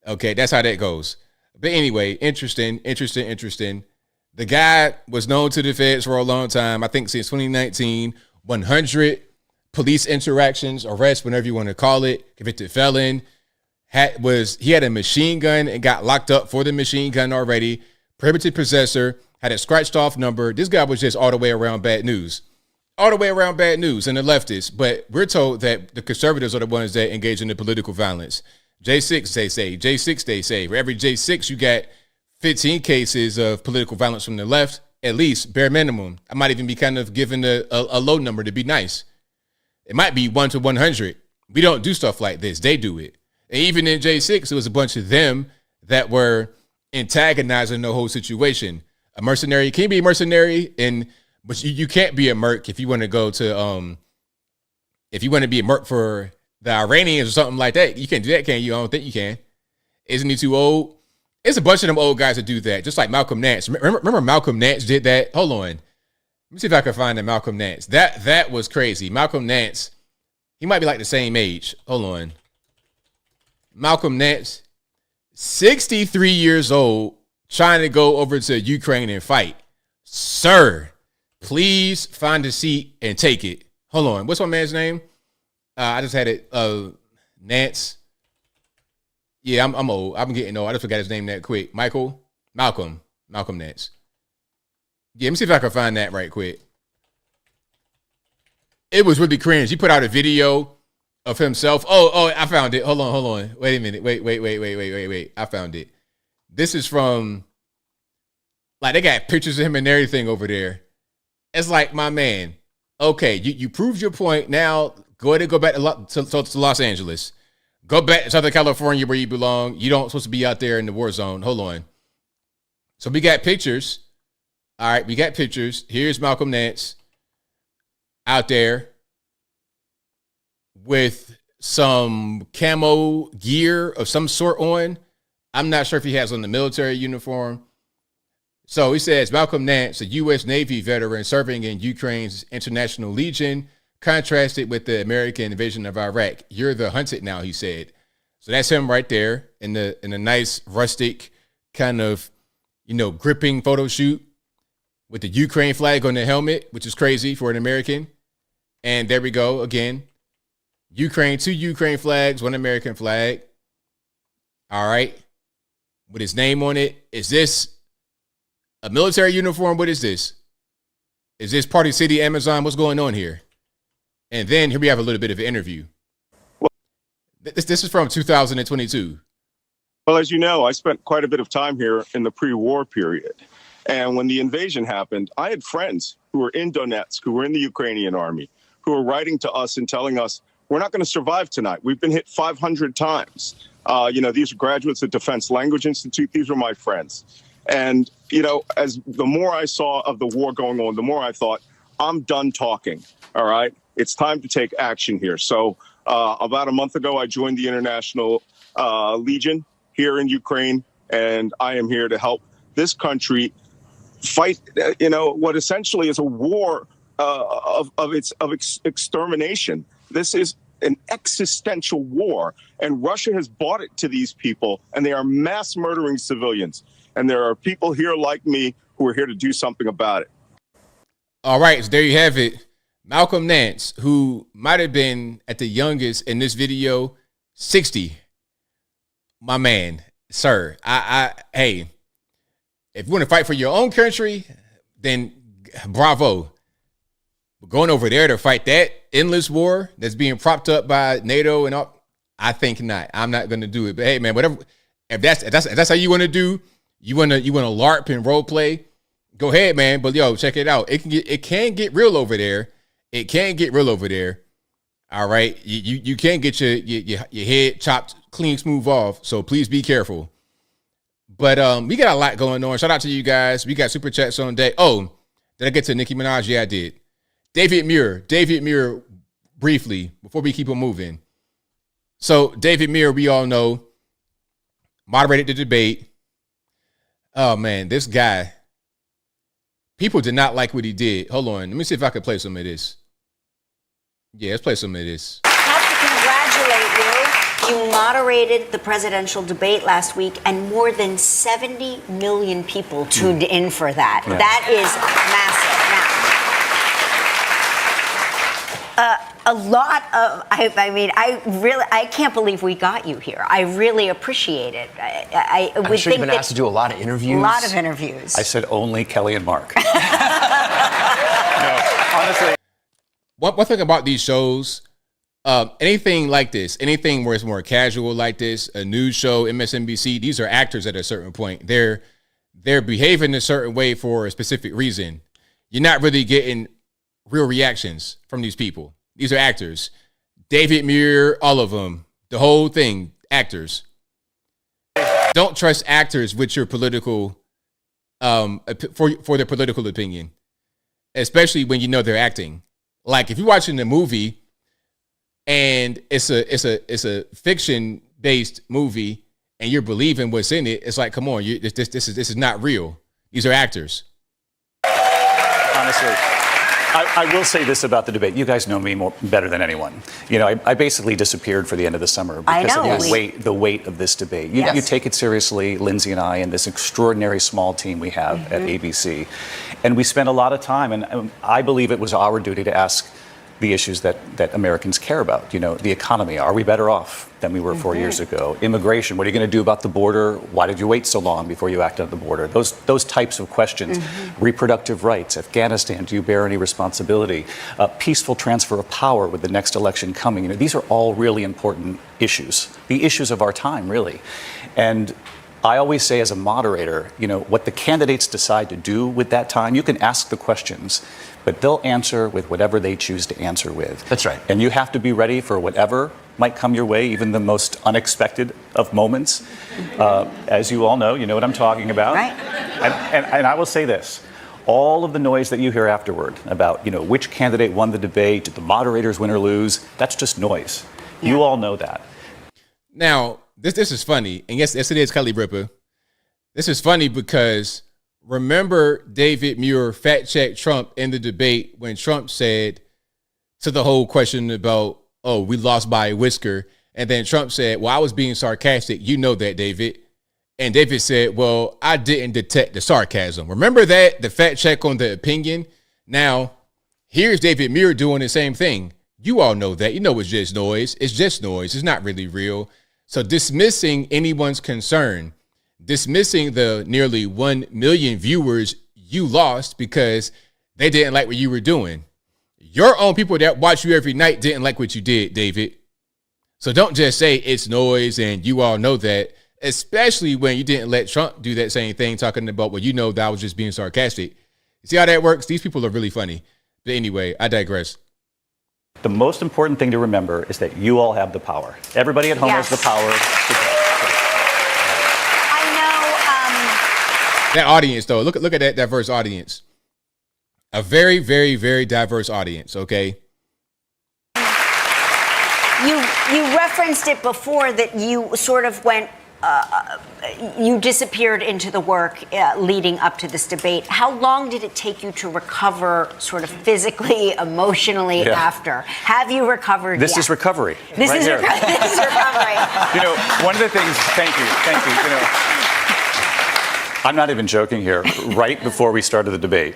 Okay, that's how that goes. But anyway, interesting. The guy was known to the feds for a long time. I think since 2019, 100 police interactions, arrests, whatever you want to call it, convicted felon. He had a machine gun and got locked up for the machine gun already. Prohibited possessor, had a scratched off number. This guy was just all the way around bad news. All the way around bad news and the leftists. But we're told that the conservatives are the ones that engage in the political violence. J6, they say. J6, they say. For every J6, you got 15 cases of political violence from the left, at least, bare minimum. I might even be kind of giving a low number to be nice. It might be 1 to 100. We don't do stuff like this. They do it. And even in J6, it was a bunch of them that were antagonizing the whole situation. A mercenary can be a mercenary, but you can't be a merc if you want to go to, if you want to be a merc for the Iranians or something like that. You can't do that, can you? I don't think you can. Isn't he too old? It's a bunch of them old guys that do that, just like Malcolm Nance. Remember Malcolm Nance did that? Hold on. Let me see if I can find that Malcolm Nance. That was crazy. Malcolm Nance, he might be like the same age. Hold on. Malcolm Nance, 63 years old, trying to go over to Ukraine and fight. Sir, please find a seat and take it. Hold on. What's my man's name? I just had it. Nance. Yeah, I'm old. I'm getting old. I just forgot his name that quick. Malcolm Nance. Yeah, let me see if I can find that right quick. It was really cringe. He put out a video of himself. Oh, I found it. Hold on. Wait a minute. Wait. I found it. This is from, like, they got pictures of him and everything over there. It's like, my man, okay, you proved your point. Now go ahead and go back to Los Angeles. Go back to Southern California where you belong. You don't supposed to be out there in the war zone. Hold on. So we got pictures. All right, we got pictures. Here's Malcolm Nance out there with some camo gear of some sort on. I'm not sure if he has on the military uniform. So he says, Malcolm Nance, a U.S. Navy veteran serving in Ukraine's International Legion, contrasted with the American invasion of Iraq. You're the hunted now, he said. So that's him right there in a nice rustic kind of, gripping photo shoot with the Ukraine flag on the helmet, which is crazy for an American. And there we go again. Ukraine, 2 Ukraine flags, 1 American flag. All right. With his name on it. Is this a military uniform? What is this? Is this Party City, Amazon? What's going on here? And then here we have a little bit of an interview. This is from 2022. Well, as you know, I spent quite a bit of time here in the pre-war period. And when the invasion happened, I had friends who were in Donetsk, who were in the Ukrainian army, who were writing to us and telling us, we're not going to survive tonight. We've been hit 500 times. These are graduates at Defense Language Institute. These were my friends. And, as the more I saw of the war going on, the more I thought, I'm done talking. All right. It's time to take action here. So about a month ago, I joined the International Legion here in Ukraine, and I am here to help this country fight, what essentially is a war of extermination. This is an existential war, and Russia has bought it to these people, and they are mass murdering civilians. And there are people here like me who are here to do something about it. All right, so there you have it. Malcolm Nance, who might have been at the youngest in this video, 60. My man, sir, hey, if you want to fight for your own country, then bravo. But going over there to fight that endless war that's being propped up by NATO and all, I think not. I'm not going to do it. But hey, man, whatever. If that's how you want to do, you want to LARP and role play, go ahead, man. But yo, check it out. It can get real over there. It can get real over there. All right. You can't get your head chopped clean, smooth off. So please be careful. But we got a lot going on. Shout out to you guys. We got super chats on deck. Oh, did I get to Nicki Minaj? Yeah, I did. David Muir, briefly, before we keep on moving. So David Muir, we all know, moderated the debate. Oh, man, this guy, people did not like what he did. Hold on. Let me see if I can play some of this. Yeah, let's play some of this. I have to congratulate you. You moderated the presidential debate last week, and more than 70 million people tuned in for that. Yeah. That is massive. Now, a lot of, I can't believe we got you here. I really appreciate it. I'm sure you've been asked to do a lot of interviews. A lot of interviews. I said only Kelly and Mark. No, honestly. One thing about these shows, anything like this, anything where it's more casual like this, a news show, MSNBC, these are actors at a certain point. They're behaving a certain way for a specific reason. You're not really getting real reactions from these people. These are actors. David Muir, all of them, the whole thing, actors. Don't trust actors with your political, for their political opinion, especially when you know they're acting. Like if you're watching a movie and it's a fiction based movie and you're believing what's in it, it's like, come on, this is not real. These are actors. Honestly, I will say this about the debate. You guys know me better than anyone. I basically disappeared for the end of the summer because of the weight of this debate. You take it seriously, Lindsay and I, and this extraordinary small team we have at ABC. And we spent a lot of time, and I believe it was our duty to ask the issues that Americans care about. You know, the economy. Are we better off than we were 4 years ago? Immigration. What are you going to do about the border? Why did you wait so long before you acted on the border? Those types of questions. Reproductive rights. Afghanistan. Do you bear any responsibility? Peaceful transfer of power with the next election coming. You know, these are all really important issues. The issues of our time, really. And I always say as a moderator, you know, what the candidates decide to do with that time, you can ask the questions, but they'll answer with whatever they choose to answer with. That's right. And you have to be ready for whatever might come your way, even the most unexpected of moments. As you all know, you know what I'm talking about. Right. And I will say this. All of the noise that you hear afterward about, you know, which candidate won the debate, did the moderators win or lose, that's just noise. Yeah. You all know that. Now, this is funny, and yes, it is, Kelly Ripa. This is funny because remember David Muir fact-checked Trump in the debate when Trump said to the whole question about, oh, we lost by a whisker, and then Trump said, well, I was being sarcastic. You know that, David. And David said, well, I didn't detect the sarcasm. Remember that, the fact check on the opinion? Now, here's David Muir doing the same thing. You all know that. You know it's just noise. It's just noise. It's not really real. So dismissing anyone's concern, dismissing the nearly 1 million viewers you lost because they didn't like what you were doing. Your own people that watch you every night didn't like what you did, David. So don't just say it's noise and you all know that, especially when you didn't let Trump do that same thing, talking about, well, you know that I was just being sarcastic. You see how that works? These people are really funny. But anyway, I digress. The most important thing to remember is that you all have the power. Everybody at home has the power. I know. That audience, though, look at that diverse audience. A very, very, very diverse audience, okay? You referenced it before that you sort of went, you disappeared into the work leading up to this debate. How long did it take you to recover sort of physically, emotionally after? Have you recovered This yet? is recovery. This right is here. this is recovery. You know, one of the things, thank you. You know, I'm not even joking here. Right before we started the debate,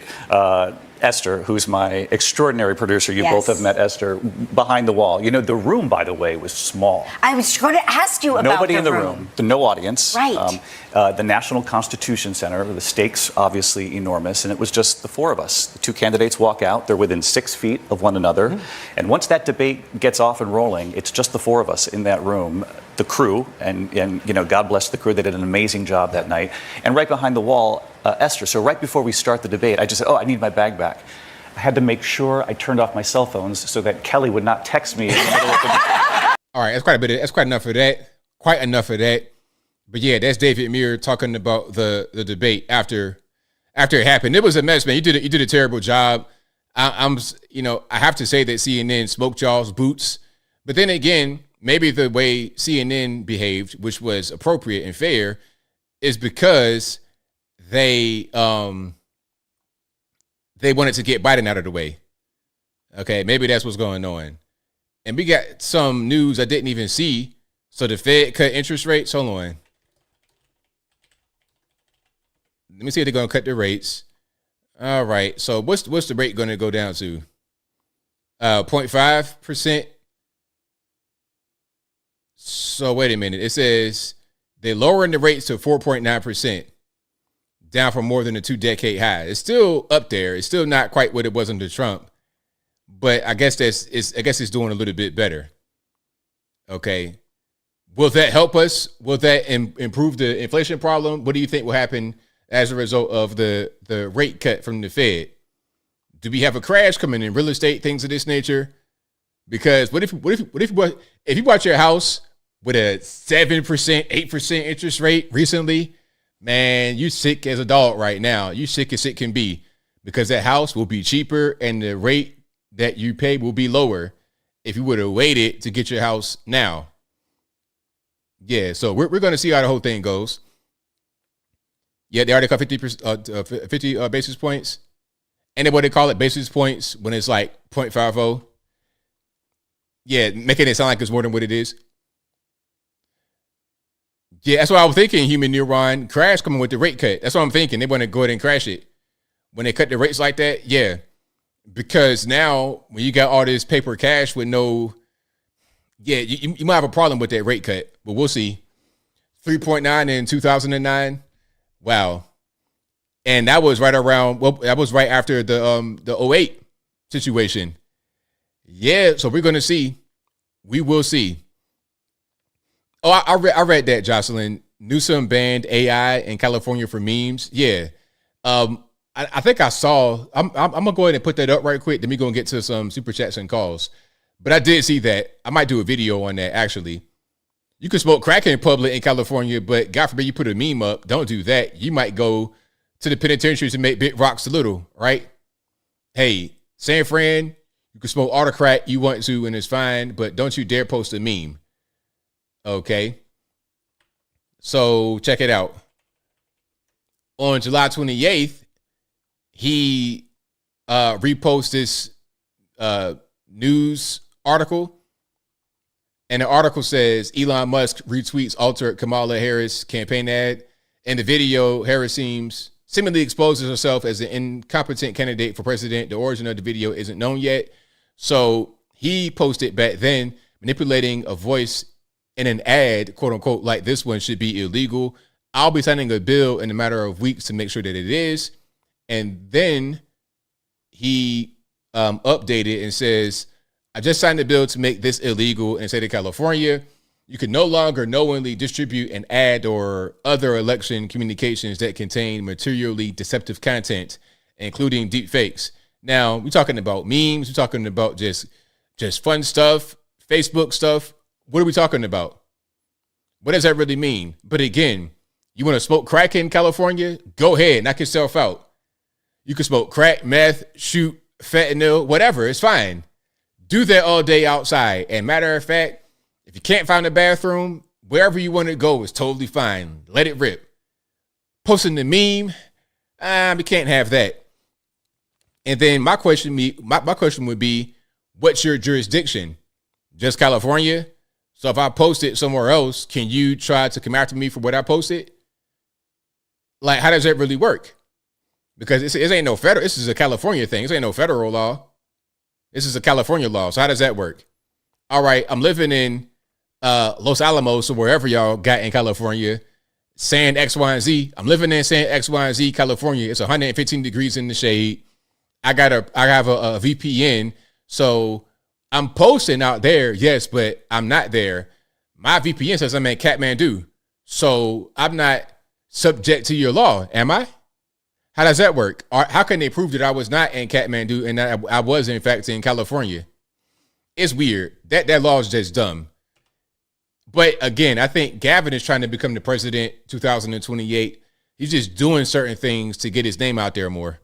Esther, who's my extraordinary producer, you both have met Esther, behind the wall. You know, the room, by the way, was small. I was going to ask you about Nobody in the room, no audience. Right. The National Constitution Center, the stakes obviously enormous, and it was just the four of us. The two candidates walk out, they're within 6 feet of one another, and once that debate gets off and rolling, it's just the four of us in that room, the crew, and you know, God bless the crew, they did an amazing job that night. And right behind the wall, Esther. So right before we start the debate, I just said, oh, I need my bag back. I had to make sure I turned off my cell phones so that Kelly would not text me in the middle of the debate. All right, that's quite enough of that. Quite enough of that. But yeah, that's David Muir talking about the debate after it happened. It was a mess, man. You did a terrible job. I have to say that CNN smoked y'all's boots. But then again, maybe the way CNN behaved, which was appropriate and fair, is because they wanted to get Biden out of the way. Okay, maybe that's what's going on. And we got some news I didn't even see. So the Fed cut interest rates. Hold on. Let me see if they're going to cut the rates. All right. So what's the rate going to go down to? 0.5%. So wait a minute. It says they're lowering the rates to 4.9%. Down from more than a 2-decade high. It's still up there. It's still not quite what it was under Trump, but I guess it's doing a little bit better. Okay, will that help us? Will that improve the inflation problem? What do you think will happen as a result of the rate cut from the Fed? Do we have a crash coming in real estate, things of this nature? Because what if you bought your house with a 7%, 8% interest rate recently? Man, you sick as a dog right now. You sick as it can be because that house will be cheaper and the rate that you pay will be lower if you would have waited to get your house now. Yeah, so we're going to see how the whole thing goes. Yeah, they already cut 50 basis points. And then what they call it, basis points, when it's like 0.50. Yeah, making it sound like it's more than what it is. Yeah, that's what I was thinking, human neuron. Crash coming with the rate cut. That's what I'm thinking. They want to go ahead and crash it. When they cut the rates like that, yeah. Because now when you got all this paper cash with no, you might have a problem with that rate cut, but we'll see. 3.9 in 2009. Wow. And that was right around, well, that was right after the 08 situation. Yeah, so we're going to see. We will see. Oh, I read that, Jocelyn. Newsom banned AI in California for memes. Yeah. I think I saw, I'm going to go ahead and put that up right quick. Then we're going to get to some super chats and calls. But I did see that. I might do a video on that, actually. You can smoke crack in public in California, but God forbid you put a meme up. Don't do that. You might go to the penitentiaries and make big rocks little, right? Hey, San Fran, you can smoke all the crack you want to, and it's fine, but don't you dare post a meme. Okay? So check it out. On July 28th, he reposted this news article. And the article says Elon Musk retweets altered Kamala Harris campaign ad. In the video, Harris seemingly exposes herself as an incompetent candidate for president. The origin of the video isn't known yet. So he posted back then, manipulating a voice in an ad, quote unquote, like this one should be illegal. I'll be signing a bill in a matter of weeks to make sure that it is. And then he updated and says, I just signed a bill to make this illegal in the state of California. You can no longer knowingly distribute an ad or other election communications that contain materially deceptive content, including deep fakes. Now, we're talking about memes. We're talking about just fun stuff, Facebook stuff. What are we talking about? What does that really mean? But again, you want to smoke crack in California? Go ahead, knock yourself out. You can smoke crack, meth, shoot, fentanyl, whatever. It's fine. Do that all day outside. And matter of fact, if you can't find a bathroom, wherever you want to go is totally fine. Let it rip. Posting the meme, we can't have that. And then my question would be, what's your jurisdiction? Just California? So if I post it somewhere else, can you try to come after me for what I posted? Like, how does that really work? Because it ain't no federal. This is a California thing. This ain't no federal law. This is a California law. So how does that work? All right, I'm living in Los Alamos or wherever y'all got in California, saying X, Y, and Z. I'm living in saying X, Y, and Z, California. It's 115 degrees in the shade. I have a VPN. So I'm posting out there, yes, but I'm not there. My VPN says I'm in Kathmandu. So I'm not subject to your law, am I? How does that work? How can they prove that I was not in Kathmandu and that I was, in fact, in California? It's weird. That law is just dumb. But again, I think Gavin is trying to become the president 2028. He's just doing certain things to get his name out there more.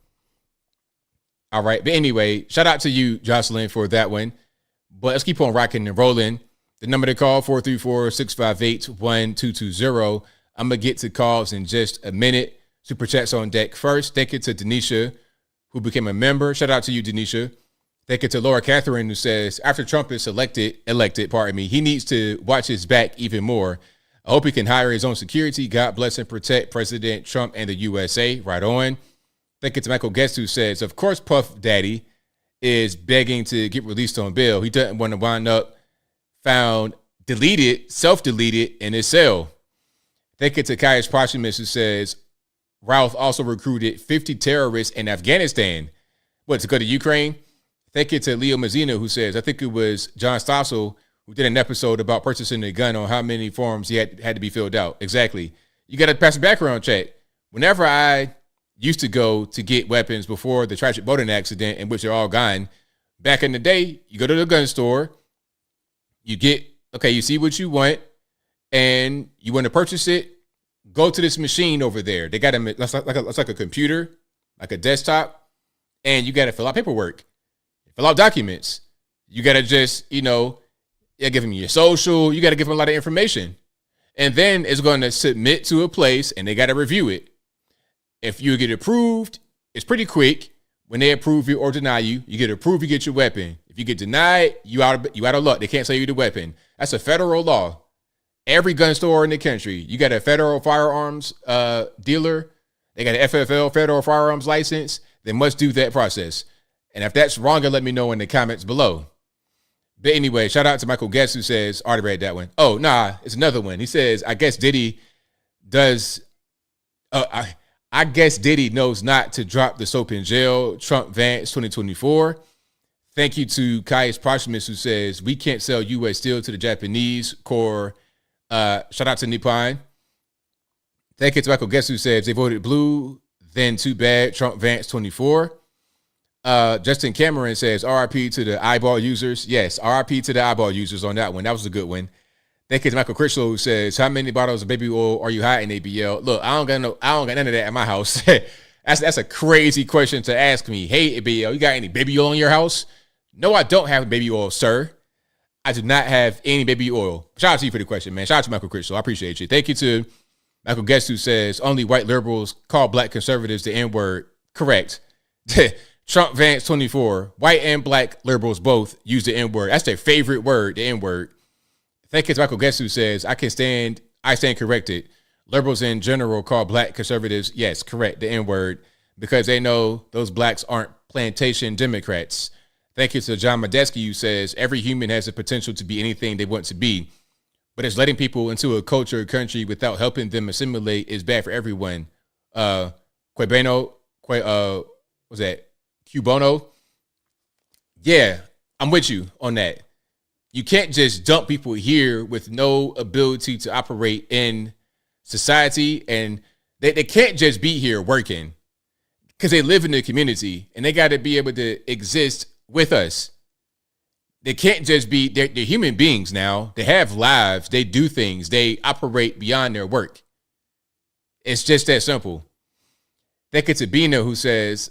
All right. But anyway, shout out to you, Jocelyn, for that one. But let's keep on rocking and rolling. The number to call, 434-658-1220. I'm going to get to calls in just a minute. Super chats on deck first. Thank you to Denisha, who became a member. Shout out to you, Denisha. Thank you to Laura Catherine, who says, after Trump is elected, he needs to watch his back even more. I hope he can hire his own security. God bless and protect President Trump and the USA. Right on. Thank you to Michael Guest, who says, of course, Puff Daddy is begging to get released on bail. He doesn't want to wind up found self-deleted in his cell. Thank you to Caius Posthumous, who says, Ralph also recruited 50 terrorists in Afghanistan. To go to Ukraine? Thank you to Leo Mazzino, who says, I think it was John Stossel who did an episode about purchasing a gun on how many forms he had to be filled out. Exactly. You got to pass a background check. Whenever I used to go to get weapons before the tragic boating accident in which they're all gone, back in the day, you go to the gun store, you see what you want, and you want to purchase it, go to this machine over there. They got it's like a computer, like a desktop, and you got to fill out paperwork, fill out documents. You got to just, give them your social. You got to give them a lot of information. And then it's going to submit to a place, and they got to review it. If you get approved, it's pretty quick. When they approve you or deny you, you get approved, you get your weapon. If you get denied, you out of luck. They can't sell you the weapon. That's a federal law. Every gun store in the country, you got a federal firearms dealer. They got an FFL, federal firearms license. They must do that process. And if that's wrong, let me know in the comments below. But anyway, shout out to Michael Guest, who says, already read that one. Oh, nah, it's another one. He says, I guess Diddy does, I guess Diddy knows not to drop the soap in jail. Trump Vance 2024. Thank you to Caius Posthumous, who says, we can't sell U.S. steel to the Japanese core. Shout out to Nippon. Thank you to Michael Guest, who says, they voted blue, then too bad. Trump Vance 24. Justin Cameron says, RIP to the eyeball users. Yes, RIP to the eyeball users on that one. That was a good one. Thank you to Michael Critchlow, who says, how many bottles of baby oil are you hiding, ABL? Look, I don't got none of that at my house. That's a crazy question to ask me. Hey, ABL, you got any baby oil in your house? No, I don't have baby oil, sir. I do not have any baby oil. Shout out to you for the question, man. Shout out to Michael Critchlow. I appreciate you. Thank you to Michael Guest, who says, only white liberals call black conservatives the N-word. Correct. Trump Vance 24. White and black liberals both use the N-word. That's their favorite word, the N-word. Thank you to Michael Guest, who says, I stand corrected. Liberals in general call black conservatives, yes, correct, the N-word, because they know those blacks aren't plantation Democrats. Thank you to John Medeski, who says, every human has the potential to be anything they want to be, but it's letting people into a culture or country without helping them assimilate is bad for everyone. Cubono? Yeah, I'm with you on that. You can't just dump people here with no ability to operate in society, and they can't just be here working because they live in the community and they got to be able to exist with us. They can't just be, they're human beings now. They have lives. They do things. They operate beyond their work. It's just that simple. Thank you to Bina, who says,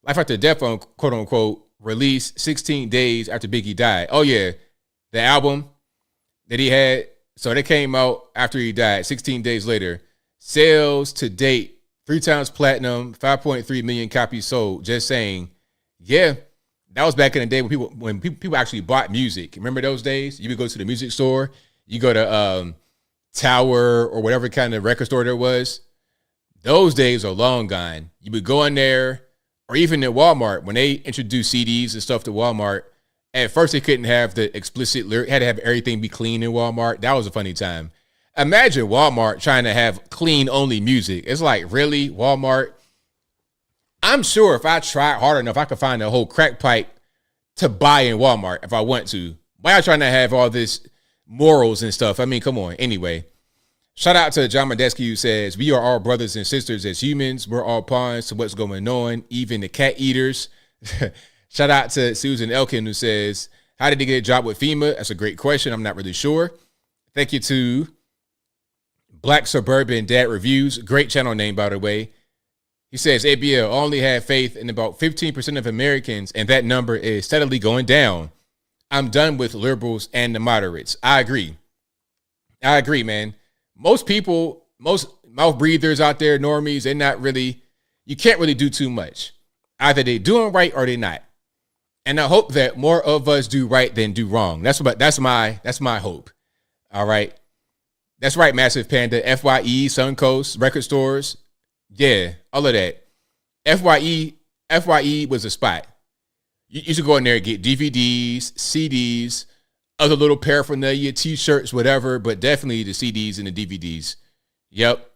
Life After Death, on quote unquote, released 16 days after Biggie died. Oh, yeah. The album that he had. So that came out after he died, 16 days later. Sales to date, 3 times platinum, 5.3 million copies sold. Just saying. Yeah. That was back in the day when people actually bought music. Remember those days? You would go to the music store. You go to Tower or whatever kind of record store there was. Those days are long gone. You would go in there, or even at Walmart, when they introduced CDs and stuff to Walmart, at first they couldn't have the explicit lyric, had to have everything be clean in Walmart. That was a funny time. Imagine Walmart trying to have clean only music. It's like, really, Walmart? I'm sure if I tried hard enough, I could find a whole crack pipe to buy in Walmart if I want to. Why are you trying to have all this morals and stuff? I mean, come on. Anyway, shout out to John Medeski, who says, we are all brothers and sisters as humans. We're all pawns to what's going on, even the cat eaters. Shout out to Susan Elkin, who says, how did he get a job with FEMA? That's a great question. I'm not really sure. Thank you to Black Suburban Dad Reviews. Great channel name, by the way. He says, ABL, only have faith in about 15% of Americans, and that number is steadily going down. I'm done with liberals and the moderates. I agree, man. Most people, most mouth breathers out there, normies, they're not really, you can't really do too much. Either they doing right or they not. And I hope that more of us do right than do wrong. That's my hope. All right. That's right, Massive Panda. FYE, Suncoast, record stores. Yeah, all of that. FYE was a spot. You should go in there and get DVDs, CDs, other little paraphernalia, T-shirts, whatever, but definitely the CDs and the DVDs. Yep.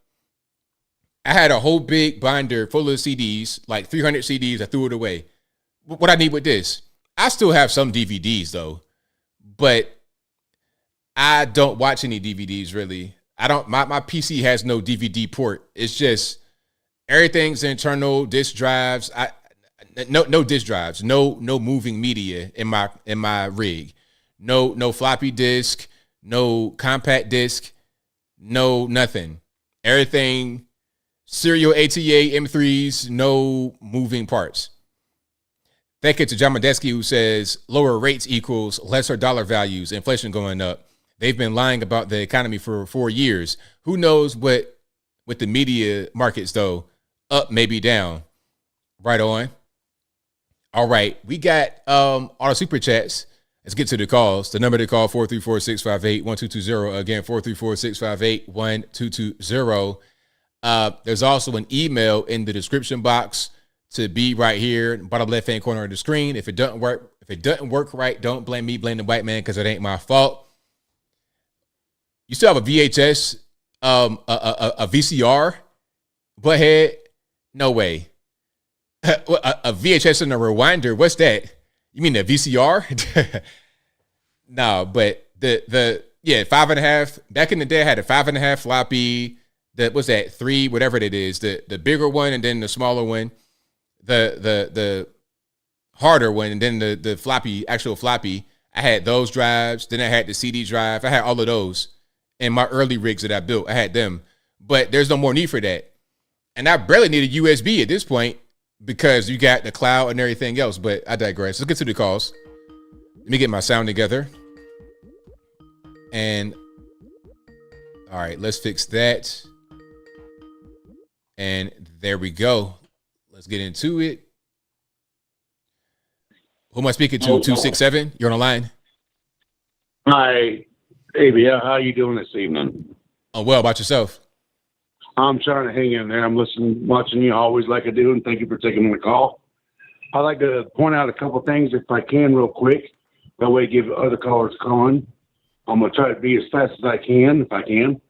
I had a whole big binder full of CDs, like 300 CDs. I threw it away. What I need with this? I still have some DVDs, though, but I don't watch any DVDs, really. My PC has no DVD port. It's just everything's internal disk drives. No disk drives. No moving media in my rig. No floppy disk. No compact disc. No nothing. Everything serial ATA M3s. No moving parts. Thank you to John Medeski, who says lower rates equals lesser dollar values. Inflation going up. They've been lying about the economy for 4 years. Who knows what with the media markets, though? Up, maybe down. Right on. All right. We got all the super chats. Let's get to the calls. The number to call, 434-658-1220. Again, 434-658-1220. There's also an email in the description box to be right here, bottom left hand corner of the screen. If it doesn't work right, don't blame me, blame the white man, because it ain't my fault. You still have a VHS, a VCR, butthead? No way. A VHS and a rewinder? What's that? You mean the VCR? No, but the 5.5. Back in the day, I had a 5.5 floppy. What's that? 3, whatever it is. The bigger one, and then the smaller one. The harder one, and then the floppy, actual floppy. I had those drives. Then I had the CD drive. I had all of those in my early rigs that I built. I had them, but there's no more need for that. And I barely need a USB at this point because you got the cloud and everything else. But I digress. Let's get to the calls. Let me get my sound together. And all right, let's fix that. And there we go. Let's get into it. Who am I speaking to? 267. You're on the line. Hi, ABL. How are you doing this evening? Oh, well, about yourself? I'm trying to hang in there. I'm watching you always like I do, and thank you for taking the call. I'd like to point out a couple things if I can real quick. That way give other callers a call in. I'm going to try to be as fast as I can, if I can.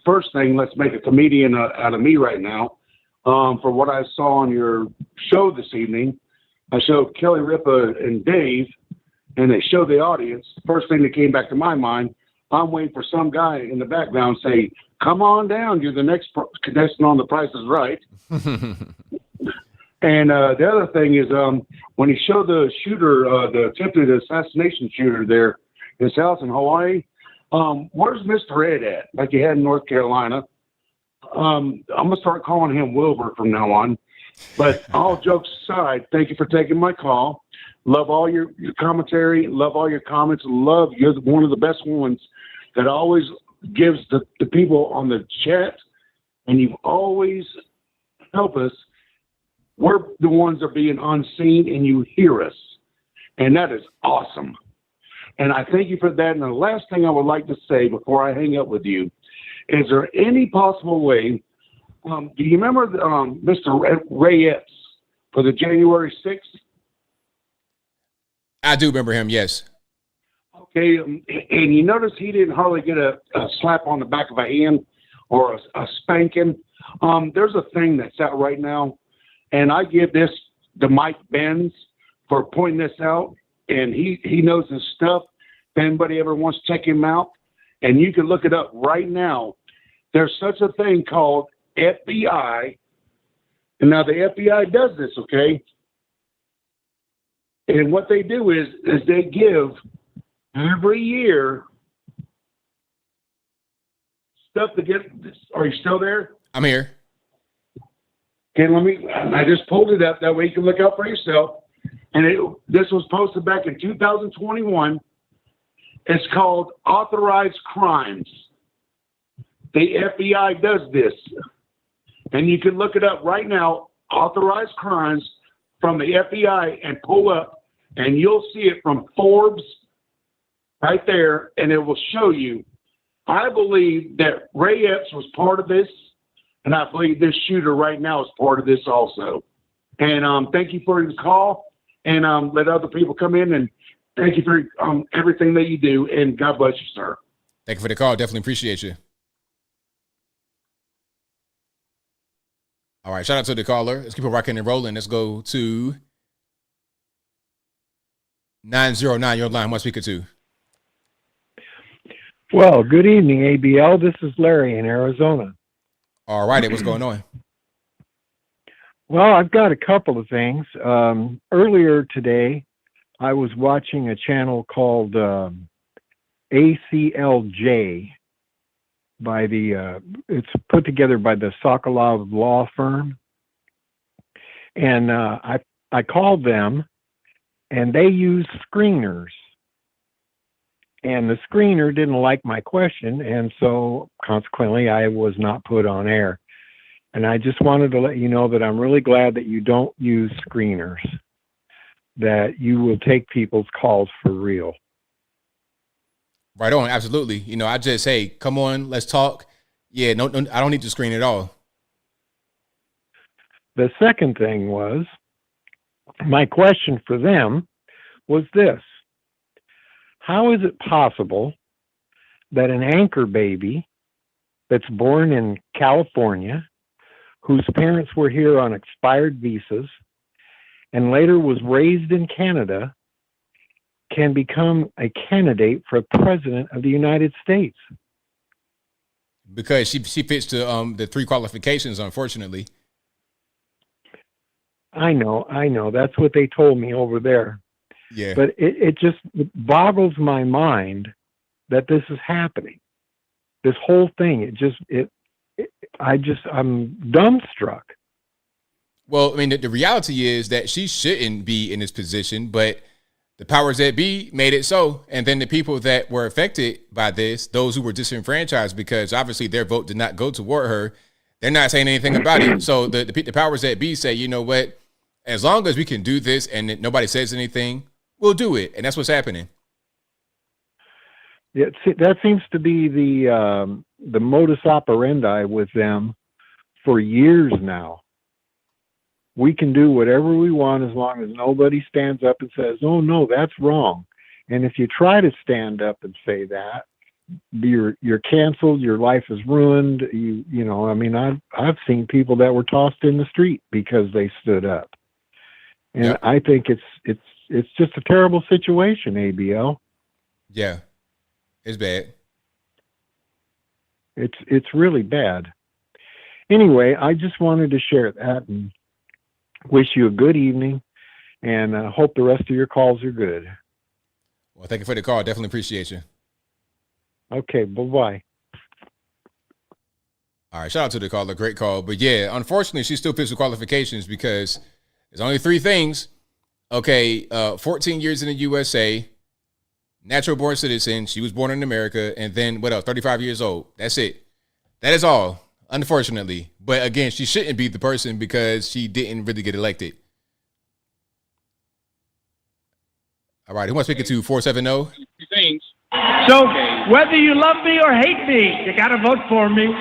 First thing, let's make a comedian out of me right now. For what I saw on your show this evening, I showed Kelly Ripa and Dave, and they showed the audience. First thing that came back to my mind, I'm waiting for some guy in the background to say, come on down, you're the next contestant on The Price is Right. And the other thing is when he showed the shooter, the attempted assassination shooter there in his house in Hawaii, where's Mr. Ed at, like you had in North Carolina? I'm going to start calling him Wilbur from now on. But all jokes aside, thank you for taking my call. Love all your commentary. Love all your comments. You're one of the best ones that always gives the people on the chat. And you always help us. We're the ones that are being unseen, and you hear us. And that is awesome. And I thank you for that. And the last thing I would like to say before I hang up with you, is there any possible way, do you remember Mr. Ray Epps for the January 6th? I do remember him, yes. Okay, and you notice he didn't hardly get a slap on the back of a hand or a spanking. There's a thing that's out right now, and I give this to Mike Benz for pointing this out, and he knows his stuff. If anybody ever wants to check him out, and you can look it up right now. There's such a thing called FBI. And now the FBI does this, okay? And what they do is they give every year stuff to get. Are you still there? I'm here. Okay, I just pulled it up. That way you can look out for yourself. And this was posted back in 2021. It's called Authorized Crimes. The FBI does this. And you can look it up right now, Authorized Crimes from the FBI, and pull up, and you'll see it from Forbes right there, and it will show you. I believe that Ray Epps was part of this, and I believe this shooter right now is part of this also. And thank you for the call, and let other people come in, and thank you for everything that you do, and God bless you, sir. Thank you for the call. Definitely appreciate you. All right, shout out to the caller. Let's keep it rocking and rolling. Let's go to 909. Your line. Who am I speaking to? Well, good evening, ABL. This is Larry in Arizona. All righty. What's going on? Well, I've got a couple of things. Earlier today, I was watching a channel called ACLJ by it's put together by the Sokolov law firm. And I called them, and they use screeners. And the screener didn't like my question, and so consequently I was not put on air. And I just wanted to let you know that I'm really glad that you don't use screeners, that you will take people's calls for real. Right on, absolutely. You know, I just, hey, come on, let's talk. Yeah, no, I don't need to screen at all. The second thing was, my question for them was this: how is it possible that an anchor baby that's born in California, whose parents were here on expired visas, and later was raised in Canada, can become a candidate for president of the United States? Because she fits the 3 qualifications, unfortunately. I know. That's what they told me over there. Yeah. But it just boggles my mind that this is happening. This whole thing, I'm dumbstruck. Well, I mean, the reality is that she shouldn't be in this position, but the powers that be made it so. And then the people that were affected by this, those who were disenfranchised because obviously their vote did not go toward her, they're not saying anything about it. So the powers that be say, you know what, as long as we can do this and nobody says anything, we'll do it. And that's what's happening. Yeah, that seems to be the modus operandi with them for years now. We can do whatever we want as long as nobody stands up and says, "Oh no, that's wrong." And if you try to stand up and say that, you're canceled. Your life is ruined. I mean, I've seen people that were tossed in the street because they stood up. And Yep. I think it's just a terrible situation, ABL. Yeah, it's bad. It's really bad. Anyway, I just wanted to share that and wish you a good evening, and hope the rest of your calls are good. Well, thank you for the call. Definitely appreciate you. Okay, bye-bye. All right, shout out to the caller. Great call. But yeah, unfortunately, she still fits the qualifications because there's only 3 things. Okay, 14 years in the USA, natural born citizen. She was born in America. And then what else? 35 years old. That's it. That is all, unfortunately. But again, she shouldn't be the person because she didn't really get elected. All right, who am I speaking to? 470? Things. So whether you love me or hate me, you got to vote for me.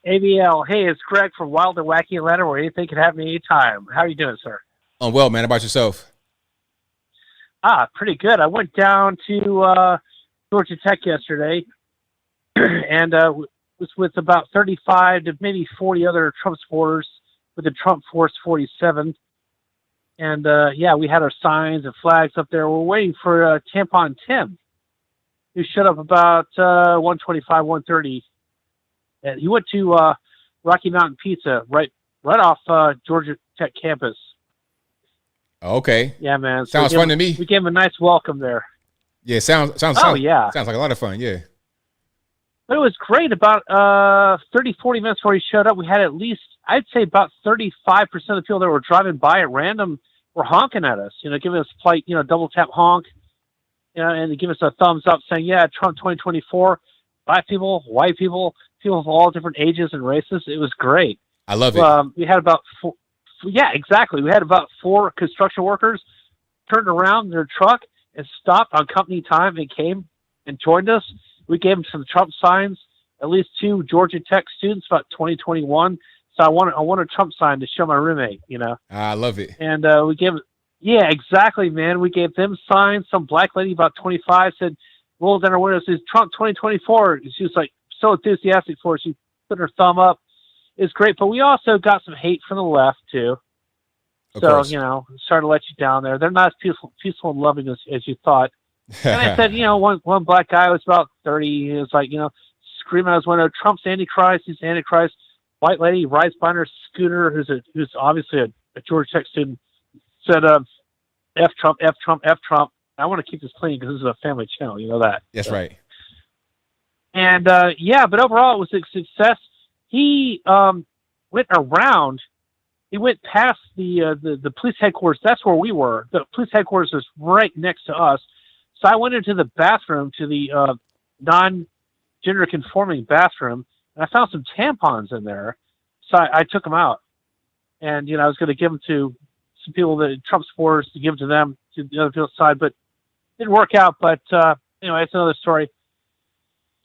ABL, hey, it's Greg from Wild and Wacky Atlanta, where anything can happen anytime. How are you doing, sir? I'm well, man. How about yourself? Pretty good. I went down to Georgia Tech yesterday and was with about 35 to maybe 40 other Trump supporters with the Trump Force 47. And, we had our signs and flags up there. We're waiting for Tampon Tim, who showed up about 1:25, 1:30. And he went to Rocky Mountain Pizza right off Georgia Tech campus. Okay. Yeah, man. Sounds fun to me. We gave him a nice welcome there. Yeah, sounds yeah. Sounds like a lot of fun, yeah. But it was great. About 30, 40 minutes before he showed up, we had at least, I'd say about 35% of the people that were driving by at random were honking at us, giving us polite, double tap honk, and they give us a thumbs up saying, yeah, Trump 2024, black people, white people, people of all different ages and races. It was great. I love it. We had about exactly. We had about 4 construction workers turned around in their truck and stopped on company time and came and joined us. We gave them some Trump signs, at least 2 Georgia Tech students, about 2021. So I want a Trump sign to show my roommate, I love it. And we gave, yeah, exactly, man. We gave them signs. Some black lady, about 25, said, rolled down her window, says, Trump 2024. She was like so enthusiastic for it. She put her thumb up. It's great. But we also got some hate from the left, too. Of so, course. started to let you down there. They're not as peaceful and loving as you thought. And I said, one black guy was about 30. He was like, screaming out his window, Trump's Antichrist, he's Antichrist. White lady rides by on her scooter, who's obviously a Georgia Tech student, said, F Trump, F Trump, F Trump. I want to keep this clean because this is a family channel. You know that. That's right. And, but overall it was a success. He went around. He went past the police headquarters. That's where we were. The police headquarters was right next to us. So I went into the bathroom, to the non-gender conforming bathroom, and I found some tampons in there. So I took them out. And, I was going to give them to some people, that Trump supporters, to give to them, to the other people's side, but it didn't work out. But anyway, it's another story.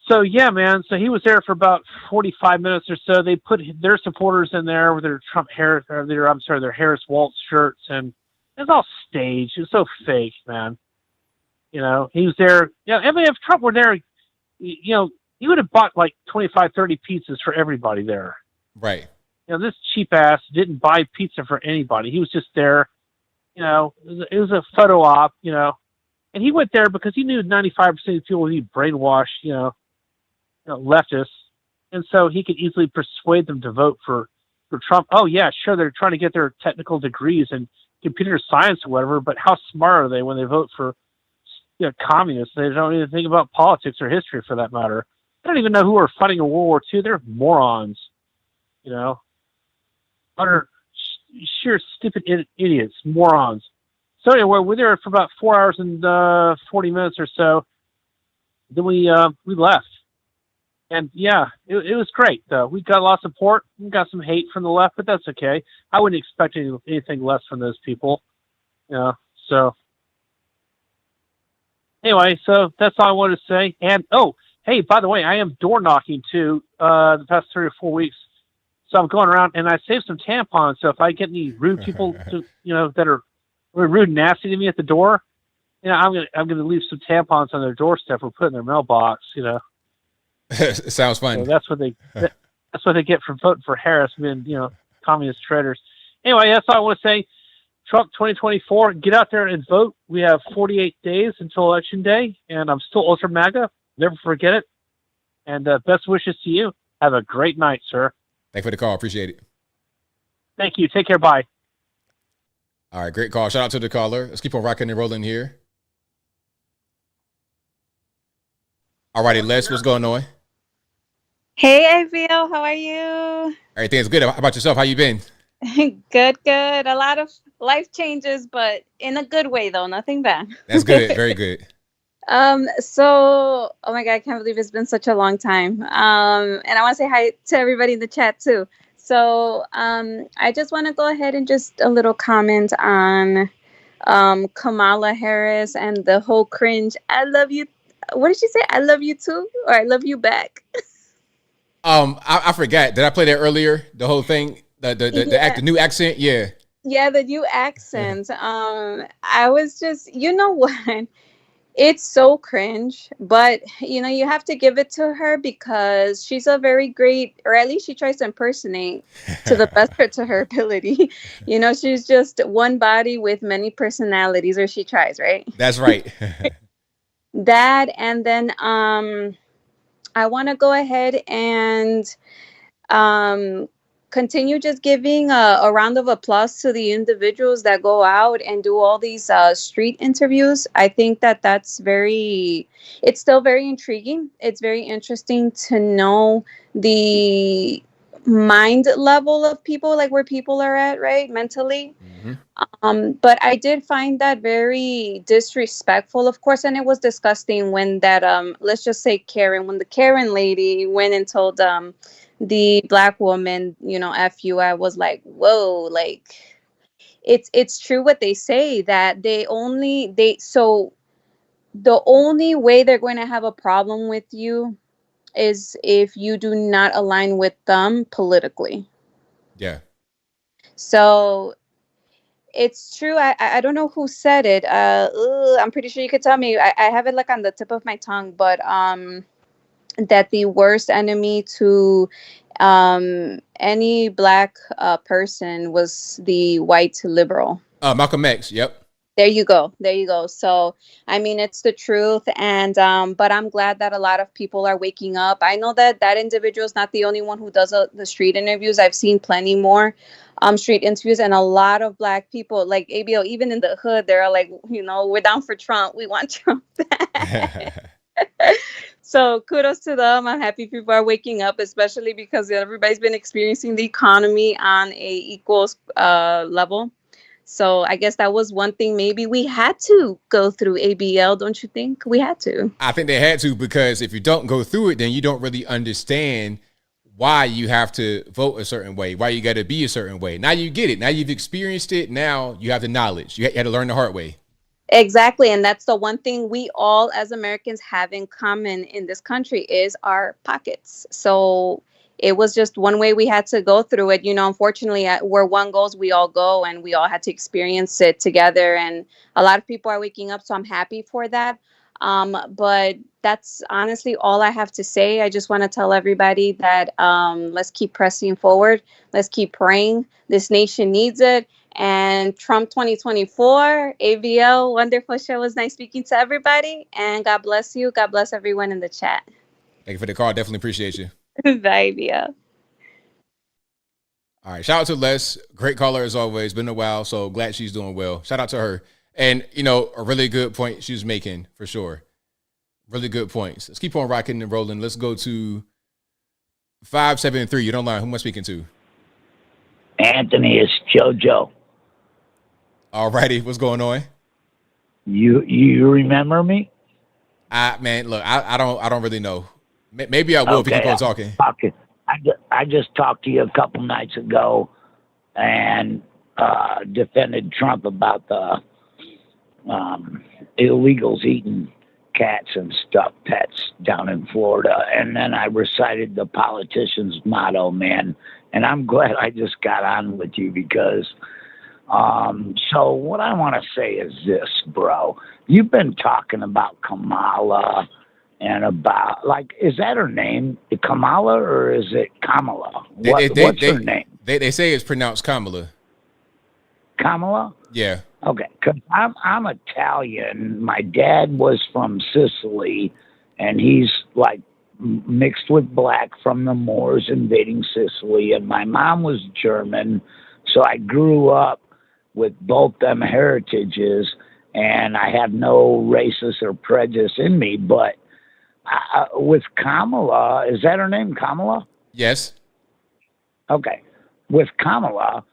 So yeah, man. So he was there for about 45 minutes or so. They put their supporters in there with their their Harris Waltz shirts, and it was all staged. It was so fake, man. You know, he was there. Yeah, I mean, if Trump were there, you know, he would have bought like 25, 30 pizzas for everybody there. Right. You know, this cheap ass didn't buy pizza for anybody. He was just there. You know, it was a photo op. You know, and he went there because he knew 95% of people would be brainwashed. You know, leftists, and so he could easily persuade them to vote for Trump. Oh yeah, sure, they're trying to get their technical degrees in computer science or whatever, but how smart are they when they vote for communists? They don't even think about politics or history for that matter. They don't even know who were fighting in World War II. They're morons, you know, utter sheer stupid idiots, morons. So anyway, we're there for about 4 hours and 40 minutes or so. Then we left. And yeah, it was great though. We got a lot of support. We got some hate from the left, but that's okay. I wouldn't expect anything less from those people. You know, so anyway, so that's all I wanted to say. And oh, hey, by the way, I am door knocking too, the past 3 or 4 weeks. So I'm going around and I saved some tampons. So if I get any rude people that are rude and nasty to me at the door, I'm gonna leave some tampons on their doorstep or put in their mailbox, It sounds fun. So that's what they get for voting for Harris, being communist traitors. Anyway, that's all I want to say. Trump 2024, get out there and vote. We have 48 days until Election Day, and I'm still ultra MAGA. Never forget it. And best wishes to you. Have a great night, sir. Thanks for the call. Appreciate it. Thank you. Take care. Bye. All right, great call. Shout out to the caller. Let's keep on rocking and rolling here. All righty, Les, what's going on? Hey, ABL, how are you? Everything's good. How about yourself? How you been? Good. A lot of life changes, but in a good way, though. Nothing bad. That's good. Very good. So, oh my God, I can't believe it's been such a long time. And I want to say hi to everybody in the chat, too. So, I just want to go ahead and just a little comment on Kamala Harris and the whole cringe. I love you. What did she say? I love you, too? Or I love you back? I forgot. Did I play that earlier? The whole thing, the new accent. Yeah. Yeah, the new accent. I was just, you know what? It's so cringe, but you have to give it to her because she's a very great, or at least she tries to impersonate to the best to her ability. She's just one body with many personalities, or she tries, right? That's right. That, and then I want to go ahead and continue just giving a round of applause to the individuals that go out and do all these street interviews. I think that's it's still very intriguing. It's very interesting to know the mind level of people, like where people are at, right, mentally. Mm-hmm. But I did find that very disrespectful, of course, and it was disgusting when that let's just say when the Karen lady went and told the black woman, F you. I was like, whoa, like it's true what they say, that so the only way they're going to have a problem with you is if you do not align with them politically. Yeah. So it's true. I don't know who said it. I'm pretty sure you could tell me. I have it like on the tip of my tongue, but that the worst enemy to any black person was the white liberal. Malcolm X. Yep. There you go. So, I mean, it's the truth. And, but I'm glad that a lot of people are waking up. I know that individual is not the only one who does the street interviews. I've seen plenty more street interviews, and a lot of black people, like ABL, even in the hood, they're like, we're down for Trump. We want Trump back. So kudos to them. I'm happy people are waking up, especially because everybody's been experiencing the economy on a equal level. So I guess that was one thing maybe we had to go through, ABL, don't you think? We had to. I think they had to, because if you don't go through it, then you don't really understand why you have to vote a certain way, why you got to be a certain way. Now you get it. Now you've experienced it. Now you have the knowledge. You had to learn the hard way. Exactly. And that's the one thing we all as Americans have in common in this country is our pockets. So it was just one way we had to go through it. Unfortunately, where one goes, we all go, and we all had to experience it together. And a lot of people are waking up. So I'm happy for that. But that's honestly all I have to say. I just want to tell everybody that let's keep pressing forward. Let's keep praying. This nation needs it. And Trump 2024, ABL, wonderful show. It was nice speaking to everybody. And God bless you. God bless everyone in the chat. Thank you for the call. Definitely appreciate you. Bye, ABL. All right. Shout out to Les. Great caller as always. Been a while, so glad she's doing well. Shout out to her. And, a really good point she was making for sure. Really good points. Let's keep on rocking and rolling. Let's go to 573. You don't lie. Who am I speaking to? Anthony, it's JoJo. All righty. What's going on? You remember me? Man, look, I don't really know. Maybe I will if you keep on talking. I just talked to you a couple nights ago and defended Trump about the illegals eating cats and stuffed pets down in Florida. And then I recited the politician's motto, man. And I'm glad I just got on with you because so what I want to say is this, bro. You've been talking about Kamala and about, is that her name? Kamala or is it Kamala? What's her name? They say it's pronounced Kamala. Kamala? Yeah. Okay, because I'm Italian. My dad was from Sicily, and he's mixed with black from the Moors invading Sicily, and my mom was German, so I grew up with both them heritages, and I have no racist or prejudice in me. But with Kamala, is that her name, Kamala? Yes. Okay, with Kamala,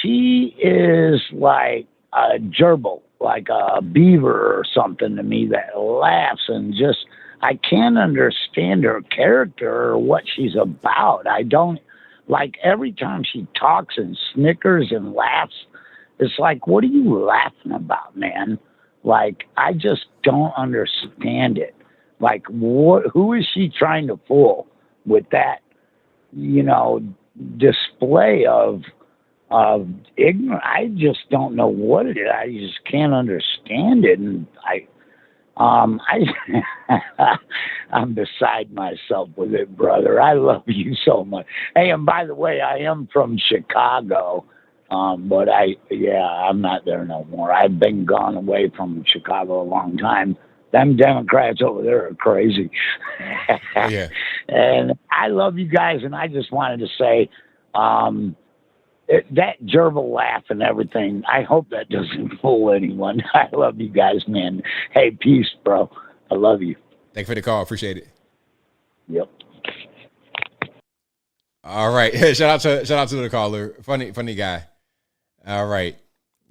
she is like a gerbil, like a beaver or something to me that laughs and just, I can't understand her character or what she's about. I don't, every time she talks and snickers and laughs, it's like, what are you laughing about, man? I just don't understand it. Who is she trying to fool with that, display of ignorance? I just don't know what it is. I just can't understand it. And I'm beside myself with it, brother. I love you so much. Hey, and by the way, I am from Chicago, but I'm not there no more. I've been gone away from Chicago a long time. Them Democrats over there are crazy. Yeah. And I love you guys, and I just wanted to say, that gerbil laugh and everything, I hope that doesn't fool anyone. I love you guys, man. Hey, peace, bro. I love you. Thank you for the call. Appreciate it. Yep. All right. Shout out to the caller. Funny guy. All right.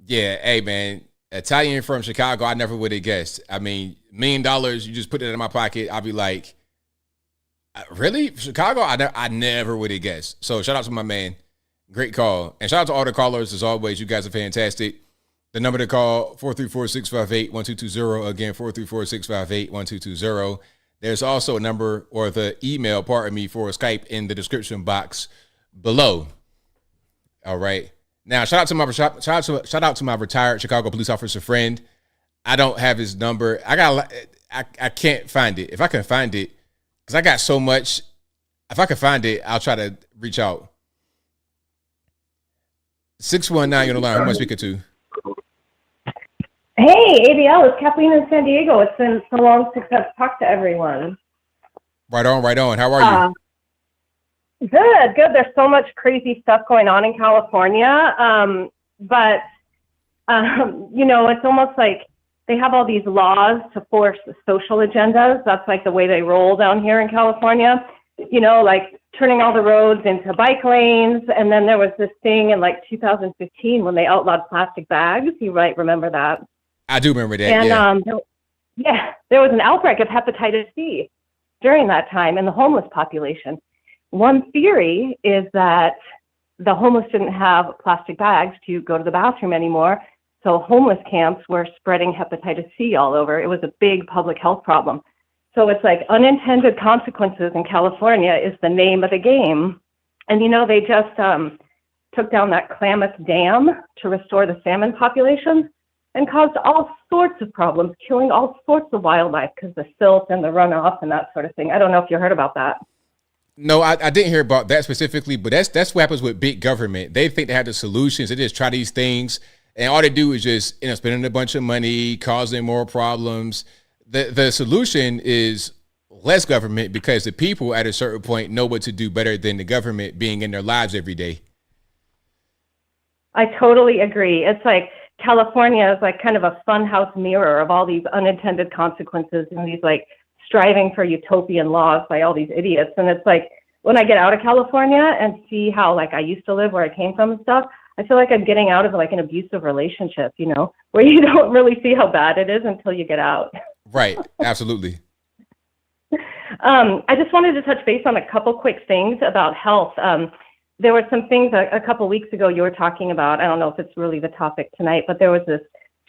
Yeah. Hey, man. Italian from Chicago. I never would have guessed. I mean, $1 million. You just put it in my pocket. I'll be like, really? Chicago? I never would have guessed. So shout out to my man. Great call. And shout out to all the callers. As always, you guys are fantastic. The number to call, 434-658-1220. Again, 434-658-1220. There's also a number, or the email, for Skype in the description box below. All right. Now, shout out to my retired Chicago police officer friend. I don't have his number. I can't find it. If I can find it, because I got so much. If I can find it, I'll try to reach out. 619, you're on the line. Who am I speaking to? Hey, ABL, it's Kathleen in San Diego. It's been so long since I've talked to everyone. Right on. How are you? Good. There's so much crazy stuff going on in California. But it's almost like they have all these laws to force social agendas. That's like the way they roll down here in California. Turning all the roads into bike lanes. And then there was this thing in 2015 when they outlawed plastic bags. You might remember that. I do remember that. And there was an outbreak of hepatitis C during that time in the homeless population. One theory is that the homeless didn't have plastic bags to go to the bathroom anymore. So homeless camps were spreading hepatitis C all over. It was a big public health problem. So it's like unintended consequences in California is the name of the game. And, they just took down that Klamath Dam to restore the salmon population and caused all sorts of problems, killing all sorts of wildlife because the silt and the runoff and that sort of thing. I don't know if you heard about that. No, I didn't hear about that specifically, but that's what happens with big government. They think they have the solutions. They just try these things. And all they do is just, spending a bunch of money, causing more problems. The solution is less government because the people at a certain point know what to do better than the government being in their lives every day. I totally agree. It's like California is like kind of a funhouse mirror of all these unintended consequences and these like striving for utopian laws by all these idiots. And it's like when I get out of California and see how like I used to live where I came from and stuff, I feel like I'm getting out of like an abusive relationship, where you don't really see how bad it is until you get out. Right. Absolutely. I just wanted to touch base on a couple quick things about health. There were some things a couple weeks ago you were talking about. I don't know if it's really the topic tonight, but there was this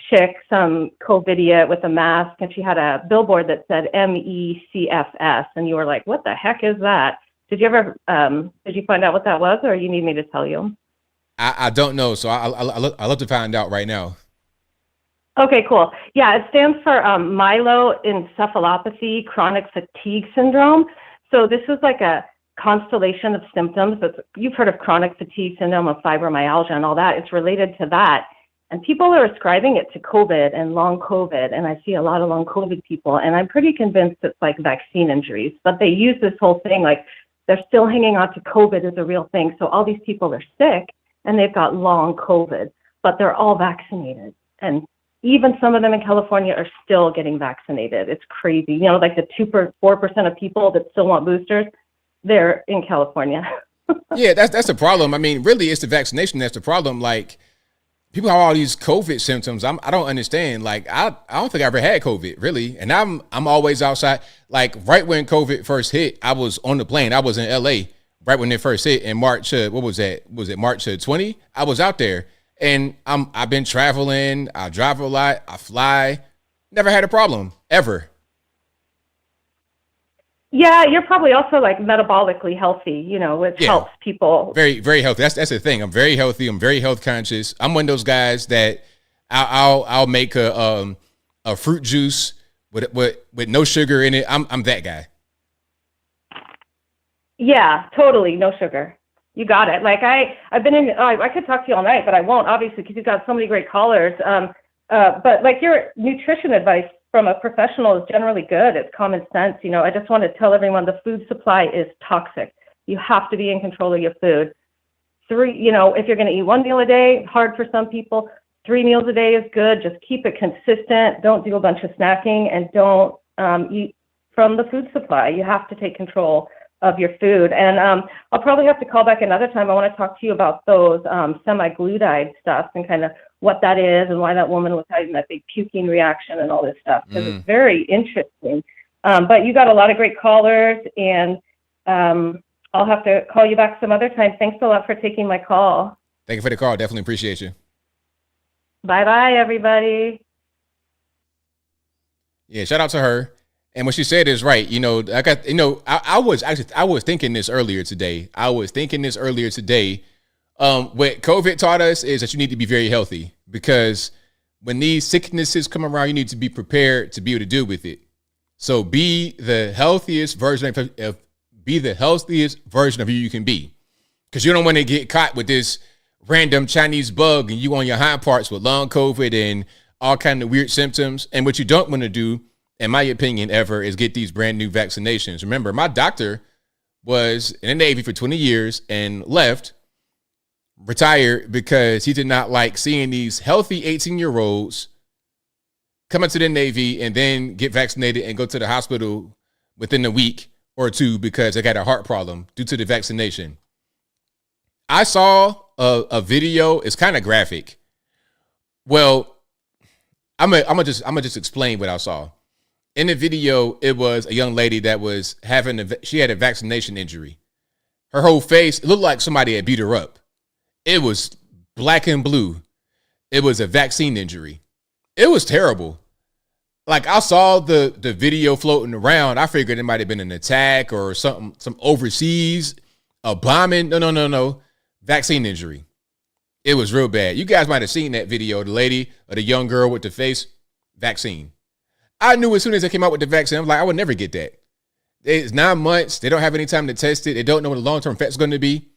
chick, some COVIDiot with a mask, and she had a billboard that said MECFS, and you were like, what the heck is that? Did you find out what that was, or you need me to tell you? I don't know, so I'll love to find out right now. Okay, cool. Yeah, it stands for myeloencephalopathy chronic fatigue syndrome. So this is like a constellation of symptoms. You've heard of chronic fatigue syndrome, of fibromyalgia and all that. It's related to that. And people are ascribing it to COVID and long COVID. And I see a lot of long COVID people. And I'm pretty convinced it's like vaccine injuries. But they use this whole thing like they're still hanging on to COVID as a real thing. So all these people are sick and they've got long COVID, but they're all vaccinated. And even some of them in California are still getting vaccinated. It's crazy. Like the 4% of people that still want boosters, they're in California. Yeah, that's the problem. I mean, really, it's the vaccination that's the problem. Like, people have all these COVID symptoms. I don't understand. Like, I don't think I ever had COVID, really. And I'm always outside. Like, right when COVID first hit, I was on the plane. I was in LA right when it first hit in March. What was that? Was it March 20? I was out there. And I've been traveling. I drive a lot. I fly. Never had a problem ever. Yeah, you're probably also like metabolically healthy, which helps people. Very, very healthy. That's the thing. I'm very healthy. I'm very health conscious. I'm one of those guys that I'll make a fruit juice with no sugar in it. I'm that guy. Yeah, totally. No sugar. You got it. Like I've been in, I could talk to you all night, but I won't, obviously, because you've got so many great callers. But like your nutrition advice from a professional is generally good. It's common sense. I just want to tell everyone the food supply is toxic. You have to be in control of your food. If you're going to eat one meal a day, hard for some people. 3 meals a day is good. Just keep it consistent. Don't do a bunch of snacking and don't eat from the food supply. You have to take control of your food. And I'll probably have to call back another time. I want to talk to you about those semi-glutathione stuff and kind of what that is and why that woman was having that big puking reaction and all this stuff, because it's very interesting. But you got a lot of great callers, and I'll have to call you back some other time. Thanks a lot for taking my call. Thank you for the call. Definitely appreciate you. Bye-bye, everybody. Yeah, shout out to her. And what she said is right. I was thinking this earlier today. What COVID taught us is that you need to be very healthy, because when these sicknesses come around, you need to be prepared to be able to deal with it. So be the healthiest version of who you can be, because you don't want to get caught with this random Chinese bug and you on your hind parts with long COVID and all kind of weird symptoms. And what you don't want to do, in my opinion, ever, is get these brand new vaccinations. Remember, my doctor was in the Navy for 20 years and retired, because he did not like seeing these healthy 18-year-olds come into the Navy and then get vaccinated and go to the hospital within a week or two because they got a heart problem due to the vaccination. I saw a video. It's kind of graphic. Well, I'm gonna just explain what I saw. In the video, it was a young lady that was she had a vaccination injury. Her whole face, it looked like somebody had beat her up. It was black and blue. It was a vaccine injury. It was terrible. Like, I saw the video floating around. I figured it might have been an attack or something, some overseas, a bombing. No. Vaccine injury. It was real bad. You guys might have seen that video, the lady or the young girl with the face. Vaccine. I knew as soon as they came out with the vaccine, I was like, I would never get that. It's 9 months. They don't have any time to test it. They don't know what the long-term effect's going to be.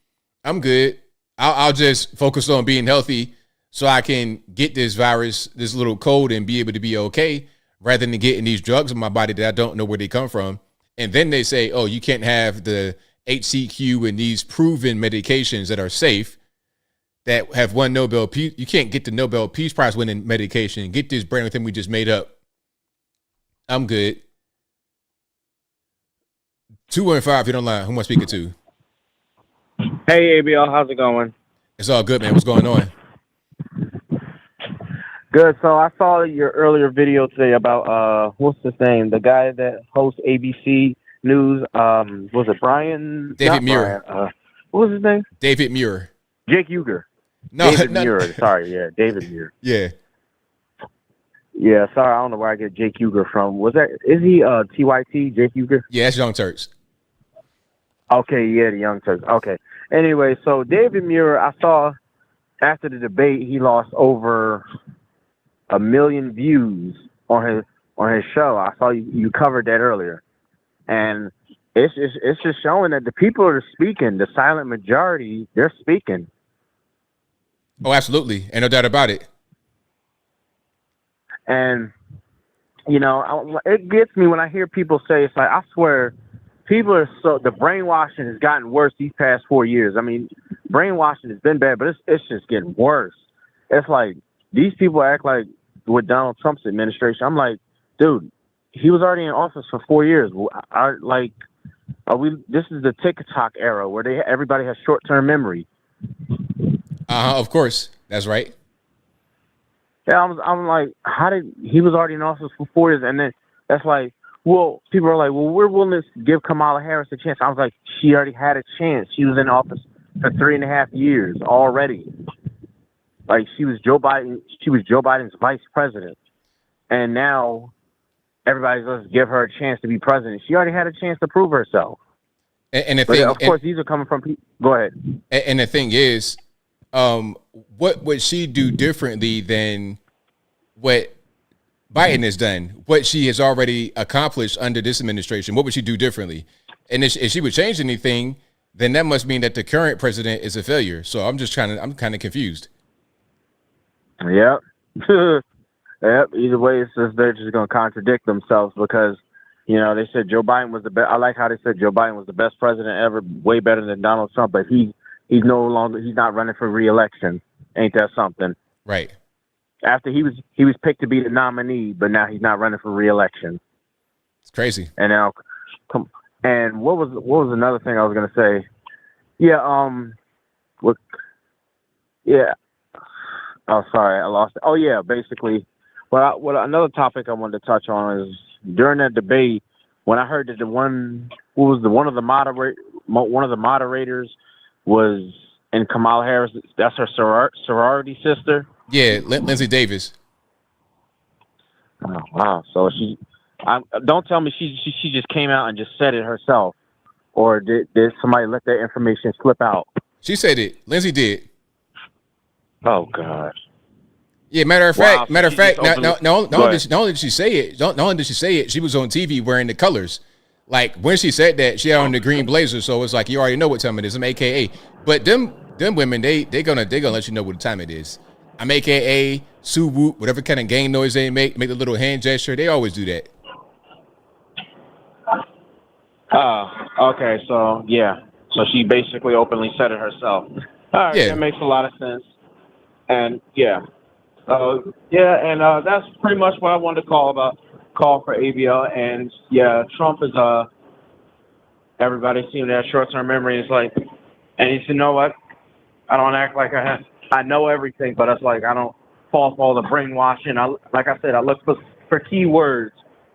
I'm good. I'll just focus on being healthy so I can get this virus, this little cold, and be able to be okay, rather than getting these drugs in my body that I don't know where they come from. And then they say, oh, you can't have the HCQ and these proven medications that are safe that have won Nobel Peace. You can't get the Nobel Peace Prize winning medication and get this brand new thing we just made up. I'm good. 215, if you don't lie. Who am I speaking to? Hey, ABL, how's it going? It's all good, man. What's going on? Good. So I saw your earlier video today about what's his name? The guy that hosts ABC News. Was it Brian? David Muir. What was his name? David Muir. Jake Uger. No, David Muir. Sorry, yeah, David Muir. Yeah. Yeah, sorry, I don't know where I get Jake Uger from. Is he TYT, Jake Uger? Yeah, that's Young Turks. Okay, yeah, the Young Turks. Okay. Anyway, so David Muir, I saw after the debate he lost over 1 million views on his show. I saw you covered that earlier. And it's just showing that the people are speaking, the silent majority, they're speaking. Oh, absolutely. Ain't no doubt about it. And, you know, it gets me when I hear people say, it's like, I swear, the brainwashing has gotten worse these past 4 years. I mean, brainwashing has been bad, but it's just getting worse. It's like, these people act like with Donald Trump's administration. I'm like, dude, he was already in office for 4 years. This is the TikTok era where everybody has short-term memory. Of course. That's right. Yeah, I'm like, he was already in office for 4 years, and then that's like, well, people are like, well, we're willing to give Kamala Harris a chance. I was like, she already had a chance. She was in office for 3.5 years already. Like, she was Joe Biden's vice president, and now everybody's going to give her a chance to be president. She already had a chance to prove herself. And the thing, of course, these are coming from people. Go ahead. And the thing is, what would she do differently than what Biden has done? What she has already accomplished under this administration? What would she do differently? And if she would change anything, then that must mean that the current president is a failure. So I'm kind of confused. Yep. Yep. Either way, it's just, they're just going to contradict themselves because, you know, they said Joe Biden was the best. I like how they said Joe Biden was the best president ever, way better than Donald Trump, but he's not running for re-election. Ain't that something? Right. After he was picked to be the nominee, but now he's not running for re-election. It's crazy. And now, and what was another thing I was going to say? Yeah. Yeah. Oh, sorry, I lost it. Oh, yeah. Basically, what another topic I wanted to touch on is during that debate when I heard that one of the moderators was in Kamala Harris. That's her sorority sister. Yeah, Lindsay Davis. Oh, wow. So don't tell me she just came out and just said it herself, or did somebody let that information slip out? She said it. Lindsay did. Oh God. Yeah, matter of fact. Not only did she say it, she was on TV wearing the colors. Like when she said that, she had on the green blazer, so it's like you already know what time it is. I'm AKA. But them women, they gonna let you know what time it is. I'm AKA Sue Whoop, whatever kind of gang noise they make the little hand gesture. They always do that. Okay, so yeah. So she basically openly said it herself. All right, yeah. That makes a lot of sense. And yeah. That's pretty much what I wanted to call for ABL. And yeah, Trump is everybody seems to have short-term memory. It's like, and you know what? I don't act like I know everything, but it's like I don't fall for all the brainwashing. Like I said, I look for keywords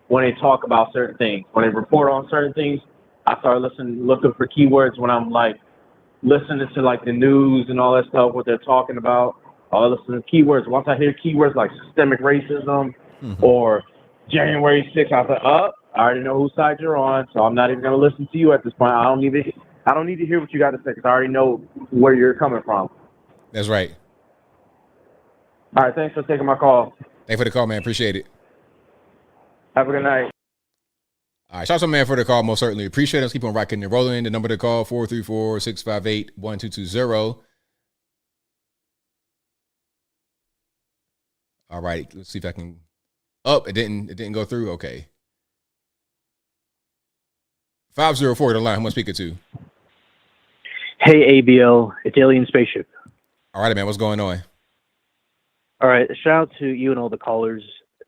when they talk about certain things. When they report on certain things, I start looking for keywords when I'm like listening to like the news and all that stuff, what they're talking about. I'll listen to keywords. Once I hear keywords like systemic racism or January 6th, I thought, I already know whose side you're on, so I'm not even going to listen to you at this point. I don't need to hear what you got to say because I already know where you're coming from. That's right. All right, thanks for taking my call. Thanks for the call, man. Appreciate it. Have a good night. All right, shout out to man for the call. Most certainly appreciate it. Let's keep on rocking and rolling. The number to call 434-658-1220. All right, let's see if I can. Oh, it didn't go through. Okay. 504 the line. Who am I speaking to? Hey, ABL. It's Alien Spaceship. All right, man. What's going on? All right. Shout out to you and all the callers.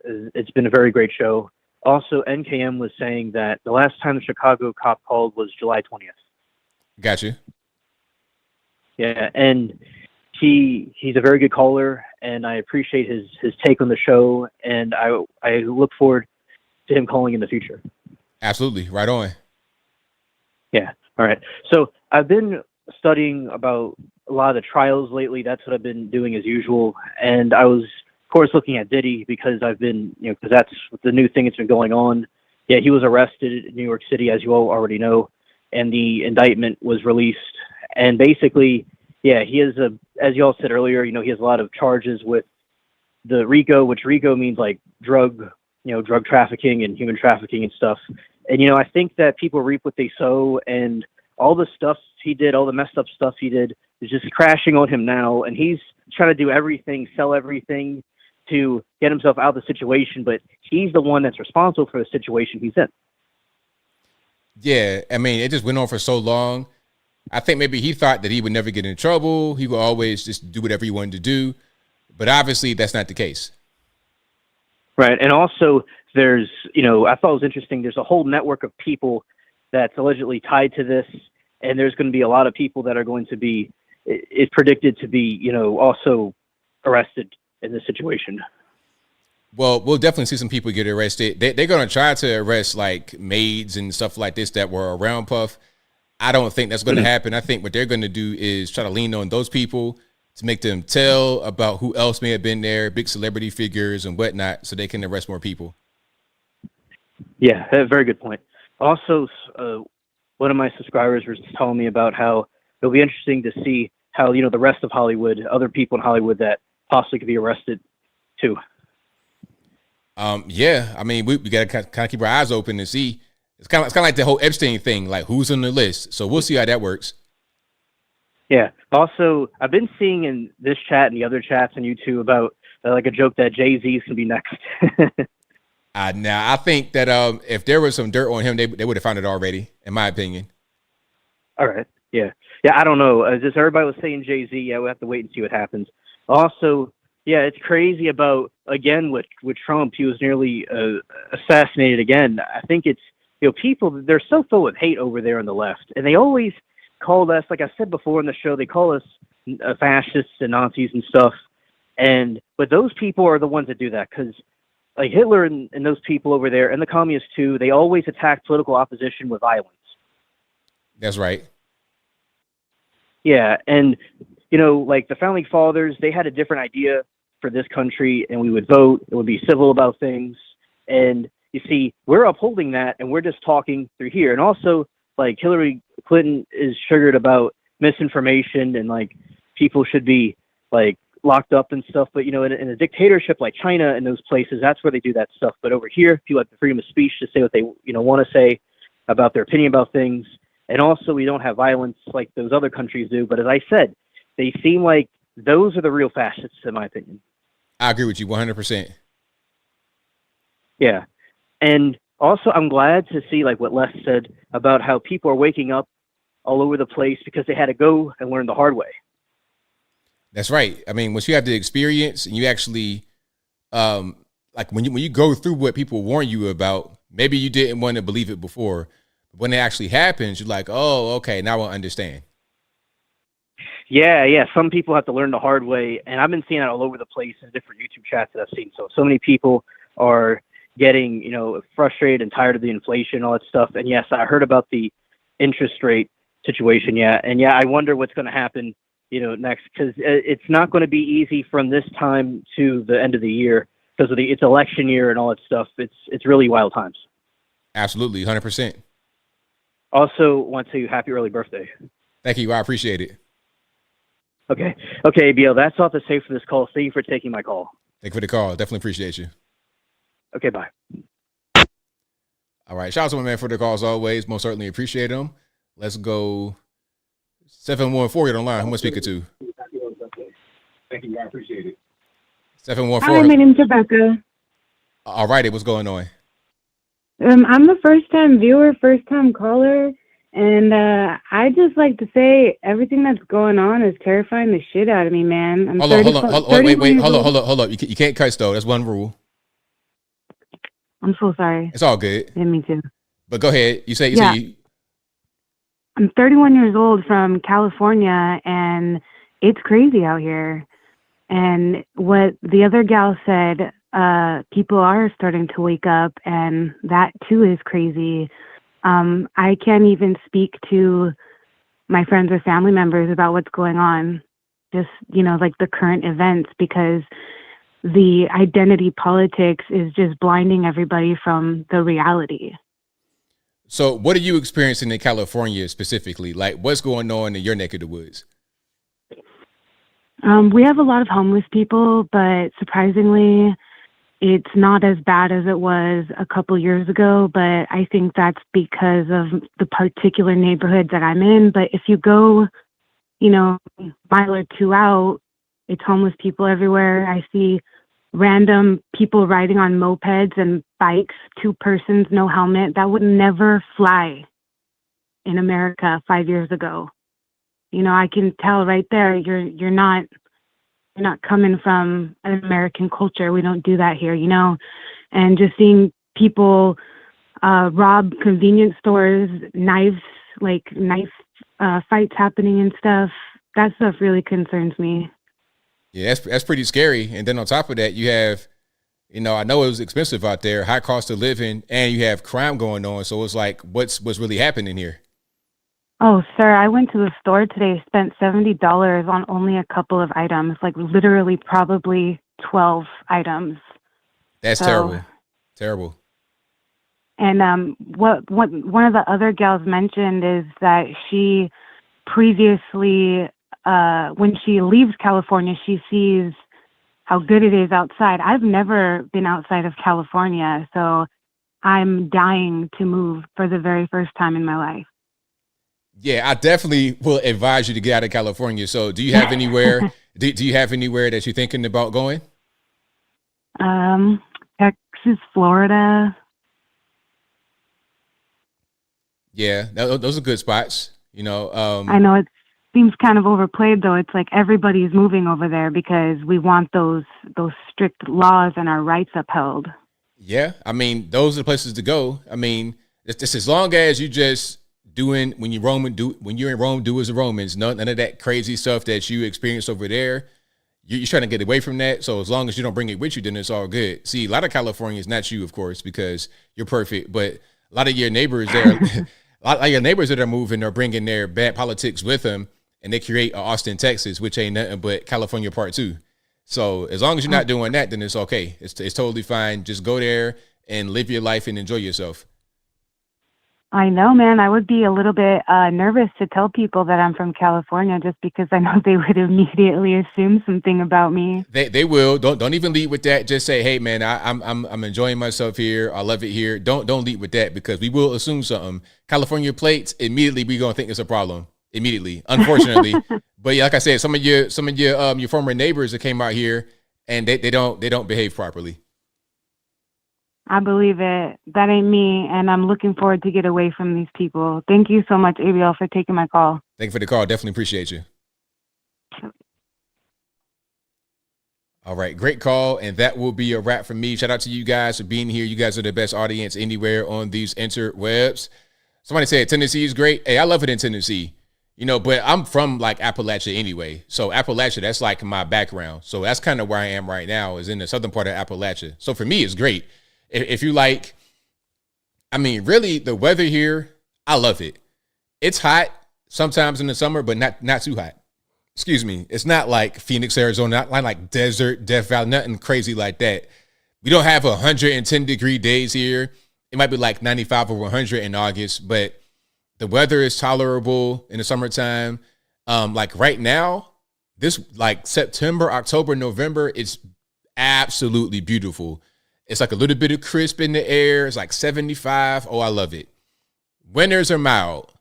It's been a very great show. Also, NKM was saying that the last time the Chicago cop called was July 20th. Got you. Yeah, and he's a very good caller, and I appreciate his take on the show, and I look forward to him calling in the future. Absolutely. Right on. Yeah. All right. So I've been studying about a lot of the trials lately. That's what I've been doing as usual. And I was, of course, looking at Diddy because I've been, because that's the new thing that's been going on. Yeah, he was arrested in New York City, as you all already know, and the indictment was released. And basically, yeah, he is as you all said earlier, he has a lot of charges with the RICO, which RICO means like drug trafficking and human trafficking and stuff. And, I think that people reap what they sow, and all the stuff he did, all the messed up stuff he did is just crashing on him now. And he's trying to do everything, sell everything to get himself out of the situation. But he's the one that's responsible for the situation he's in. Yeah. I mean, it just went on for so long. I think maybe he thought that he would never get in trouble. He would always just do whatever he wanted to do. But obviously that's not the case. Right. And also there's, I thought it was interesting. There's a whole network of people that's allegedly tied to this. And there's going to be a lot of people that are going to be, it's predicted to be, also arrested in this situation. Well, we'll definitely see some people get arrested. They're going to try to arrest like maids and stuff like this that were around Puff. I don't think that's going to happen. I think what they're going to do is try to lean on those people to make them tell about who else may have been there, big celebrity figures and whatnot, so they can arrest more people. Yeah, very good point. Also, one of my subscribers was telling me about how it'll be interesting to see how, the rest of Hollywood, other people in Hollywood that possibly could be arrested too. Yeah, I mean, we got to kind of keep our eyes open and see. It's kind of like the whole Epstein thing, like who's on the list. So we'll see how that works. Yeah. Also, I've been seeing in this chat and the other chats on YouTube about like a joke that Jay-Z is going to be next. Now, I think that if there was some dirt on him, they would have found it already, in my opinion. All right. Yeah. Yeah, I don't know. Just everybody was saying Jay-Z. Yeah, we'll have to wait and see what happens. Also, yeah, it's crazy about, again, with Trump, he was nearly assassinated again. I think it's, people, they're so full of hate over there on the left. And they always call us, like I said before in the show, they call us fascists and Nazis and stuff. But those people are the ones that do that because like Hitler and those people over there and the communists too, they always attack political opposition with violence. That's right. Yeah. And, like the Founding Fathers, they had a different idea for this country and we would vote. It would be civil about things. And you see, we're upholding that and we're just talking through here. And also, like Hillary Clinton is triggered about misinformation and like people should be like locked up and stuff. But, in a dictatorship like China and those places, that's where they do that stuff. But over here, people have the freedom of speech to say what they, want to say about their opinion about things. And also, we don't have violence like those other countries do. But as I said, they seem like those are the real fascists, in my opinion. I agree with you 100%. Yeah. And also, I'm glad to see like what Les said about how people are waking up all over the place because they had to go and learn the hard way. That's right. I mean, once you have the experience and you actually, like when you go through what people warn you about, maybe you didn't want to believe it before. But when it actually happens, you're like, oh, okay, now I understand. Yeah. Some people have to learn the hard way. And I've been seeing that all over the place in different YouTube chats that I've seen. So many people are getting, frustrated and tired of the inflation, all that stuff. And yes, I heard about the interest rate situation. Yeah. And yeah, I wonder what's going to happen, next, because it's not going to be easy from this time to the end of the year because it's election year and all that stuff. It's really wild times. Absolutely, 100%. Also, want to say happy early birthday. Thank you. I appreciate it. Okay, ABL, that's all to say for this call. Thank you for taking my call. Thank you for the call. Definitely appreciate you. Okay, bye. All right. Shout out to my man for the calls always. Most certainly appreciate them. Let's go 714. You're on line. Who am I speaking to? Thank you. I appreciate it. 714. Hi, my name's Rebecca. All righty. What's going on? I'm a first-time viewer, first-time caller, and I just like to say everything that's going on is terrifying the shit out of me, man. Hold on. Hold on. You can't cuss, though. That's one rule. I'm so sorry. It's all good. Yeah, me too. But go ahead. You say I'm 31 years old from California, and it's crazy out here. And what the other gal said, people are starting to wake up, and that too is crazy. I can't even speak to my friends or family members about what's going on, just, like the current events, because the identity politics is just blinding everybody from the reality. So what are you experiencing in California specifically? Like, what's going on in your neck of the woods? We have a lot of homeless people, but surprisingly, it's not as bad as it was a couple years ago. But I think that's because of the particular neighborhood that I'm in. But if you go, a mile or two out, it's homeless people everywhere. I see random people riding on mopeds and bikes, 2 persons, no helmet. That would never fly in America 5 years ago. I can tell right there you're not coming from an American culture. We don't do that here, and just seeing people rob convenience stores, knife fights happening and stuff. That stuff really concerns me. Yeah, that's pretty scary. And then on top of that, you have, I know it was expensive out there, high cost of living, and you have crime going on. So it's like, what's really happening here? Oh, sir, I went to the store today, spent $70 on only a couple of items, like literally probably 12 items. That's terrible. Terrible. And what one of the other gals mentioned is that she previously, when she leaves California, she sees how good it is outside. I've never been outside of California, so I'm dying to move for the very first time in my life. Yeah, I definitely will advise you to get out of California. So do you have anywhere, do you have anywhere that you're thinking about going? Texas, Florida. Yeah, those are good spots. I know it seems kind of overplayed, though. It's like everybody's moving over there because we want those strict laws and our rights upheld. Yeah, those are the places to go. It's just as long as you just doing when you're in Rome, do as the Romans. None of that crazy stuff that you experience over there. You're trying to get away from that. So as long as you don't bring it with you, then it's all good. See, a lot of Californians, not you, of course, because you're perfect, but a lot of your neighbors there. A lot of your neighbors that are moving are bringing their bad politics with them, and they create Austin, Texas, which ain't nothing but California Part 2. So as long as you're not doing that, then it's okay. It's totally fine. Just go there and live your life and enjoy yourself. I know, man. I would be a little bit nervous to tell people that I'm from California just because I know they would immediately assume something about me. They will. Don't even lead with that. Just say, hey, man, I'm enjoying myself here. I love it here. Don't lead with that because we will assume something. California plates, immediately we're gonna think it's a problem. Immediately, unfortunately. But yeah, like I said, some of your former neighbors that came out here and they don't behave properly. I believe it. That ain't me, and I'm looking forward to get away from these people. Thank you so much, ABL, for taking my call. Thank you for the call. Definitely appreciate you. All right, great call, and that will be a wrap for me. Shout out to you guys for being here. You guys are the best audience anywhere on these interwebs. Somebody said Tennessee is great. Hey, I love it in Tennessee. But I'm from like Appalachia anyway. So Appalachia, that's like my background. So that's kind of where I am right now, is in the southern part of Appalachia. So for me, it's great. If you like, really the weather here, I love it. It's hot sometimes in the summer, but not too hot. excuse me, it's not like Phoenix, Arizona, not like desert, Death Valley, nothing crazy like that. We don't have 110-degree days here. It might be like 95 or 100 in August, but the weather is tolerable in the summertime. Like right now, this like September, October, November, it's absolutely beautiful. It's like a little bit of crisp in the air. It's like 75. Oh, I love it. Winters are mild.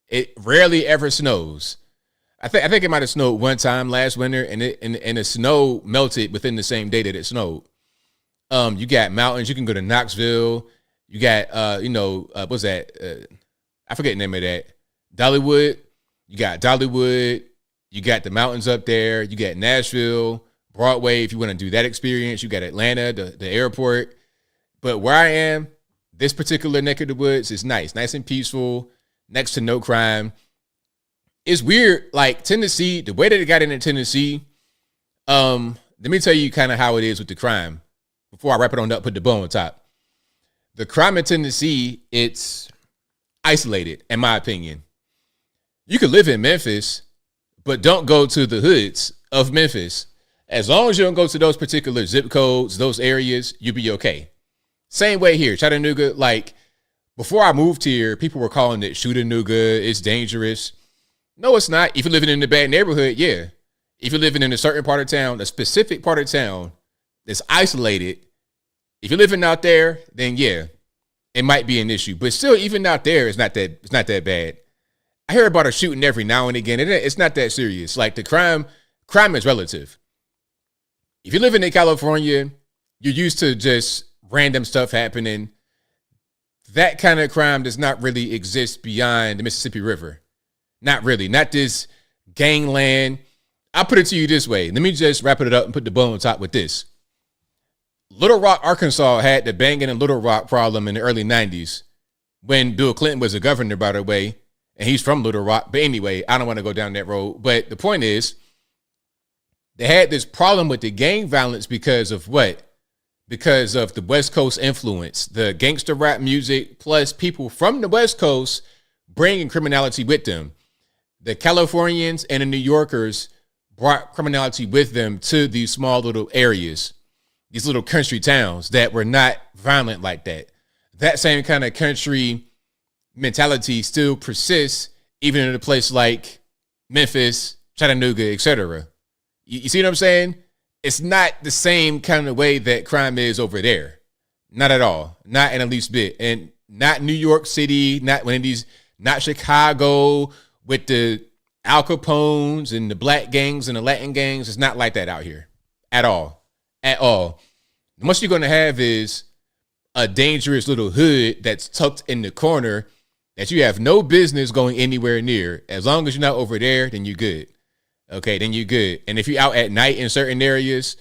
It rarely ever snows. I think it might have snowed one time last winter, and the snow melted within the same day that it snowed. You got mountains. You can go to Knoxville. You got what's that? I forget the name of that. Dollywood. You got Dollywood. You got the mountains up there. You got Nashville, Broadway. If you want to do that experience, you got Atlanta, the airport. But where I am, this particular neck of the woods is nice and peaceful, next to no crime. It's weird, like Tennessee, the way that it got into Tennessee. Let me tell you kind of how it is with the crime before I wrap it on up, put the bow on top. The crime in Tennessee, it's isolated, in my opinion. You could live in Memphis, but don't go to the hoods of Memphis. As long as you don't go to those particular zip codes, those areas, you'll be okay. Same way here, Chattanooga. Like, before I moved here, people were calling it Shootanooga. It's dangerous. No, it's not. If you're living in a bad neighborhood, yeah. If you're living in a certain part of town, a specific part of town that's isolated, if you're living out there, then yeah, it might be an issue. But still, even out there, it's not that bad. I hear about a shooting every now and again. It's not that serious. Like the crime is relative. If you're living in California, you're used to just random stuff happening. That kind of crime does not really exist beyond the Mississippi River. Not really. Not this gangland. I'll put it to you this way. Let me just wrap it up and put the bow on top with this. Little Rock, Arkansas had the banging in Little Rock problem in the early 90s when Bill Clinton was a governor, by the way, and he's from Little Rock. But anyway, I don't want to go down that road. But the point is, they had this problem with the gang violence because of what? Because of the West Coast influence, the gangster rap music, plus people from the West Coast bringing criminality with them. The Californians and the New Yorkers brought criminality with them to these small little areas, these little country towns that were not violent like that. That same kind of country mentality still persists even in a place like Memphis, Chattanooga, etc. You see what I'm saying? It's not the same kind of way that crime is over there. Not at all. Not in the least bit. And not New York City, not one of these, not Chicago with the Al Capones and the black gangs and the Latin gangs. It's not like that out here. At all. At all. The most you're going to have is a dangerous little hood that's tucked in the corner that you have no business going anywhere near. As long as you're not over there, then you're good. Okay, then you're good. And if you're out at night in certain areas,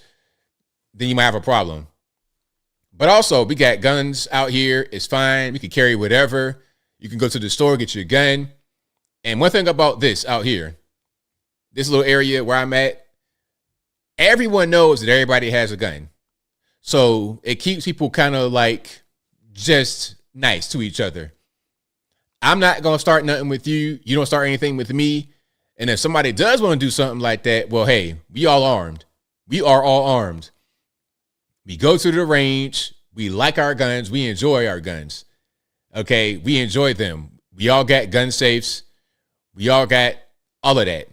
then you might have a problem. But also, we got guns out here. It's fine. We can carry whatever. You can go to the store, get your gun. And one thing about this out here, this little area where I'm at, everyone knows that everybody has a gun. So it keeps people kind of like just nice to each other. I'm not going to start nothing with you. You don't start anything with me. And if somebody does want to do something like that, well, hey, we all armed. We are all armed. We go to the range. We like our guns. We enjoy our guns. Okay, we enjoy them. We all got gun safes. We all got all of that.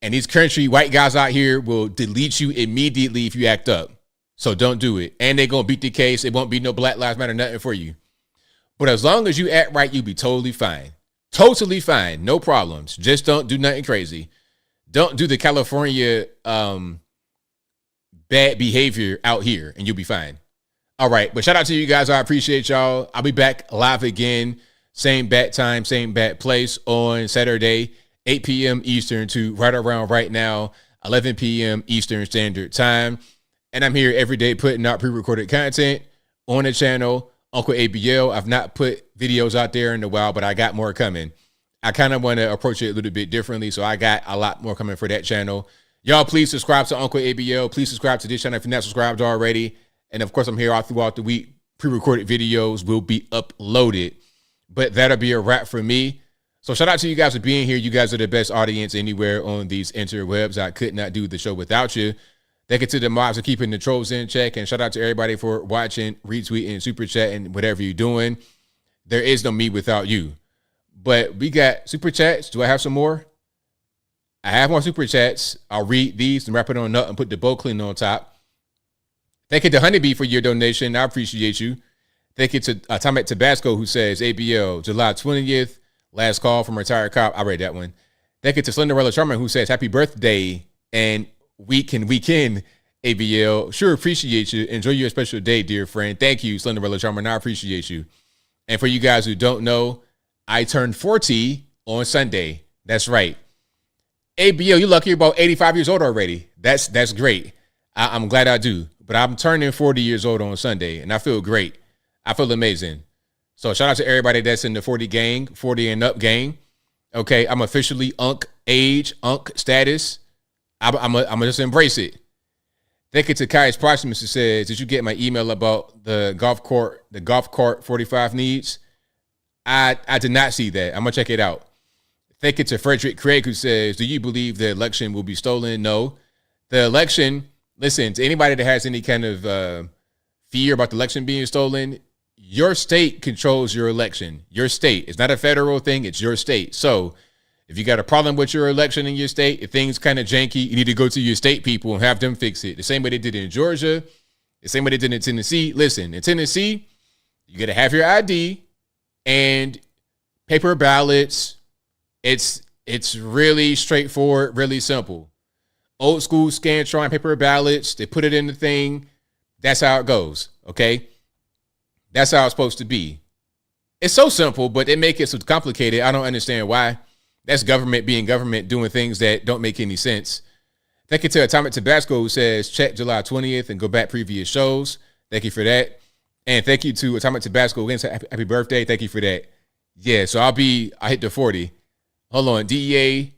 And these country white guys out here will delete you immediately if you act up. So don't do it. And they're going to beat the case. It won't be no Black Lives Matter, nothing for you. But as long as you act right, you'll be totally fine. Totally fine. No problems. Just don't do nothing crazy. Don't do the California bad behavior out here and you'll be fine. All right. But shout out to you guys. I appreciate y'all. I'll be back live again. Same bat time, same bat place on Saturday, 8 p.m. Eastern to right around right now, 11 p.m. Eastern Standard Time. And I'm here every day putting out pre-recorded content on the channel. Uncle ABL. I've not put videos out there in a while, but I got more coming. I kind of want to approach it a little bit differently, so I got a lot more coming for that channel. Y'all, please subscribe to Uncle ABL. Please subscribe to this channel if you're not subscribed already. And, of course, I'm here all throughout the week. Pre-recorded videos will be uploaded. But that'll be a wrap for me. So shout out to you guys for being here. You guys are the best audience anywhere on these interwebs. I could not do the show without you. Thank you to the mobs for keeping the trolls in check. And shout out to everybody for watching, retweeting, super chatting, whatever you're doing. There is no me without you. But we got super chats. Do I have some more? I have more super chats. I'll read these and wrap it on up and put the bow clean on top. Thank you to Honeybee for your donation. I appreciate you. Thank you to Atomic Tabasco, who says ABL, July 20th. Last call from retired cop. I read that one. Thank you to Slenderella Sherman, who says happy birthday and weekend ABL. Sure appreciate you. Enjoy your special day, dear friend. Thank you, Slenderella Sherman. I appreciate you. And for you guys who don't know, I turned 40 on Sunday. That's right. ABL, you're lucky you're about 85 years old already. That's great. I'm glad I do. But I'm turning 40 years old on Sunday, and I feel great. I feel amazing. So shout out to everybody that's in the 40 gang, 40 and up gang. Okay, I'm officially UNC age, UNC status. I'm gonna just embrace it. Thank you to Kai's Proximus who says, did you get my email about the golf cart 45 needs? I did not see that. I'm gonna check it out. Thank you to Frederick Craig who says, do you believe the election will be stolen? No. The election, listen, to anybody that has any kind of fear about the election being stolen, your state controls your election. Your state. It's not a federal thing. It's your state. So if you got a problem with your election in your state, if things kind of janky, you need to go to your state people and have them fix it. The same way they did in Georgia. The same way they did in Tennessee. Listen, in Tennessee, you got to have your ID and paper ballots. It's really straightforward, really simple. Old school Scantron paper ballots. They put it in the thing. That's how it goes. Okay. That's how it's supposed to be. It's so simple, but they make it so complicated. I don't understand why. That's government being government, doing things that don't make any sense. Thank you to Atomic Tabasco who says check July 20th and go back previous shows. Thank you for that. And thank you to Atomic Tabasco again. Happy birthday. Thank you for that. Yeah, so I hit the 40. Hold on. DEA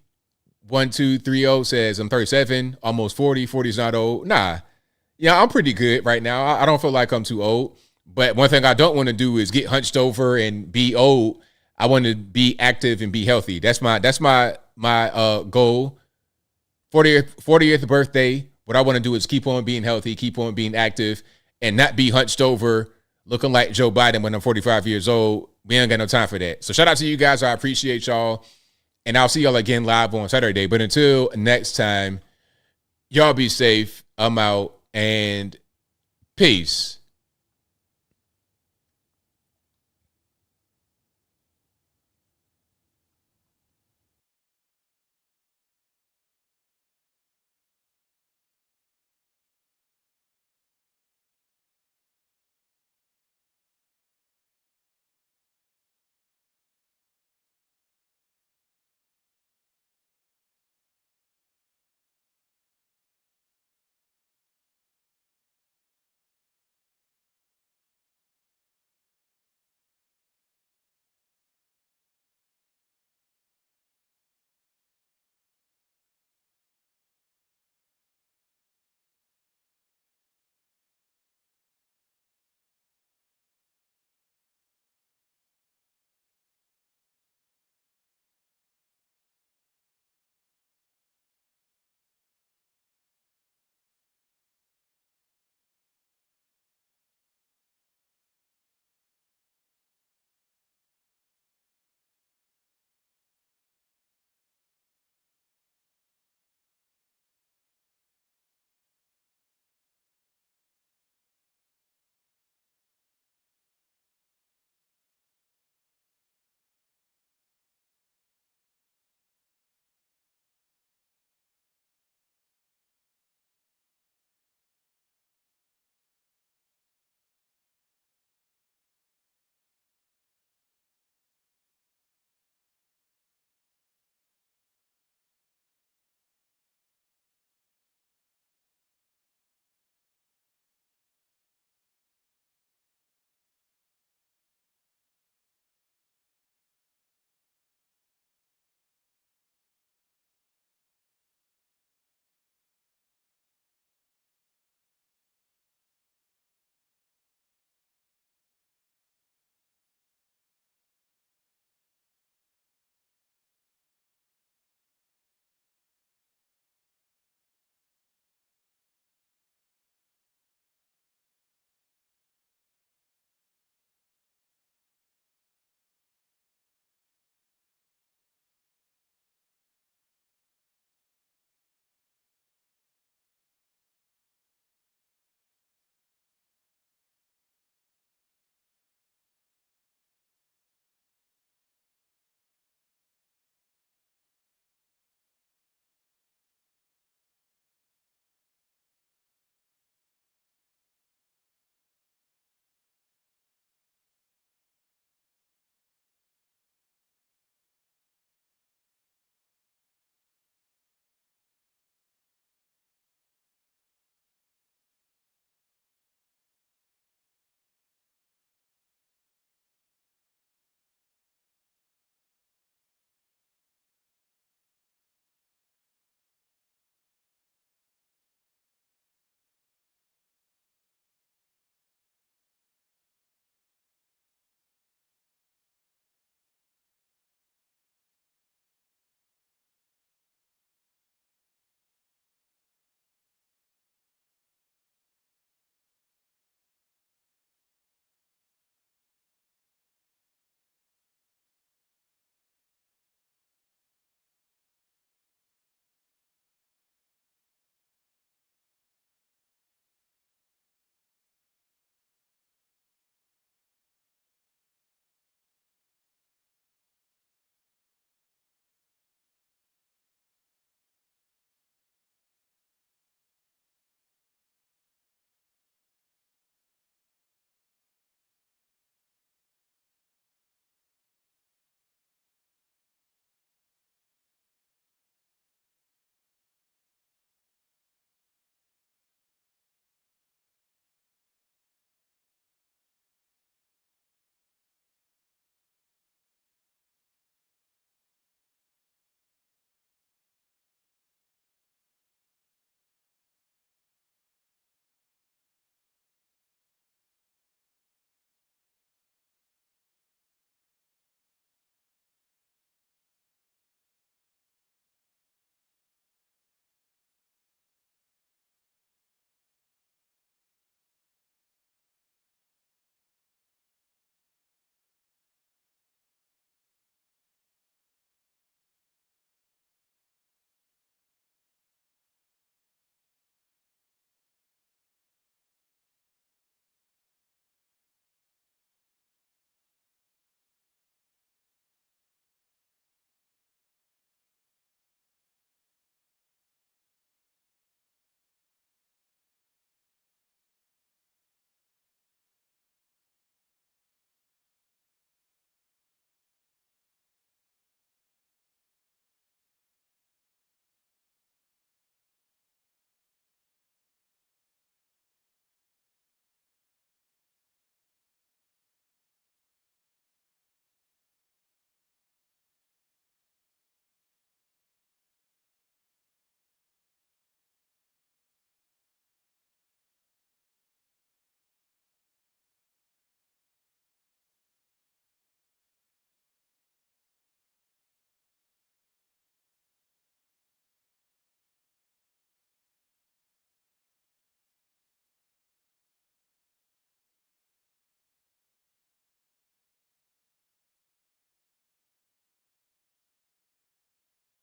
1230 says I'm 37, almost 40. 40 is not old. Nah. Yeah, I'm pretty good right now. I don't feel like I'm too old. But one thing I don't want to do is get hunched over and be old. I want to be active and be healthy. That's my goal. 40th birthday. What I want to do is keep on being healthy, keep on being active, and not be hunched over looking like Joe Biden when I'm 45 years old. We ain't got no time for that. So shout out to you guys. I appreciate y'all. And I'll see y'all again live on Saturday. But until next time, y'all be safe. I'm out and peace.